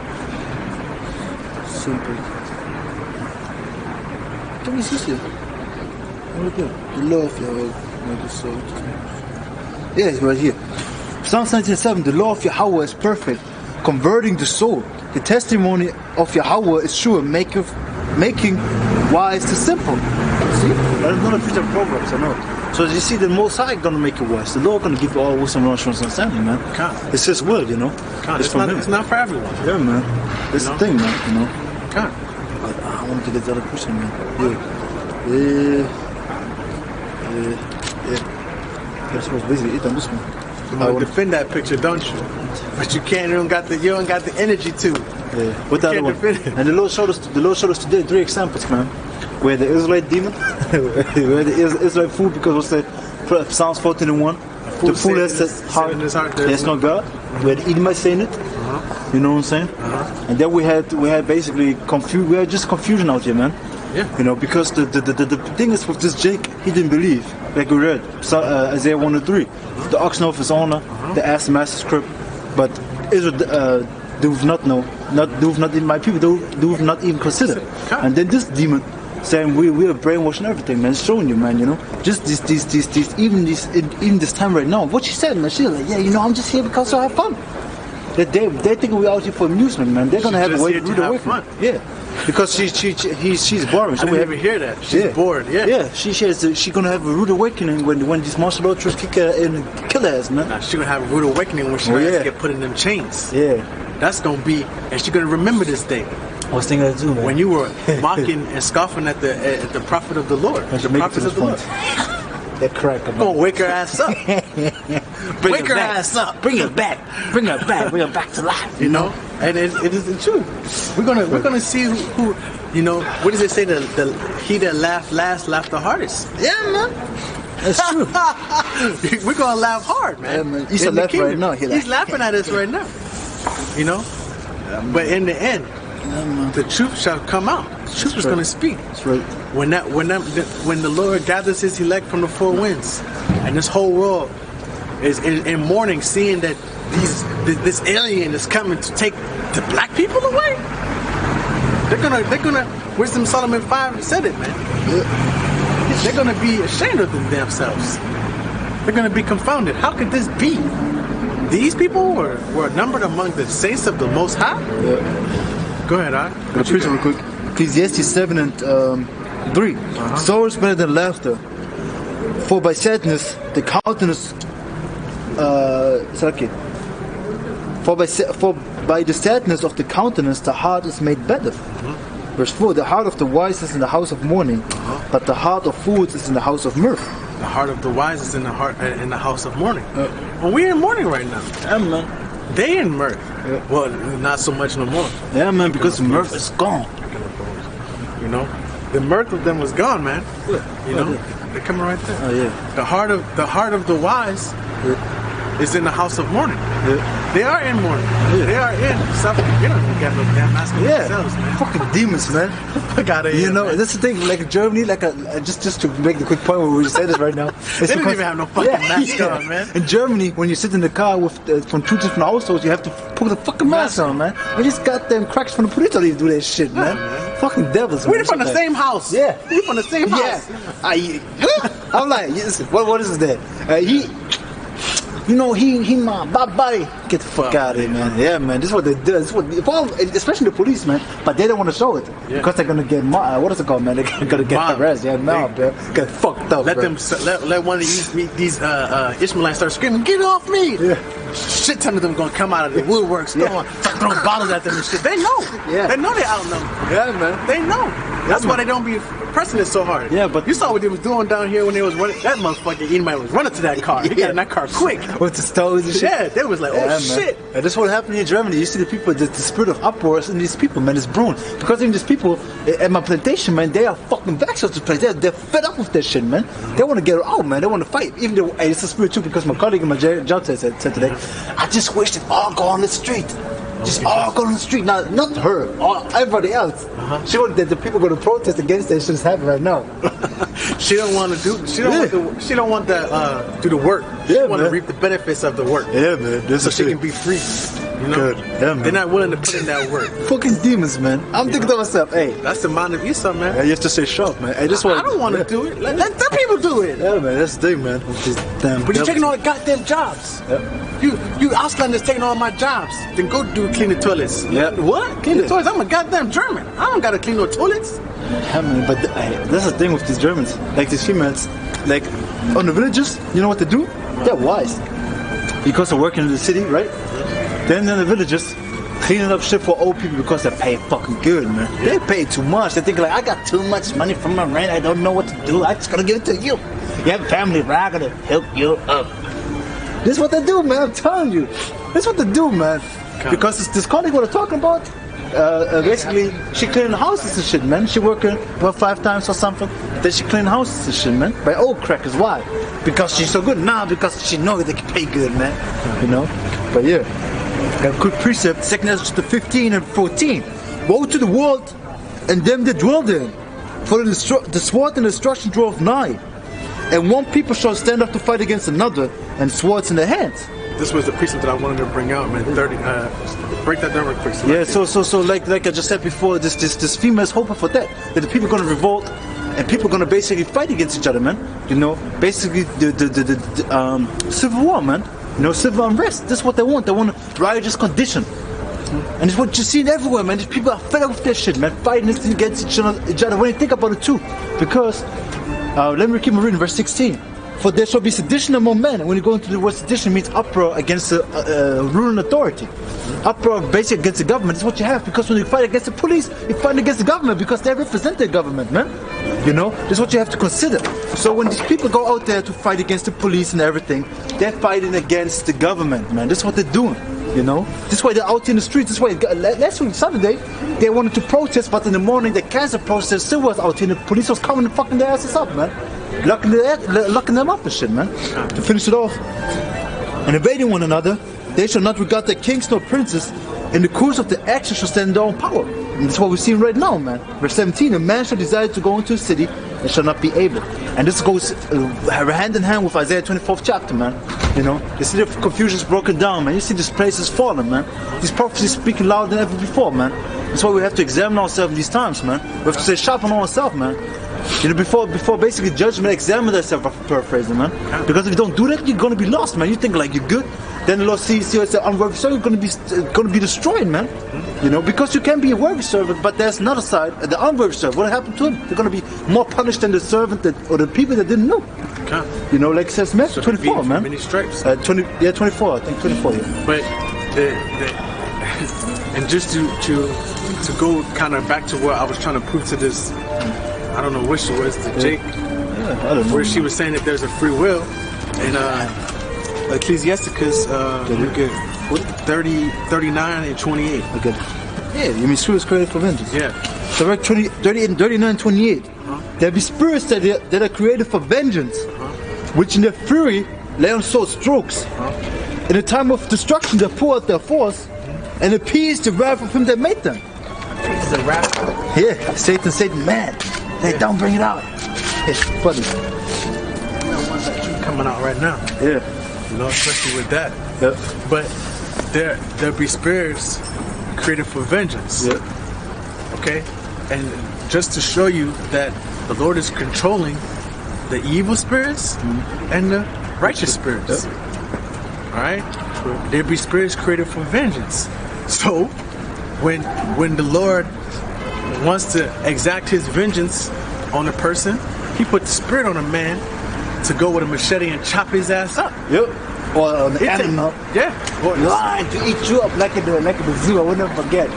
Simple. Let me see it. Look at the love, yeah, it's right here. Psalm 19:7, the law of Yahweh is perfect, converting the soul. The testimony of Yahweh is sure, making wise the simple. See? I'm not a preacher of Proverbs, I know. So you see, the Most High gonna make you wise. The Lord gonna give you all wisdom, knowledge, and understanding, man. It's His will, you know. It's not for everyone. Yeah, man. That's the thing, man. You know. I want to get the other person, man. That's what's basically it on this one. You want to defend that picture, don't you? But you can't. You don't got the energy to. Yeah. What the other one? And the Lord showed us today 3 examples, man. Where the Israelite demon, where the Israelite fool, because what's that? Psalms 14:1. The fool has his heart. There's no God. Where the Edomite saying it. You know what I'm saying? And then we had basically we had just confusion out here, man. Yeah. You know, because the thing is with this Jake, he didn't believe. Like we read, Isaiah 1:3. The oxen of his owner, they asked the master's crib, but Israel do not know, do not even my people do not even consider. And then this demon saying we are brainwashing everything, man. It's showing you, man. You know, just these even this time right now. What she said, man. She's like, yeah, you know, I'm just here because I have fun. They think we're out here for amusement, man. They're gonna have a way to rude awakening. Yeah, because she's boring. I didn't even hear that. She's bored. Yeah. Yeah, she's gonna have a rude awakening when these martial arts kick her and kill her ass, man. Nah, she's gonna have a rude awakening when she has to get put in them chains. Yeah, that's gonna be, and she's gonna remember this day. I was thinking that too, man. When you were mocking and scoffing at the prophet of the Lord, the prophets of the Lord. That crack. Gonna wake her ass up. Wake her ass up. Bring her back. Bring her back. Bring her back to life. You know, and it is the truth. We're gonna see who you know. What does it say? He that laughed last laughed the hardest. Yeah, man. That's true. We're gonna laugh hard, man. Yeah, man. He's laughing right now. He's laughing at us right now. You know, but in the end, the truth shall come out. The truth is going to speak. That's right. When the Lord gathers His elect from the four winds, and this whole world is in mourning, seeing that this alien is coming to take the black people away, they're gonna. Wisdom Solomon 5 said it, man. Yeah. They're gonna be ashamed of themselves. They're gonna be confounded. How could this be? These people were numbered among the saints of the Most High. Yeah. Go ahead, I. I'm gonna preach real quick. Ecclesiastes 7 and 3. Sorrow is better than laughter, for by sadness the countenance. For by the sadness of the countenance the heart is made better. Verse 4. The heart of the wise is in the house of mourning, but the heart of fools is in the house of mirth. The heart of the wise is in the house of mourning. Well, we're in mourning right now. Yeah, man. They in mirth. Yeah. Well, not so much no more. Yeah, man, because the mirth is gone. You know, the mirth of them was gone, man. You know, they're coming right there. Oh yeah. The heart of the wise is in the house of mourning. Yeah. They are in mourning. Yeah. They are in suffering. They don't even get no damn mask of themselves, man. Fucking demons, man. You know, that's the thing. Like Germany, just to make the quick point where we say this right now. They don't even have no fucking mask on, man. In Germany, when you sit in the car with from two different households, you have to put the fucking mask on, man. And these goddamn cracks from the police don't even do that shit, man. Fucking devils, man. We're from the same house. Yeah. We're from the same house. Yeah. I'm like, what is that? You know, he my body. Get the fuck out of here, man. Yeah, man. This is what they do. This is what, especially the police, man. But they don't want to show it because they're gonna get what is it called, man? They're gonna get harassed. Yeah, bro. Get fucked up. Let one of these Ishmaelites start screaming, "Get off me!" Yeah. Shit ton of them gonna come out of the woodworks, throw bottles at them and shit. They know. Yeah. They know they're outnumbered. Yeah, man. They know. That's why they don't be pressing it so hard. Yeah, but you saw what they was doing down here when they was running. That motherfucking Edomite was running to that car. He got in that car quick with the stones and shit. Yeah, they was like, oh shit. And that's what happened in Germany. You see the people, the spirit of uproar in these people, man. It's brewing because in these people at my plantation, man, they are fucking vexed with this place. They're fed up with that shit, man. They want to get out, man. They want to fight. Even though it's a spirit too, because my colleague in my job said today, I just wish they all go on the street. Just all go on the street. Not her, everybody else. She wanted that the people going to protest against that shit is happening right now. She don't want to do. She don't want to do the work. She want to reap the benefits of the work. Yeah, man. So she can be free. You know, yeah, man. They're not willing to put in that work. Fucking demons, man. I'm thinking to myself, hey, that's the mind of Esau, man. Yeah, you have to stay sharp, man. I don't want to do it. Let them people do it. Yeah, man. That's the thing, man. But you're taking all the goddamn jobs. Yeah. You Auslanders taking all my jobs. Then go clean the toilets. Yeah. What? Clean the toilets? I'm a goddamn German. I don't gotta clean no toilets. Yeah, man. But that's the thing with these Germans. Like these females, like on the villages, you know what they do? They're wise. Because they're working in the city, right? Then in the villages, cleaning up shit for old people because they pay fucking good, man. They pay too much. They think like, I got too much money from my rent. I don't know what to do. I just gotta give it to you. You have a family, right? I gotta help you up. This is what they do, man. I'm telling you. This is what they do, man. Because it's this colleague what I'm talking about. Basically, she cleaning houses and shit, man. She working about 5 times or something. Then she clean houses and shit, man. By old crackers. Why? Because she's so good now. Because she knows they can pay good, man. You know. But yeah, got a quick precept. 2 Ezra 15 and 14. Woe to the world and them that dwell therein, For the sword and destruction draweth nigh, and one people shall stand up to fight against another, and swords in their hands. This was the precept that I wanted to bring out, man. 30. Break that down real quick. Yeah, so like I just said before, this female is hoping for that the people are gonna revolt, and people are gonna basically fight against each other, man. You know, basically the civil war, man. You know, civil unrest. This is what they want. They want a riotous condition, and it's what you're seeing everywhere, man. These people are fed up with that shit, man. Fighting against each other. When you think about it too, because let me keep reading verse 16. For there shall be sedition among men. And when you go into the word sedition, it means uproar against the ruling authority. Uproar basically against the government is what you have, because when you fight against the police, you fight against the government because they represent the government, man. You know, this is what you have to consider. So when these people go out there to fight against the police and everything, they're fighting against the government, man. This is what they're doing. You know, this is why they're out in the streets. This is why last week Saturday they wanted to protest, but in the morning they canceled protest. Still was out here. The police was coming and fucking their asses up, man. Locking them up and shit, man. To finish it off, and invading one another, they shall not regard their kings nor princes. In the course of the action shall stand in their own power. And that's what we're seeing right now, man. Verse 17: a man shall desire to go into a city and shall not be able. And this goes hand in hand with Isaiah 24th chapter, man. You know, the city of confusion is broken down, man. You see this place is fallen, man. These prophecies speaking louder than ever before, man. That's why we have to examine ourselves in these times, man. We have to stay sharp on ourselves, man. You know, before basically judgment, examine yourself, paraphrasing, man. Because if you don't do that, you're gonna be lost, man. You think like you're good, then the Lord sees you as an unworthy servant, you're gonna be destroyed, man. You know, because you can be a worthy servant, but there's another side, the unworthy servant. What happened to him? They're gonna be more punished than the servant or the people that didn't know. Okay. You know, like it says, Matthew 24, man. Many stripes. 24. I think 24. Yeah. But and just to go kind of back to what I was trying to prove to this. I don't know which it was, to Jake, I don't know. where she was saying that there's a free will, and Ecclesiasticus, we get 30, 39, and 28. Okay. Yeah, you mean screw is created for vengeance. Yeah. So right 39, 28. There be spirits that are created for vengeance, which in their fury lay on sword strokes. In the time of destruction they pour out their force, and appease the wrath of him that made them. It's a rap. Yeah, Satan mad. Hey, don't bring it out. It's funny. Coming out right now. Yeah. You know, especially with that. Yep. But there be spirits created for vengeance. Yep. Okay? And just to show you that the Lord is controlling the evil spirits and the righteous spirits. Yep. Alright? There be spirits created for vengeance. So when the Lord wants to exact his vengeance on a person, he put the spirit on a man to go with a machete and chop his ass up. Yep. Or an animal. Yeah. Or Lion to eat you up like at the zoo. I will never forget.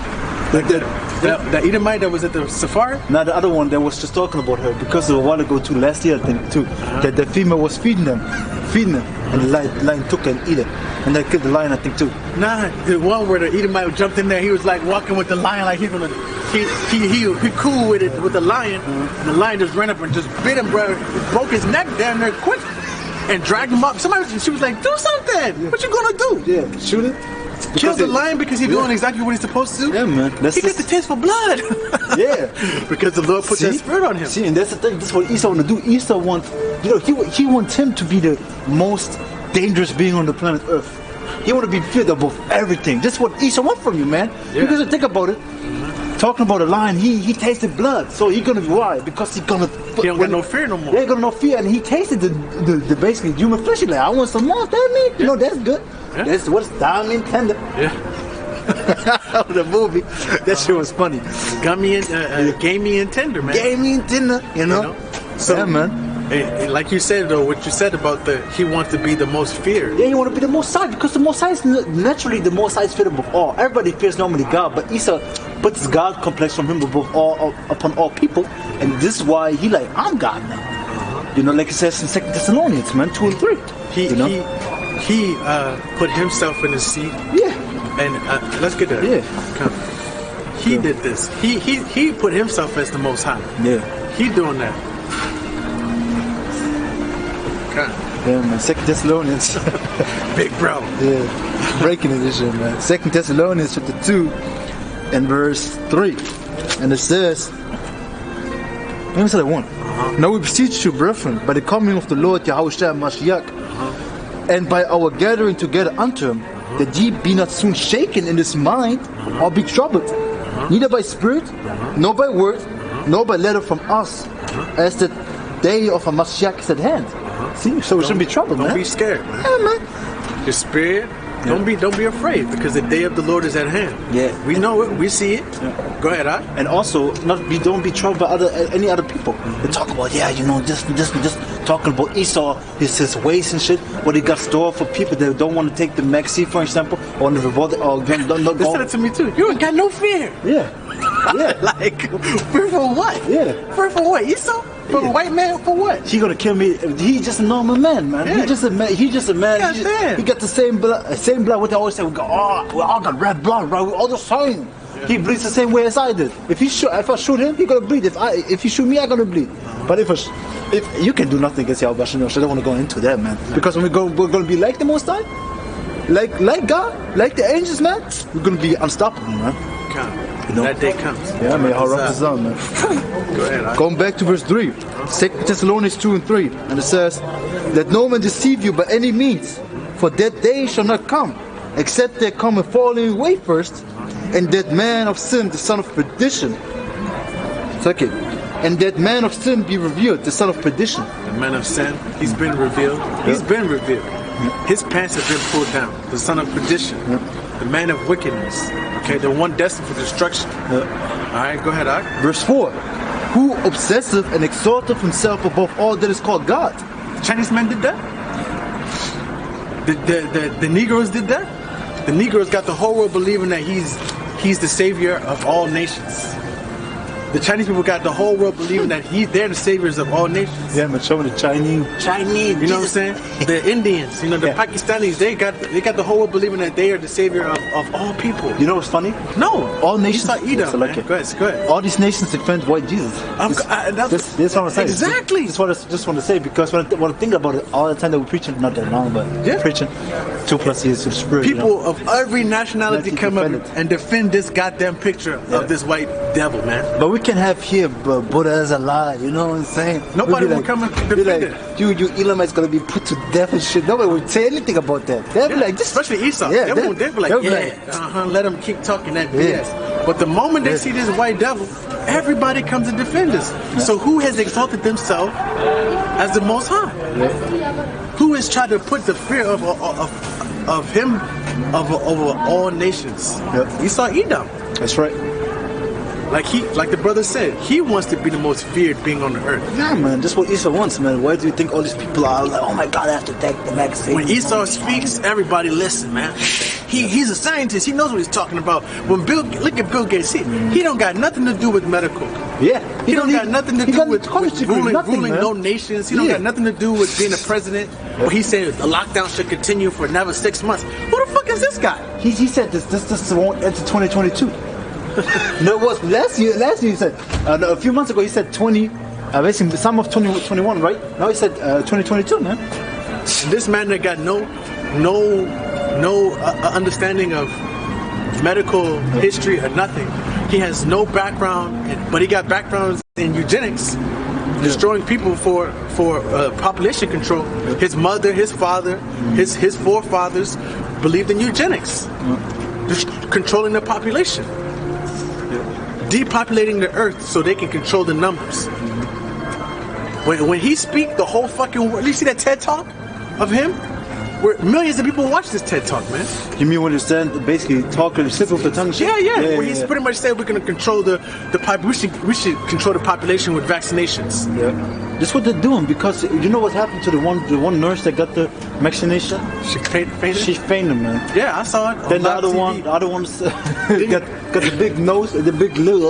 the Edomite that was at the safari? Now the other one that was just talking about her, because a while ago too, last year I think too, that the female was feeding them, and the lion took her and eat it, and they killed the lion I think too. Nah, the one where the Edomite jumped in there, he was like walking with the lion like he's gonna, he cool with it with the lion, and the lion just ran up and just bit him, bro, broke his neck down there quick, and dragged him up. She was like, do something. Yeah. What you gonna do? Yeah, shoot it. Kill the lion because he's doing exactly what he's supposed to do? Yeah, man. He gets the taste for blood. Yeah. Because the Lord put that spirit on him. See, and that's the thing. That's what Esau want to do. Esau wants, he wants him to be the most dangerous being on the planet Earth. He want to be feared above everything. That's what Esau wants from you, man. Yeah. Because think about it. Talking about a lion, he tasted blood. So he's gonna be why? Because he got no fear no more. He ain't got no fear, and he tasted the basically human flesh. He's like, I want some more. That meat, you know, that's good. Yeah. That's what's down in tender. Yeah. The movie, that shit was funny. Gamey and tender, man. Gamey and tender, you know? So, yeah, man. Like you said though, what you said about he wants to be the most feared. Yeah, he want to be the most high, because the most high is naturally the most high is feared above all. Everybody fears normally God, but Esau puts his God complex from him above all, upon all people, and this is why he like, I'm God now. You know, like it says in 2 Thessalonians, man, 2 and 3. He put himself in the seat. Yeah. And let's get that. Yeah. He did this. He put himself as the most high. Yeah. He doing that. Okay. Yeah, man. 2 Thessalonians. Big bro. Yeah. Breaking edition, man. 2 Thessalonians Chapter 2 and verse 3. And it says, Let me say that one. Now we beseech you, brethren, by the coming of the Lord Yahushua Mashiach, and by our gathering together unto him, that ye be not soon shaken in his mind, or be troubled, neither by spirit, nor by word, nor by letter from us, as the day of a Mashiach is at hand. See, so we shouldn't be troubled, man. Don't be scared, man. Yeah, man. Your spirit, don't be afraid, because the day of the Lord is at hand. Yeah. We know it, we see it. Yeah. Go ahead, I. And also, don't be troubled by any other people. They talk about, just talking about Esau, his ways and shit, what he got stored for people that don't want to take the Maxi, for example, or the revolt, or don't They said it to me too. You ain't got no fear. Yeah. Yeah. Like, fear for what? Yeah. Fear for what? Esau? For a white man? For what? He gonna kill me. He's just a normal man, man. Yeah. He just a man. Goddamn. He got the same blood. What they always say, we all got red blood, right? We all the same. Yeah. He bleeds the same way as I did. If I shoot him, he gonna bleed. If he shoot me, I gonna bleed. But if you can do nothing against Yahweh, so I don't want to go into that, man. Because when we're gonna be like the Most High, like God, like the angels, man. We're gonna be unstoppable, man. You know? That day comes. Yeah, man. How rough is that, man? Go ahead. Going back to verse 3, 2 Thessalonians 2 and 3, and it says, "Let no man deceive you by any means, for that day shall not come, except there come a falling away first, and that man of sin, the son of perdition." Second, and that man of sin be revealed, the son of perdition. The man of sin, he's been revealed. He's been revealed. His pants have been pulled down. The son of perdition. The man of wickedness. Okay, the one destined for destruction. Alright, go ahead, Ak. Verse 4, who obsesseth and exalteth himself above all that is called God. The Chinese men did that? The Negroes did that? The Negroes got the whole world believing that he's the savior of all nations. The Chinese people got the whole world believing that they're the saviors of all nations. Yeah, man, showing the Chinese. You know what I'm saying? The Indians, the Pakistanis, they got the whole world believing that they are the savior of all people. You know what's funny? No. All nations. Go ahead. All these nations defend white Jesus. That's what I'm saying. Exactly. That's what I just want to say, because when I think about it, all the time that we're preaching, not that long, but preaching 2+ years to the Spirit. People of every nationality come up and defend this goddamn picture of this white devil, man. But we can have here Buddha as a lie, you know what I'm saying? Nobody will come and defend it. You Elamites gonna be put to death and shit. Nobody would say anything about that. They'll be like, especially Esau. They'll be like, let them keep talking that BS. But the moment they see this white devil, everybody comes to defend us. So who has exalted themselves as the Most High? Who has tried to put the fear of him over all nations? Esau, Edom. That's right. Like the brother said, he wants to be the most feared being on the earth. Yeah, man, that's what Esau wants, man. Why do you think all these people are like, oh my God, I have to take the vaccine? When Esau speaks, everybody listen, man. He's a scientist. He knows what he's talking about. Look at Bill Gates. He don't got nothing to do with medical. Yeah. He don't got nothing to do with ruling no nations. He don't got nothing to do with being a president. But he said the lockdown should continue for another 6 months. Who the fuck is this guy? He said this won't enter 2022. No, it was last year he said, a few months ago he said basically summer of 2021, right? Now he said 2022, man. This man that got no understanding of medical history or nothing. He has no background, but he got backgrounds in eugenics, destroying people for population control. His mother, his father, his forefathers believed in eugenics, just controlling the population. Depopulating the earth so they can control the numbers. When he speak, the whole fucking world. You see that TED talk of him? Where millions of people watch this TED talk, man. You mean when you stand basically talking, slip off the tongue? Yeah. Where he's pretty much said we're gonna control the we should control the population with vaccinations. Yeah. That's what they're doing, because you know what happened to the one nurse that got the vaccination? She fainted? She fainted, man. Yeah, I saw it. Then the other one got the big nose and the big lip.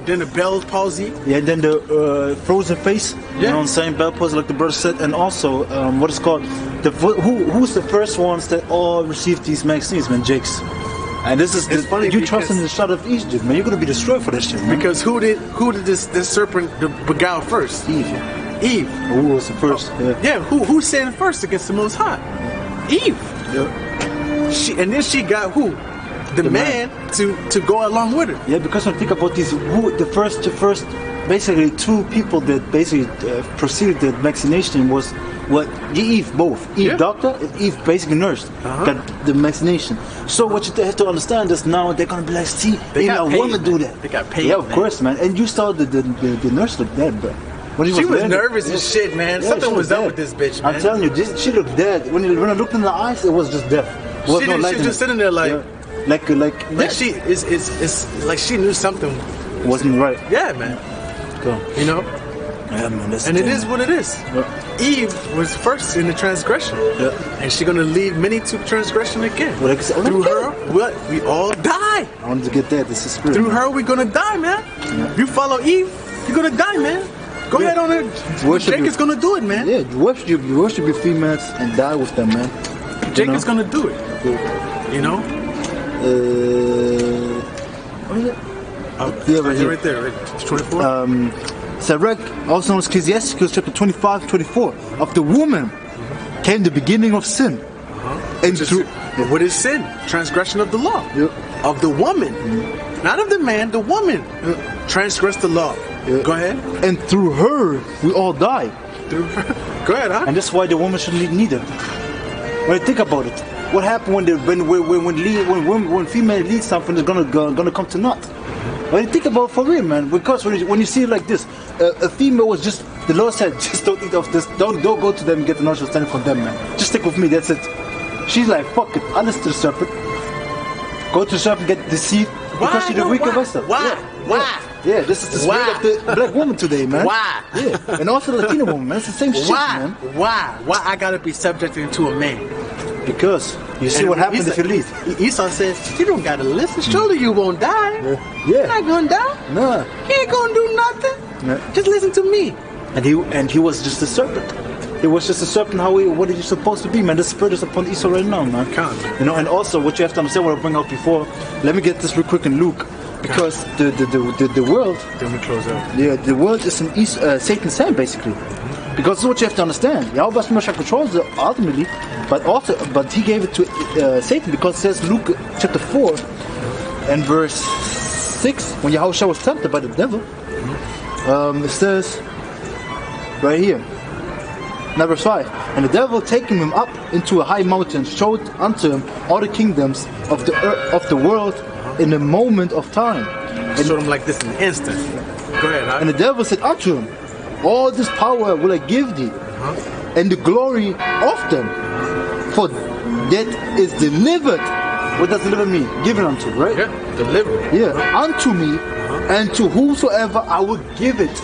Then the Bell's palsy. Yeah, then the frozen face. You know what I'm saying? Bell palsy, like the brother said. And also, what is called, who's the first ones that all received these vaccines, man? Jakes. And this is funny. You trust in the shot of Egypt, man. You're gonna be destroyed for this shit, man. Because who did this serpent beguile first? Eve. Who was the first? Who sinned first against the Most High? Eve. Yeah. She got who? The man to go along with her. Yeah, because when I think about these, who the first basically two people that basically proceeded the vaccination was Eve both. Eve doctor and Eve basically nurse got the vaccination. So what you have to understand is now they're gonna be like, see, they want to do that. They got paid. Yeah, of course, man. And you saw the nurse look dead, bro. When She was nervous as shit, man. Something was up with this bitch, man. I'm telling you, she looked dead. When I looked in the eyes, it was just death. She was just sitting there like she is like she knew something wasn't right. Yeah, man. Cool. You know. Yeah, man. And it is what it is. Yeah. Eve was first in the transgression, and she's gonna lead many to transgression again. Through her, we all die. I wanted to get that. This is spirit. Through her, we're gonna die, man. Yeah. You follow Eve, you're gonna die, man. Go ahead on it. Jake is gonna do it, man. Yeah, you worship your females and die with them, man. Jake is gonna do it. You know. What is it? Right there, right? 24. Sirach, also known as Ecclesiastes chapter 25, 24. Of the woman came the beginning of sin. And what is sin? Transgression of the law. Of the woman. Not of the man, the woman. Transgress the law. Go ahead. And through her, we all die. Through her. Go ahead, huh? And that's why the woman should lead neither. When you think about it, what happened when female leads something, it's gonna come to naught. When you think about it for real, man, because when you see it like this, a female was just, the Lord said, just don't eat off this, don't go to them and get the knowledge of standing from them, man. Just stick with me, that's it. She's like, fuck it, I listen to the serpent. Go to the serpent, get deceived, because she's the weaker vessel. Why? Yeah, this is the spirit of the black woman today, man. Why? Yeah, and also the Latina woman, man. It's the same shit, man. Why I gotta be subjected to a man? Because you see what happens if you leave. Esau says, you don't gotta listen. Surely you won't die. Yeah. You're not gonna die. No. He ain't gonna do nothing. Yeah. Just listen to me. And he was just a serpent. It was just a serpent. What are you supposed to be, man? The spirit is upon Esau right now, man. You know, and also what you have to understand, what I bring out before. Let me get this real quick in Luke. Because the world, then we close out. Yeah, the world is in Satan's hand, basically. Because this is what you have to understand. Yahweh controls it ultimately, but he gave it to Satan, because it says Luke chapter 4 and verse 6, when Yahweh was tempted by the devil, it says right here, now verse 5, and the devil taking him up into a high mountain showed unto him all the kingdoms of the world in a moment of time. And showed him like this in an instant. Go ahead. And the devil said unto him, all this power will I give thee, and the glory of them, for that is delivered. What does deliver mean? Given unto, right? Yeah, delivered. Yeah, unto me, and to whosoever I will give it.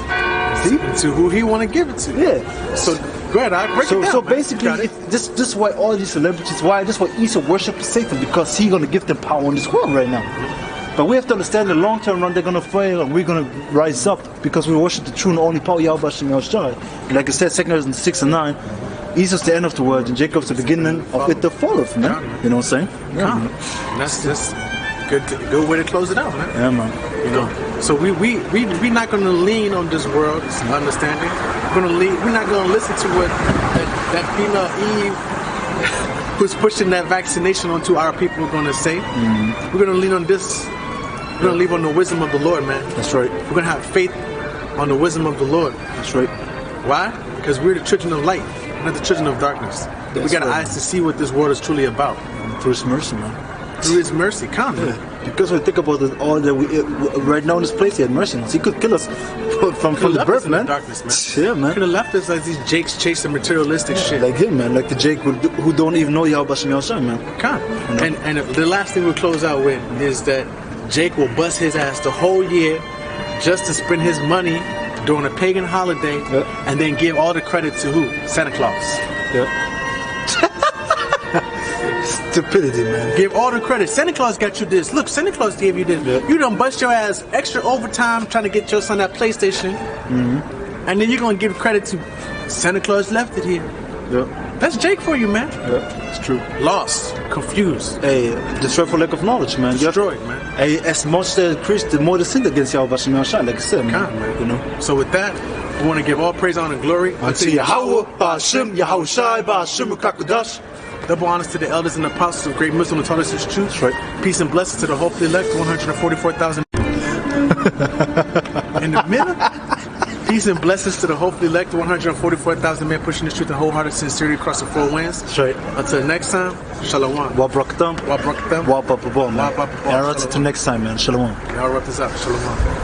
See? To who he want to give it to. Yeah. So go ahead, I break it down. So basically, this is why all these celebrities, this is why Esau worships Satan, because he's gonna give them power in this world right now. But we have to understand the long term run, they're gonna fail and we're gonna rise up, because we worship the true and only power, Yahweh Hashem Yahushua. Like I said, 2 Corinthians 6 and 9, Esau's the end of the world and Jacob's the beginning of it, the fall of, man. You know what I'm saying? Yeah, man. That's just good way to close it out, man. Yeah, man. You know. So we're not gonna lean on this world's understanding. We're not gonna listen to what that female Eve who's pushing that vaccination onto our people are gonna say. We're gonna lean on this. We're gonna leave on the wisdom of the Lord, man. That's right. We're gonna have faith on the wisdom of the Lord. That's right. Why? Because we're the children of light, not the children of darkness. We got eyes to see what this world is truly about. Through His mercy, man. Through His mercy, come. Yeah. Because when we think about it, all that right now in this place, He had mercy on us. He could kill us from the birth, man. Darkness, man. Yeah, man. Could have left us like these Jakes chasing materialistic shit. Like him, man. Like the Jake who don't even know Yahweh Hashem Yahushua, man. Come. You know? And the last thing we'll close out with is that Jake will bust his ass the whole year just to spend his money during a pagan holiday, and then give all the credit to who? Santa Claus. Yeah. Stupidity, man. Give all the credit. Santa Claus got you this. Look, Santa Claus gave you this. Yeah. You done bust your ass extra overtime trying to get your son that PlayStation, and then you're gonna give credit to Santa Claus left it here. Yeah. That's Jake for you, man. Yeah, it's true. Lost, confused. Hey, destroyed for lack of knowledge, man. Destroyed, man. Hey, as much as Christ, the more they sinned against Yahweh Hashem Yahushua, like I said, man. You know. So with that, we want to give all praise, honor, and glory unto Yahweh, Ba'Hashem, Yahushua, Ba'Hashem, Kakodash. Double honors to the elders and apostles of great Muslim and taught us his truth. Right. Peace and blessings to the hopefully elect 144,000. In the middle, peace and blessings to the hopefully elect 144,000 men pushing the truth and wholehearted sincerity across the four winds. That's right. Until next time, shalom. Wa braktam. Wa braktam. Wa bababom. Wa bababom. Until next time, man. Shalom. Y'all wrap this up. Shalom.